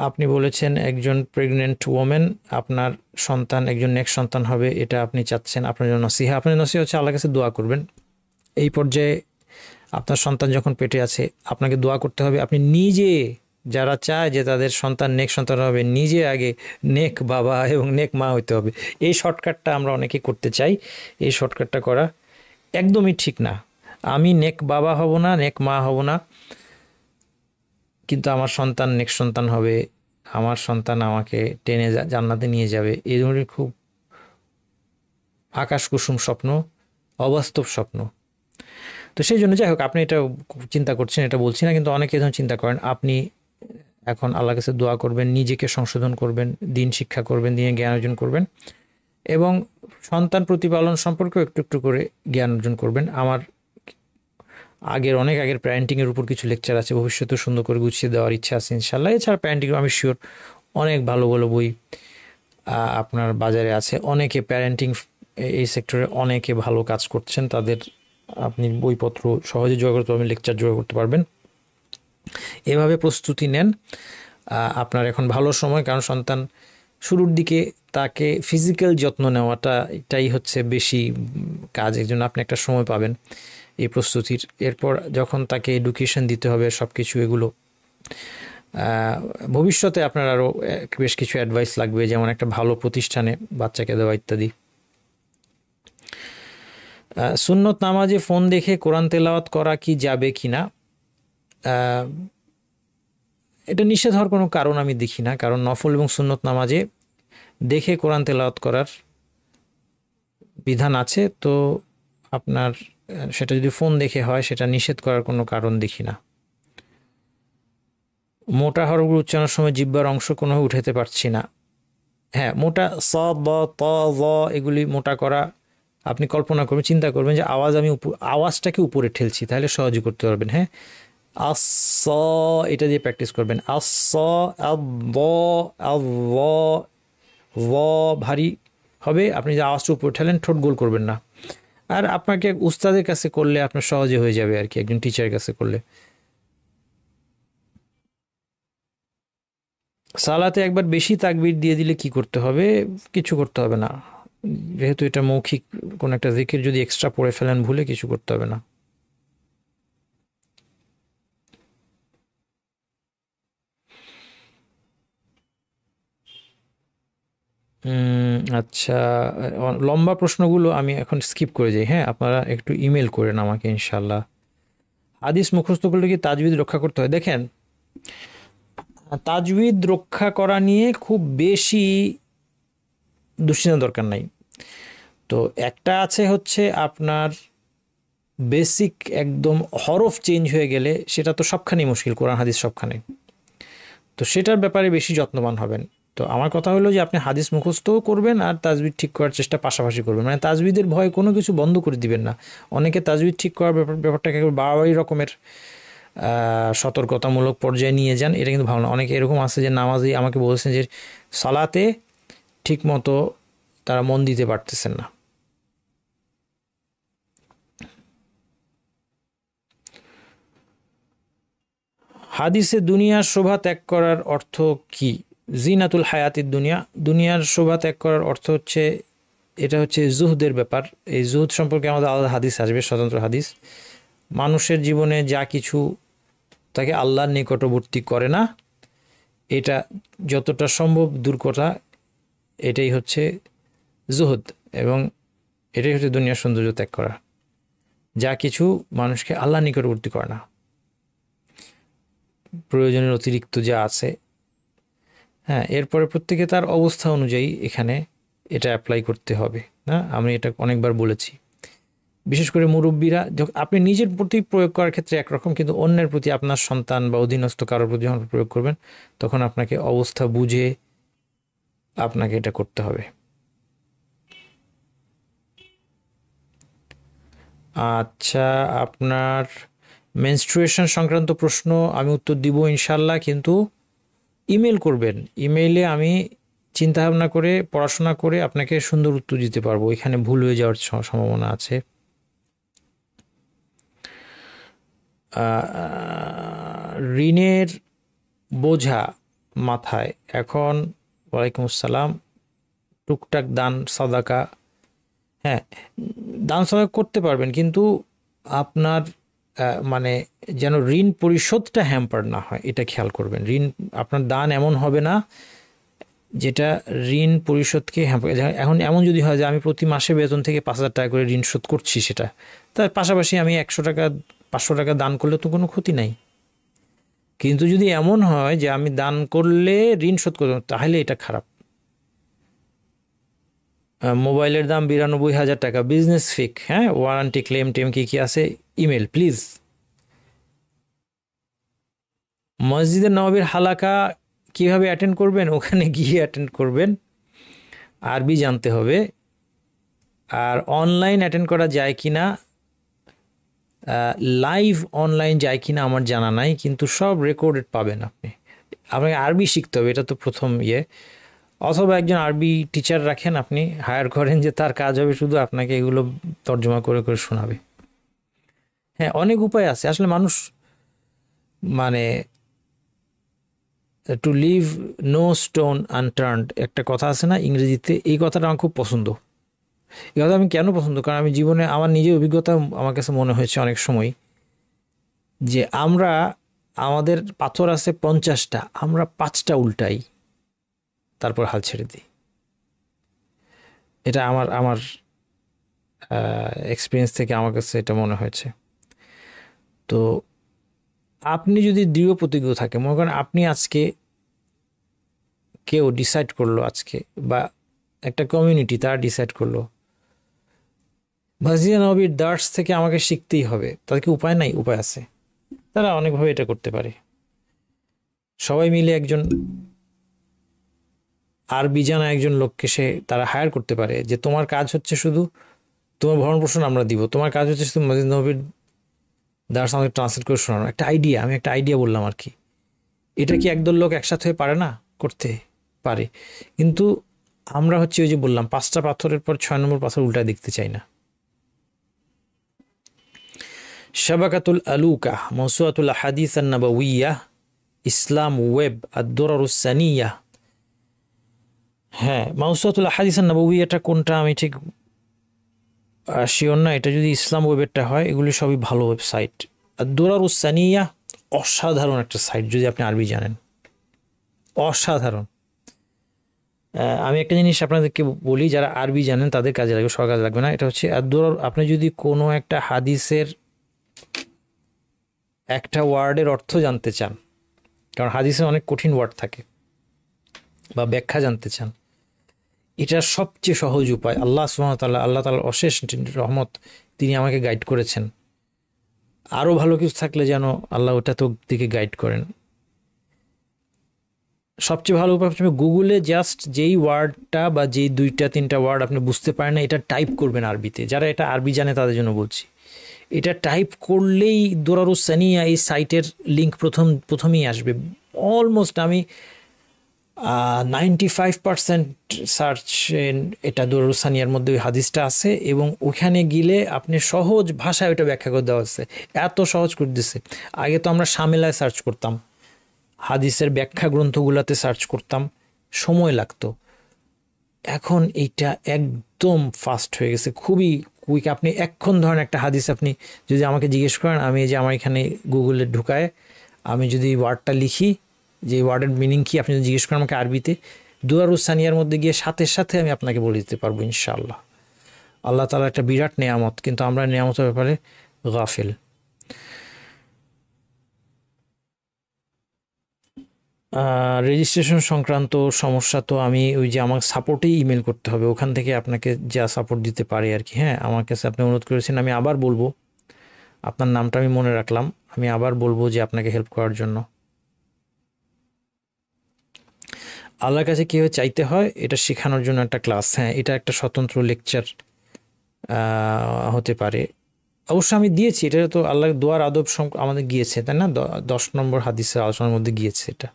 আপনি বলেছেন একজন প্রেগনেন্ট ওমেন, আপনার সন্তান একজন নেক্সট সন্তান হবে, এটা আপনি চাচ্ছেন, আপনার জন্য নসিহা। আপনার নসিহা হচ্ছে আল্লাহর কাছে দোয়া করবেন। এই পর্যায়ে আপনার সন্তান যখন পেটে আছে, আপনাকে দোয়া করতে হবে। আপনি নিজে, যারা চায় যে তাদের সন্তান নেক্সট সন্তান হবে, নিজে আগে নেক বাবা এবং নেক মা হইতে হবে। এই শর্টকাটটা আমরা অনেকে করতে চাই, এই শর্টকাটটা করা একদমই ঠিক না। আমি নেক বাবা হব না, নেক মা হব না, কিন্তু আমার সন্তান নেক্সট সন্তান হবে, আমার সন্তান আমাকে টেনে জান্নাতে নিয়ে যাবে, এই ধরনের খুব আকাশ কুসুম স্বপ্ন, অবাস্তব স্বপ্ন। তো সেই জন্য যাই হোক, আপনি এটা চিন্তা করছেন, এটা বলছি না, কিন্তু অনেকে যখন চিন্তা করেন, আপনি এখন আল্লাহর কাছে দোয়া করবেন, নিজেকে সংশোধন করবেন, দিন শিক্ষা করবেন, দিনে জ্ঞান অর্জন করবেন, এবং সন্তান প্রতিপালন সম্পর্কেও একটু একটু করে জ্ঞান অর্জন করবেন। আমার অনেক আগের প্যারেন্টিংয়ের উপর কিছু লেকচার আছে, ভবিষ্যতে সুন্দর করে গুছিয়ে দেওয়ার ইচ্ছা আছে ইনশাল্লাহ। এছাড়া প্যারেন্টিং আমি শিওর অনেক ভালো ভালো বই আপনার বাজারে আছে। অনেকে প্যারেন্টিং এই সেক্টরে অনেকে ভালো কাজ করছেন, তাদের আপনি বইপত্র সহজে জোগাড় করতে পারবেন, লেকচার জোগাড় করতে পারবেন। এভাবে প্রস্তুতি নেন, আপনার এখন ভালো সময়, কারণ সন্তান শুরুর দিকে তাকে ফিজিক্যাল যত্ন নেওয়াটা এটাই হচ্ছে বেশি কাজ, এর জন্য আপনি একটা সময় পাবেন এই প্রস্তুতির। এরপর যখন তাকে এডুকেশন দিতে হবে, সব কিছু এগুলো ভবিষ্যতে আপনার আরও বেশ কিছু অ্যাডভাইস লাগবে, যেমন একটা ভালো প্রতিষ্ঠানে বাচ্চাকে দেওয়া ইত্যাদি। সুন্নত নামাজে ফোন দেখে কোরআন তেলাওয়াত করা কি যাবে কি না? এটা নিষেধ হওয়ার কোনো কারণ আমি দেখি না, কারণ নফল এবং সুন্নত নামাজে দেখে কোরআন তেলাওয়াত করার বিধান আছে। তো আপনার সেটা যদি ফোন দেখে হয়, সেটা নিষেধ করার কোনো কারণ দেখি না। মোটা হরফগুলো উচ্চারণের সময় জিহ্বার অংশ কোনোভাবে উঠাতে পারছি না। হ্যাঁ, মোটা স, ব, ত, ভ এগুলি মোটা করা, আপনি কল্পনা করবেন, চিন্তা করবেন যে আওয়াজটাকে উপরে ঠেলছি, তাহলে সহজে করতে পারবেন। হ্যাঁ, আস, এটা দিয়ে প্র্যাকটিস করবেন। আস, আব, আব, ভ ভারী হবে, আপনি যে আওয়াজটা উপরে ঠেলেন, ঠোঁট গোল করবেন না। আর আপনাকে উস্তাদের কাছে করলে আপনার সহজে হয়ে যাবে আর কি, একজন টিচারের কাছে করলে। সালাতে একবার বেশি তাকবীর দিয়ে দিলে কি করতে হবে? কিছু করতে হবে না, যেহেতু এটা মৌখিক কোনো একটা জিকির, যদি এক্সট্রা পড়ে ফেলেন ভুলে, কিছু করতে হবে না। আচ্ছা, লম্বা প্রশ্নগুলো আমি এখন স্কিপ করে যাই। হ্যাঁ, আপনারা একটু ইমেল করেন আমাকে ইনশাল্লাহ। হাদিস মুখস্থ করলে কি তাজবিদ রক্ষা করতে হয়? দেখেন, তাজবিদ রক্ষা করা নিয়ে খুব বেশি দুশ্চিন্তা দরকার নাই। তো একটা আছে হচ্ছে আপনার বেসিক একদম হরফ চেঞ্জ হয়ে গেলে সেটা তো সবখানেই মুশকিল, কোরআন হাদিস সবখানে। তো সেটার ব্যাপারে বেশি যত্নবান হবেন। তো আমার কথা হলো যে আপনি হাদিস মুখস্থও করবেন আর তাজবিদ ঠিক করার চেষ্টা পাশাপাশি করবেন, মানে তাজবিদের ভয়ে কোনো কিছু বন্ধ করে দিবেন না। অনেকে তাজবিদ ঠিক করার ব্যাপারটাকে বাড়াবাড়ি রকমের সতর্কতামূলক পর্যায়ে নিয়ে যান, এটা কিন্তু ভালো না। অনেকে এরকম আছে যে নামাজই আমাকে বলছেন যে সালাতে ঠিক মতো তারা মন দিতে পারতেছেন না। হাদিসে দুনিয়ার শোভা ত্যাগ করার অর্থ কি? জিনাতুল হায়াতির দুনিয়া, দুনিয়ার শোভা ত্যাগ করার অর্থ হচ্ছে, এটা হচ্ছে জুহদের ব্যাপার। এই জুহদ সম্পর্কে আমাদের আলাদা হাদিস আসবে, স্বতন্ত্র হাদিস। মানুষের জীবনে যা কিছু তাকে আল্লাহর নিকটবর্তী করে না, এটা যতটা সম্ভব দূর করা, এটাই হচ্ছে জুহদ, এবং এটাই হচ্ছে দুনিয়ার সৌন্দর্য ত্যাগ করা। যা কিছু মানুষকে আল্লাহর নিকটবর্তী করে না, প্রয়োজনের অতিরিক্ত যা আছে, হ্যাঁ, এরপরে প্রত্যেকে তার অবস্থা অনুযায়ী এখানে এটা অ্যাপ্লাই করতে হবে। না, আমি এটা অনেকবার বলেছি, বিশেষ করে মুরব্বীরা, যখন আপনি নিজের প্রতি প্রয়োগ করার ক্ষেত্রে একরকম, কিন্তু অন্যের প্রতি, আপনার সন্তান বা অধীনস্থ কারোর প্রতি যখন প্রয়োগ করবেন, তখন আপনাকে অবস্থা বুঝে আপনাকে এটা করতে হবে। আচ্ছা, আপনার মেনস্ট্রুয়েশন সংক্রান্ত প্রশ্ন আমি উত্তর দিব ইনশাল্লাহ, কিন্তু ইমেল করবেন। ইমেইলে আমি চিন্তাভাবনা করে, পড়াশোনা করে আপনাকে সুন্দর উত্তর দিতে পারবো, এখানে ভুল হয়ে যাওয়ার সম্ভাবনা আছে। ঋণের বোঝা মাথায় এখন, ওয়ালাইকুম আসসালাম, টুকটাক দান সাদাকা, হ্যাঁ, দান সাদাকা করতে পারবেন, কিন্তু আপনার মানে যেন ঋণ পরিশোধটা হ্যাম্পার না হয়, এটা খেয়াল করবেন। ঋণ, আপনার দান এমন হবে না যেটা ঋণ পরিশোধকে হ্যাম্পার। এখন এমন যদি হয় যে আমি প্রতি মাসে বেতন থেকে 5,000 টাকা করে ঋণ শোধ করছি, সেটা তার পাশাপাশি আমি 100 টাকা 500 টাকা দান করলে তো কোনো ক্ষতি নাই। কিন্তু যদি এমন হয় যে আমি দান করলে ঋণ শোধ করব, তাহলে এটা খারাপ। মোবাইলের দাম 92,000 টাকা, বিজনেস ফিক, হ্যাঁ, ওয়ারেন্টি ক্লেম টেম কি আছে, ইমেল প্লিজ। মসজিদে নববীর হালাকা কিভাবে অ্যাটেন্ড করবেন? ওখানে গিয়ে অ্যাটেন্ড করবেন, আরবি জানতে হবে। আর অনলাইন অ্যাটেন্ড করা যায় কি না, লাইভ অনলাইন যায় কি না আমার জানা নাই, কিন্তু সব রেকর্ডেড পাবেন আপনি। আপনাকে আরবি শিখতে হবে, এটা তো প্রথম ইয়ে। অথবা একজন আরবি টিচার রাখেন, আপনি হায়ার করেন, যে তার কাজ হবে শুধু আপনাকে এগুলো তর্জমা করে করে শোনাবে। হ্যাঁ, অনেক উপায় আছে আসলে। মানুষ মানে to live no stone unturned, একটা কথা আছে না ইংরেজিতে, এই কথাটা আমার খুব পছন্দ। এই কথা আমি কেন পছন্দ, কারণ আমি জীবনে আমার নিজের অভিজ্ঞতা, আমার কাছে মনে হয়েছে অনেক সময় যে আমরা, আমাদের পাথর আছে 50টা, আমরা 5টা উল্টাই, তারপর হাল ছেড়ে দিই। এটা আমার আমার এক্সপিরিয়েন্স থেকে আমার কাছে এটা মনে হয়েছে। তো আপনি যদি দৃঢ় প্রতিজ্ঞ থাকে, মনে করেন আপনি আজকে, কেউ ডিসাইড করলো আজকে, বা একটা কমিউনিটি তারা ডিসাইড করলো মসজিদে নববীর দার্স থেকে আমাকে শিখতেই হবে, তাদেরকে উপায় নাই? উপায় আছে, তারা অনেকভাবে এটা করতে পারে। সবাই মিলে একজন আরবি জানা একজন লোককে তারা হায়ার করতে পারে, যে তোমার কাজ হচ্ছে শুধু, তোমার ভরণ পোষণ আমরা দিব, তোমার কাজ হচ্ছে শুধু মসজিদ নববীর দার্স আমাকে ট্রান্সলেট করে শোনানো। একটা আইডিয়া, আমি একটা আইডিয়া বললাম আর কি। এটা কি একদল লোক একসাথে হয়ে পারে না? করতে পারে, কিন্তু আমরা হচ্ছে ওই যে বললাম, 5টা পাথরের পর 6 নম্বর পাথর উল্টা দেখতে চাই না। শাবাকাতুল আলুকা, মওসুআতুল আহাদিস আন-নাবাউইয়্যাহ, ইসলাম ওয়েব, আদ-দুরারুস সানিয়াহ। হ্যাঁ, মওসুআতুল আহাদিস আন-নাবাউইয়্যাহটা কোনটা আমি ঠিক শিওর না, এটা যদি ইসলাম ওয়েবেরটা হয়, এগুলি সবই ভালো ওয়েবসাইট। আদ-দুরারুস সানিয়াহ অসাধারণ একটা সাইট, যদি আপনি আরবি জানেন, অসাধারণ। আমি একটা জিনিস আপনাদেরকে বলি, যারা আরবি জানেন তাদের কাজে লাগবে, সবার কাজে লাগবে না। এটা হচ্ছে আদ-দুরার, আপনি যদি কোনো একটা হাদিসের একটা ওয়ার্ডের অর্থ জানতে চান, কারণ হাদিসে অনেক কঠিন ওয়ার্ড থাকে, বা ব্যাখ্যা জানতে চান, এটা সবচেয়ে সহজ উপায়। আল্লাহ সুবহানাহু ওয়া তাআলা, আল্লাহ তাআলার অশেষ রহমত, তিনি আমাকে গাইড করেছেন। আরও ভালো কিছু থাকলে যেন আল্লাহ ওটা তো দিকে গাইড করেন। সবচেয়ে ভালো উপায় হচ্ছে গুগলে জাস্ট যেই ওয়ার্ডটা বা যেই 2-3টা ওয়ার্ড আপনি বুঝতে পারেন না, এটা টাইপ করবেন আরবিতে। যারা এটা আরবি জানে তাদের জন্য বলছি, এটা টাইপ করলেই দুরারুস সানিয়া এই সাইটের লিঙ্ক প্রথমেই আসবে। অলমোস্ট আমি 95% সার্চ এটা দুরারুস সানিয়ার মধ্যে ওই হাদিসটা আছে, এবং ওখানে গেলে আপনি সহজ ভাষায় ওটা ব্যাখ্যা করে দেওয়া হচ্ছে, এত সহজ করে দিচ্ছে। আগে তো আমরা সামেলায় সার্চ করতাম, হাদিসের ব্যাখ্যা গ্রন্থগুলোতে সার্চ করতাম, সময় লাগতো। এখন এইটা একদম ফাস্ট হয়ে গেছে, খুবই কুইক। আপনি এক্ষণ ধরেন একটা হাদিস আপনি যদি আমাকে জিজ্ঞেস করেন, আমি যে আমার এখানে গুগলে ঢুকায় আমি যদি ওয়ার্ডটা লিখি, যে ওয়ার্ডের মিনিং কী, আপনি যদি জিজ্ঞেস করেন আমাকে আরবিতে, দুরারুস সানিয়ার মধ্যে গিয়ে সাথে সাথে আমি আপনাকে বলে দিতে পারবো ইনশাআল্লাহ। আল্লাহ তাআলা একটা বিরাট নেয়ামত, কিন্তু আমরা নেয়ামতের ব্যাপারে গাফিল। রেজিস্ট্রেশন সংক্রান্ত সমস্যা তো আমি ওই যে আমার সাপোর্টেই ইমেল করতে হবে, ওখান থেকে আপনাকে যা সাপোর্ট দিতে পারে আর কি। হ্যাঁ, আমার কাছে আপনি অনুরোধ করেছেন, আমি আবার বলবো, আপনার নামটা আমি মনে রাখলাম, আমি আবার বলবো যে আপনাকে হেল্প করার জন্য। আল্লাহর কাছে কীভাবে চাইতে হয় এটা শেখানোর জন্য একটা ক্লাস, হ্যাঁ এটা একটা স্বতন্ত্র লেকচার হতে পারে। অবশ্য আমি দিয়েছি, এটা তো আল্লাহর দোয়ার আদব আমাদের গিয়েছে, তাই না? 10 নম্বর হাদিসের আলোচনার মধ্যে গিয়েছে এটা।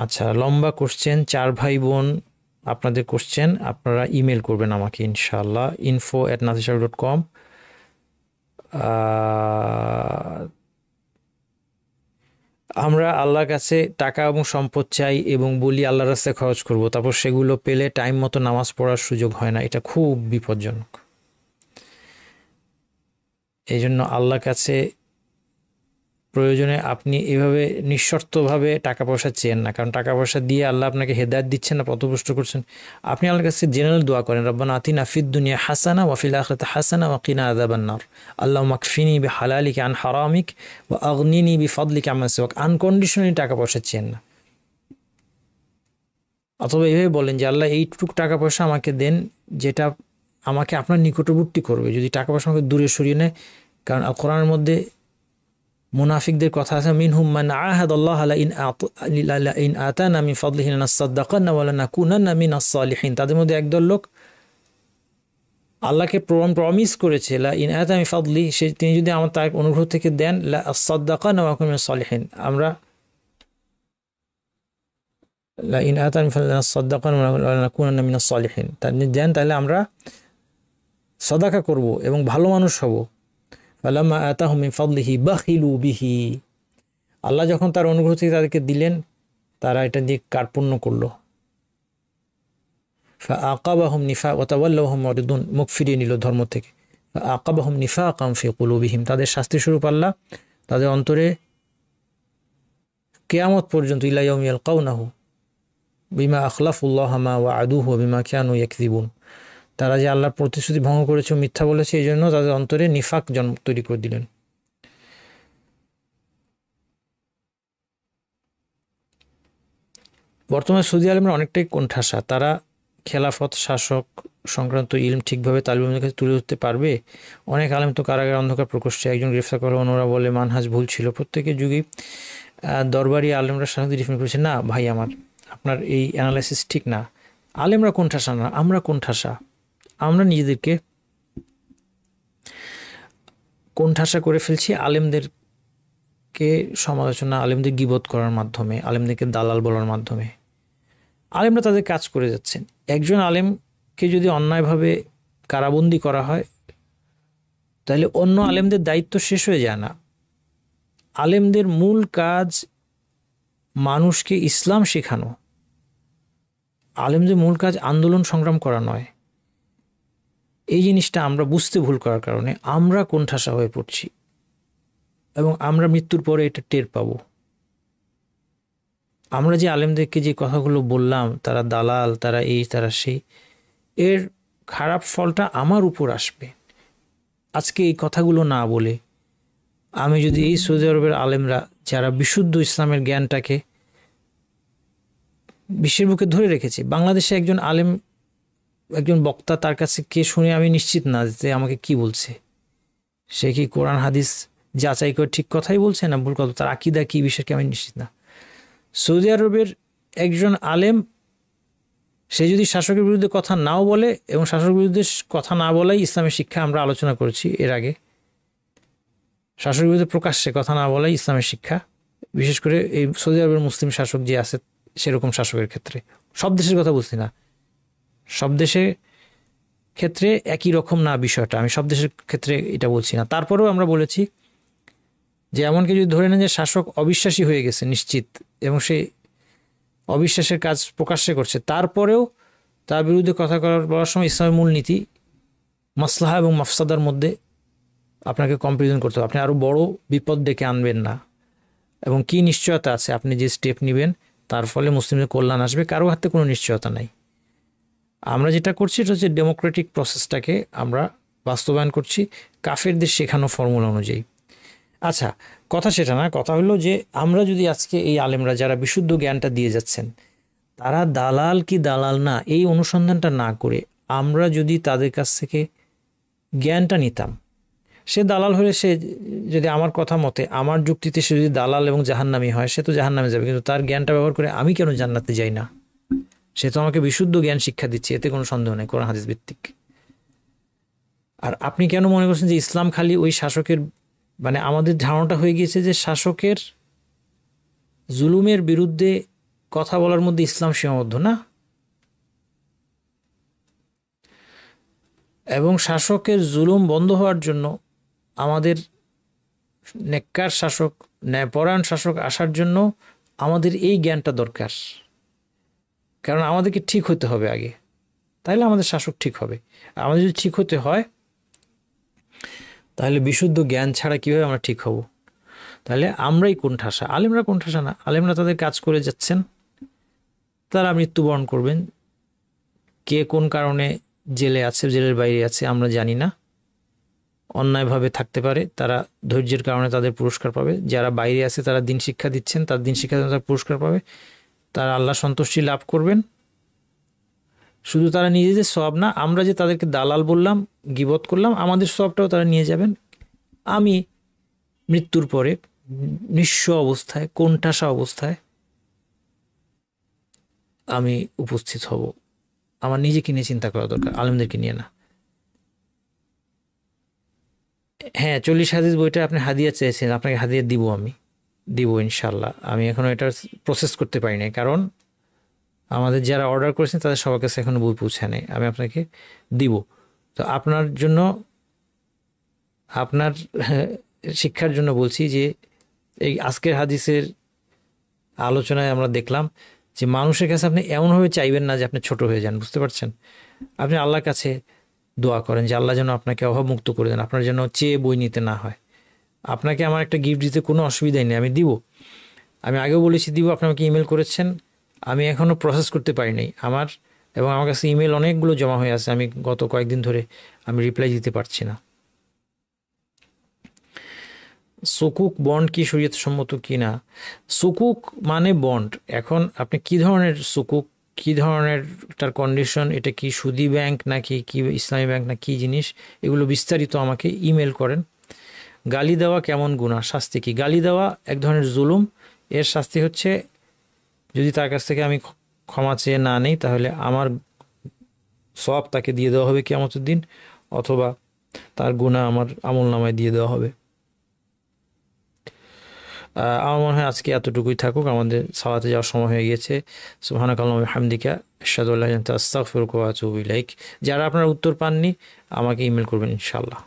আচ্ছা, লম্বা কোশ্চেন, 4 ভাই বোন আপনাদের কোশ্চেন, আপনারা ইমেল করবেন আমাকে ইনশাআল্লাহ, info@nasirshak.com। আমরা আল্লাহর কাছে টাকা এবং সম্পদ চাই এবং বলি আল্লাহর রাস্তায় খরচ করব, তারপর সেগুলো পেলে টাইম মতো নামাজ পড়ার সুযোগ হয় না, এটা খুব বিপজ্জনক। এই জন্য আল্লাহর কাছে প্রয়োজনে আপনি এভাবে নিঃশর্তভাবে টাকা পয়সা চেয়েন না, কারণ টাকা পয়সা দিয়ে আল্লাহ আপনাকে হেদায়েত দিচ্ছেন না, পথভ্রষ্ট করছেন। আপনি আল্লাহর কাছে জেনারেল দোয়া করেন, রব্বানা আতিনা ফিদ দুনিয়া হাসানা ওয়া ফিল আখিরাতি হাসানা ওয়া কিনা আযাবান নার, আল্লাহুম্মা কফিনি বিহালালিকা আন হারামিক ওয়া আগনিনি বিফাদলিকা আম্মান সিওয়াক। আনকন্ডিশনালি টাকা পয়সা চেয়েন না, অথবা এইভাবে বলেন যে আল্লাহ এইটুকু টাকা পয়সা আমাকে দেন যেটা আমাকে আপনার নিকটবর্তী করবে। যদি টাকা পয়সা আমাকে দূরে সরিয়ে নেয়, কারণ কোরআনের মধ্যে মুনাফিকদের কথা আছে, মিনহুম মান আহাদাল্লাহ লা ইন আতানা মিন ফাদলিহি লানাসাদ্দাকান্না ওয়া লানাকুনান্না মিনাস সালিহিন। তাদের মধ্যে একদল লোক আল্লাহকে প্রমিস করেছে, লা ইন আতানা মিন ফাদলি, সে তিনি যদি আমার তার অনুগ্রহ থেকে দেন, লা আসাদ্দাকান্না ওয়া নাকুনা মিনাস সালিহিন, আমরা লা ইন আতানা মিন ফাদলি লানাসাদ্দাকান্না ওয়া লানাকুনান্না মিনাস সালিহিন, তিনি দেন তাহলে আমরা সাদাকা করব এবং ভালো মানুষ হব। ফালাম্মা আতাহুম মিন ফাদলিহি বাখিলু বিহি, আল্লাহ যখন তার অনুগ্রহ থেকে তাদেরকে দিলেন, তারা এটা দিয়ে কার্পণ্য করলো। ফাআকাবাহুম নিফাক ওয়া তাওয়াল্লাw হুম মুরিদুন, মুখ ফিরিয়ে নিল ধর্ম থেকে। ফাআকাবাহুম নিফাকাম ফি কুলুবিহিম, তাদের শাস্তি স্বরূপ আল্লাহ তাদের অন্তরে কিয়ামত পর্যন্ত ইলা ইয়াউমি ইয়ালকাউনাহু বিমা আখলাফুল্লাহ মা ওয়াআদুহু ওয়া বিমা কানু ইয়াকযিবুন, তারা যে আল্লাহর প্রতিশ্রুতি ভঙ্গ করেছে, মিথ্যা বলেছে, এই জন্য তাদের অন্তরে নিফাক জন্ম তৈরি করে দিলেন। বর্তমানে সৌদি আরবের অনেকটাই কোণঠাসা, তারা খেলাফত শাসক সংক্রান্ত ইলম ঠিকভাবে তালিবানদের কাছে তুলে ধরতে পারবে? অনেক আলেম তো কারাগারে অন্ধকার প্রকোষ্ঠে, একজন গ্রেফতার করা, অন্যরা বলে মানহাজ ভুল ছিল। প্রত্যেকের যুগেই দরবারি আলেমরা সাধারণত ডিফেন্ড করেছে, না ভাই আমার, আপনার এই অ্যানালাইসিস ঠিক না। আলেমরা কোণঠাসা না, আমরা কোণঠাসা। আমরা নিজেদেরকে কোণঠাসা করে ফেলছি আলেমদেরকে সমালোচনা, আলেমদের গীবত করার মাধ্যমে, আলেমদেরকে দালাল বলার মাধ্যমে। আলেমরা তাদের কাজ করে যাচ্ছেন। একজন আলেমকে যদি অন্যায়ভাবে কারাবন্দি করা হয়, তাহলে অন্য আলেমদের দায়িত্ব শেষ হয়ে যায় না। আলেমদের মূল কাজ মানুষকে ইসলাম শেখানো, আলেমদের মূল কাজ আন্দোলন সংগ্রাম করা নয়। এই জিনিসটা আমরা বুঝতে ভুল করার কারণে আমরা কোণঠাসা হয়ে পড়ছি এবং আমরা মৃত্যুর পরে এটা টের পাবো। আমরা যে আলেমদেরকে যে কথাগুলো বললাম, তারা দালাল, তারা এই, তারা সেই, এর খারাপ ফলটা আমার উপর আসবে। আজকে এই কথাগুলো না বলে আমি যদি এই সৌদি আরবের আলেমরা যারা বিশুদ্ধ ইসলামের জ্ঞানটাকে বিশ্বের বুকে ধরে রেখেছে, বাংলাদেশে একজন আলেম, একজন বক্তা, তার কাছে কে শুনে আমি নিশ্চিত না যে আমাকে কি বলছে, সে কি কোরআন হাদিস যাচাই করে ঠিক কথাই বলছে না ভুল কথা, তার আকীদা কি বিষয়কে আমি নিশ্চিত না। সৌদি আরবের একজন আলেম, সে যদি শাসকের বিরুদ্ধে কথা নাও বলে, এবং শাসকের বিরুদ্ধে কথা না বলাই ইসলামের শিক্ষা, আমরা আলোচনা করেছি এর আগে, শাসকের বিরুদ্ধে প্রকাশ্যে কথা না বলাই ইসলামের শিক্ষা, বিশেষ করে এই সৌদি আরবের মুসলিম শাসক যে আছে সেরকম শাসকের ক্ষেত্রে। সব দেশের কথা বলছি না, সব দেশের ক্ষেত্রে একই রকম না বিষয়টা, আমি সব দেশের ক্ষেত্রে এটা বলছি না। তারপরেও আমরা বলেছি যে এমনকি যদি ধরে নেন যে শাসক অবিশ্বাসী হয়ে গেছে নিশ্চিত, এবং সে অবিশ্বাসের কাজ প্রকাশ্যে করছে, তারপরেও তার বিরুদ্ধে কথা বলার সময় ইসলামের মূলনীতি মাসলাহা এবং মাফসাদার মধ্যে আপনাকে কম্পারিজন করতে হবে। আপনি আরও বড় বিপদ ডেকে আনবেন না, এবং কি নিশ্চয়তা আছে আপনি যে স্টেপ নেবেন তার ফলে মুসলিমদের কল্যাণ আসবে, কারো হাতে কোনো নিশ্চয়তা নাই। আমরা যেটা করছি এটা হচ্ছে ডেমোক্রেটিক প্রসেসটাকে আমরা বাস্তবায়ন করছি কাফেরদের শেখানো ফর্মুলা অনুযায়ী। আচ্ছা, কথা সেটা না, কথা হলো যে আমরা যদি আজকে এই আলেমরা যারা বিশুদ্ধ জ্ঞানটা দিয়ে যাচ্ছেন, তারা দালাল কি দালাল না এই অনুসন্ধানটা না করে আমরা যদি তাদের কাছ থেকে জ্ঞানটা নিতাম, সে দালাল হলে সে যদি আমার কথা মতে আমার যুক্তিতে সে যদি দালাল এবং জাহান্নামী হয়, সে তো জাহান্নামে যাবে, কিন্তু তার জ্ঞানটা ব্যবহার করে আমি কেন জান্নাতে যাই না? সে তো আমাকে বিশুদ্ধ জ্ঞান শিক্ষা দিচ্ছে, এতে কোনো সন্দেহ নেই, কোরআন হাদিস ভিত্তিক। আর আপনি কেন মনে করছেন যে ইসলাম খালি ওই শাসকের, মানে আমাদের ধারণাটা হয়ে গিয়েছে যে শাসকের জুলুমের বিরুদ্ধে কথা বলার মধ্যে ইসলাম সীমাবদ্ধ না, এবং শাসকের জুলুম বন্ধ হওয়ার জন্য আমাদের নেককার শাসক, ন্যায়পরায়ণ শাসক আসার জন্য আমাদের এই জ্ঞানটা দরকার। কারণ আমাদেরকে ঠিক হতে হবে আগে, তাহলে আমাদের শাসক ঠিক হবে। আমাদের যদি ঠিক হতে হয় তাহলে বিশুদ্ধ জ্ঞান ছাড়া কীভাবে আমরা ঠিক হব? তাহলে আমরাই কোণঠাসা, আলেমরা কোণঠাসা না। আলেমরা তাদের কাজ করে যাচ্ছেন, তারা মৃত্যুবরণ করবেন। কে কোন কারণে জেলে আছে, জেলের বাইরে আছে আমরা জানি না, অন্যায়ভাবে থাকতে পারে, তারা ধৈর্যের কারণে তাদের পুরস্কার পাবে। যারা বাইরে আছে তারা দিন শিক্ষা দিচ্ছেন, তার দিন শিক্ষা তারা পুরস্কার পাবে, তারা আল্লাহ সন্তুষ্টি লাভ করবেন। শুধু তারা নিজেদের সওয়াব না, আমরা যে তাদেরকে দালাল বললাম, গীবত করলাম, আমাদের সওয়াবটাও তারা নিয়ে যাবেন। আমি মৃত্যুর পরে নিঃস্ব অবস্থায়, কোণঠাসা অবস্থায় আমি উপস্থিত হব। আমার নিজেকে নিয়ে চিন্তা করা দরকার, আলেমদেরকে নিয়ে না। হ্যাঁ, 40 হাদিস বইটা আপনি হাদিয়া চেয়েছেন, আপনাকে হাদিয়া দিব, আমি দিব ইনশাল্লাহ। আমি এখনও এটা প্রসেস করতে পারি নাই, কারণ আমাদের যারা অর্ডার করেছেন তাদের সবার কাছে এখনও বই পৌঁছে নেই। আমি আপনাকে দিব। তো আপনার জন্য, আপনার শিক্ষার জন্য বলছি যে এই আজকের হাদিসের আলোচনায় আমরা দেখলাম যে মানুষের কাছে আপনি এমনভাবে চাইবেন না যে আপনি ছোট হয়ে যান, বুঝতে পারছেন? আপনি আল্লাহর কাছে দোয়া করেন যে আল্লাহ যেন আপনাকে অভাবমুক্ত করে দেন, আপনার যেন চেয়ে বই নিতে না হয়। আপনাকে আমার একটা গিফট দিতে কোনো অসুবিধাই নেই, আমি দিব। আমি আগেও বলেছি দিব, আপনি আমাকে ইমেল করেছেন, আমি এখনও প্রসেস করতে পারিনি আমার, এবং আমার কাছে ইমেল অনেকগুলো জমা হয়ে আছে, আমি গত কয়েকদিন ধরে আমি রিপ্লাই দিতে পারছি না। সুকুক বন্ড কি শরীয়ত সম্মত কি না? সুকুক মানে বন্ড। এখন আপনি কি ধরনের সুকুক, কি ধরনের তার কন্ডিশন, এটা কি সুদি ব্যাংক নাকি কি ইসলামী ব্যাংক না কি জিনিস, এগুলো বিস্তারিত আমাকে ইমেল করেন। গালি দেওয়া কেমন গুনাহ, শাস্তি কি? গালি দেওয়া এক ধরনের জুলুম, এর শাস্তি হচ্ছে যদি তার কাছ থেকে আমি ক্ষমা চেয়ে না নেই তাহলে আমার সওয়াব তাকে দিয়ে দেওয়া হবে কিয়ামতের দিন, অথবা তার গুনাহ আমার আমলনামায় দিয়ে দেওয়া হবে। আমার মনে হয় আজকে এতটুকুই থাকুক, আমাদের সালাতে যাওয়ার সময় হয়ে গিয়েছে। সুবহানাকাল্লাহু ওয়া বিহামদিকা আশহাদু আল্লা ইলাহা ইল্লা আনতা আস্তাগফিরুকা ওয়া আতুবু ইলাইক। যারা আপনারা উত্তর পাননি আমাকে ইমেল করবেন ইনশাআল্লাহ।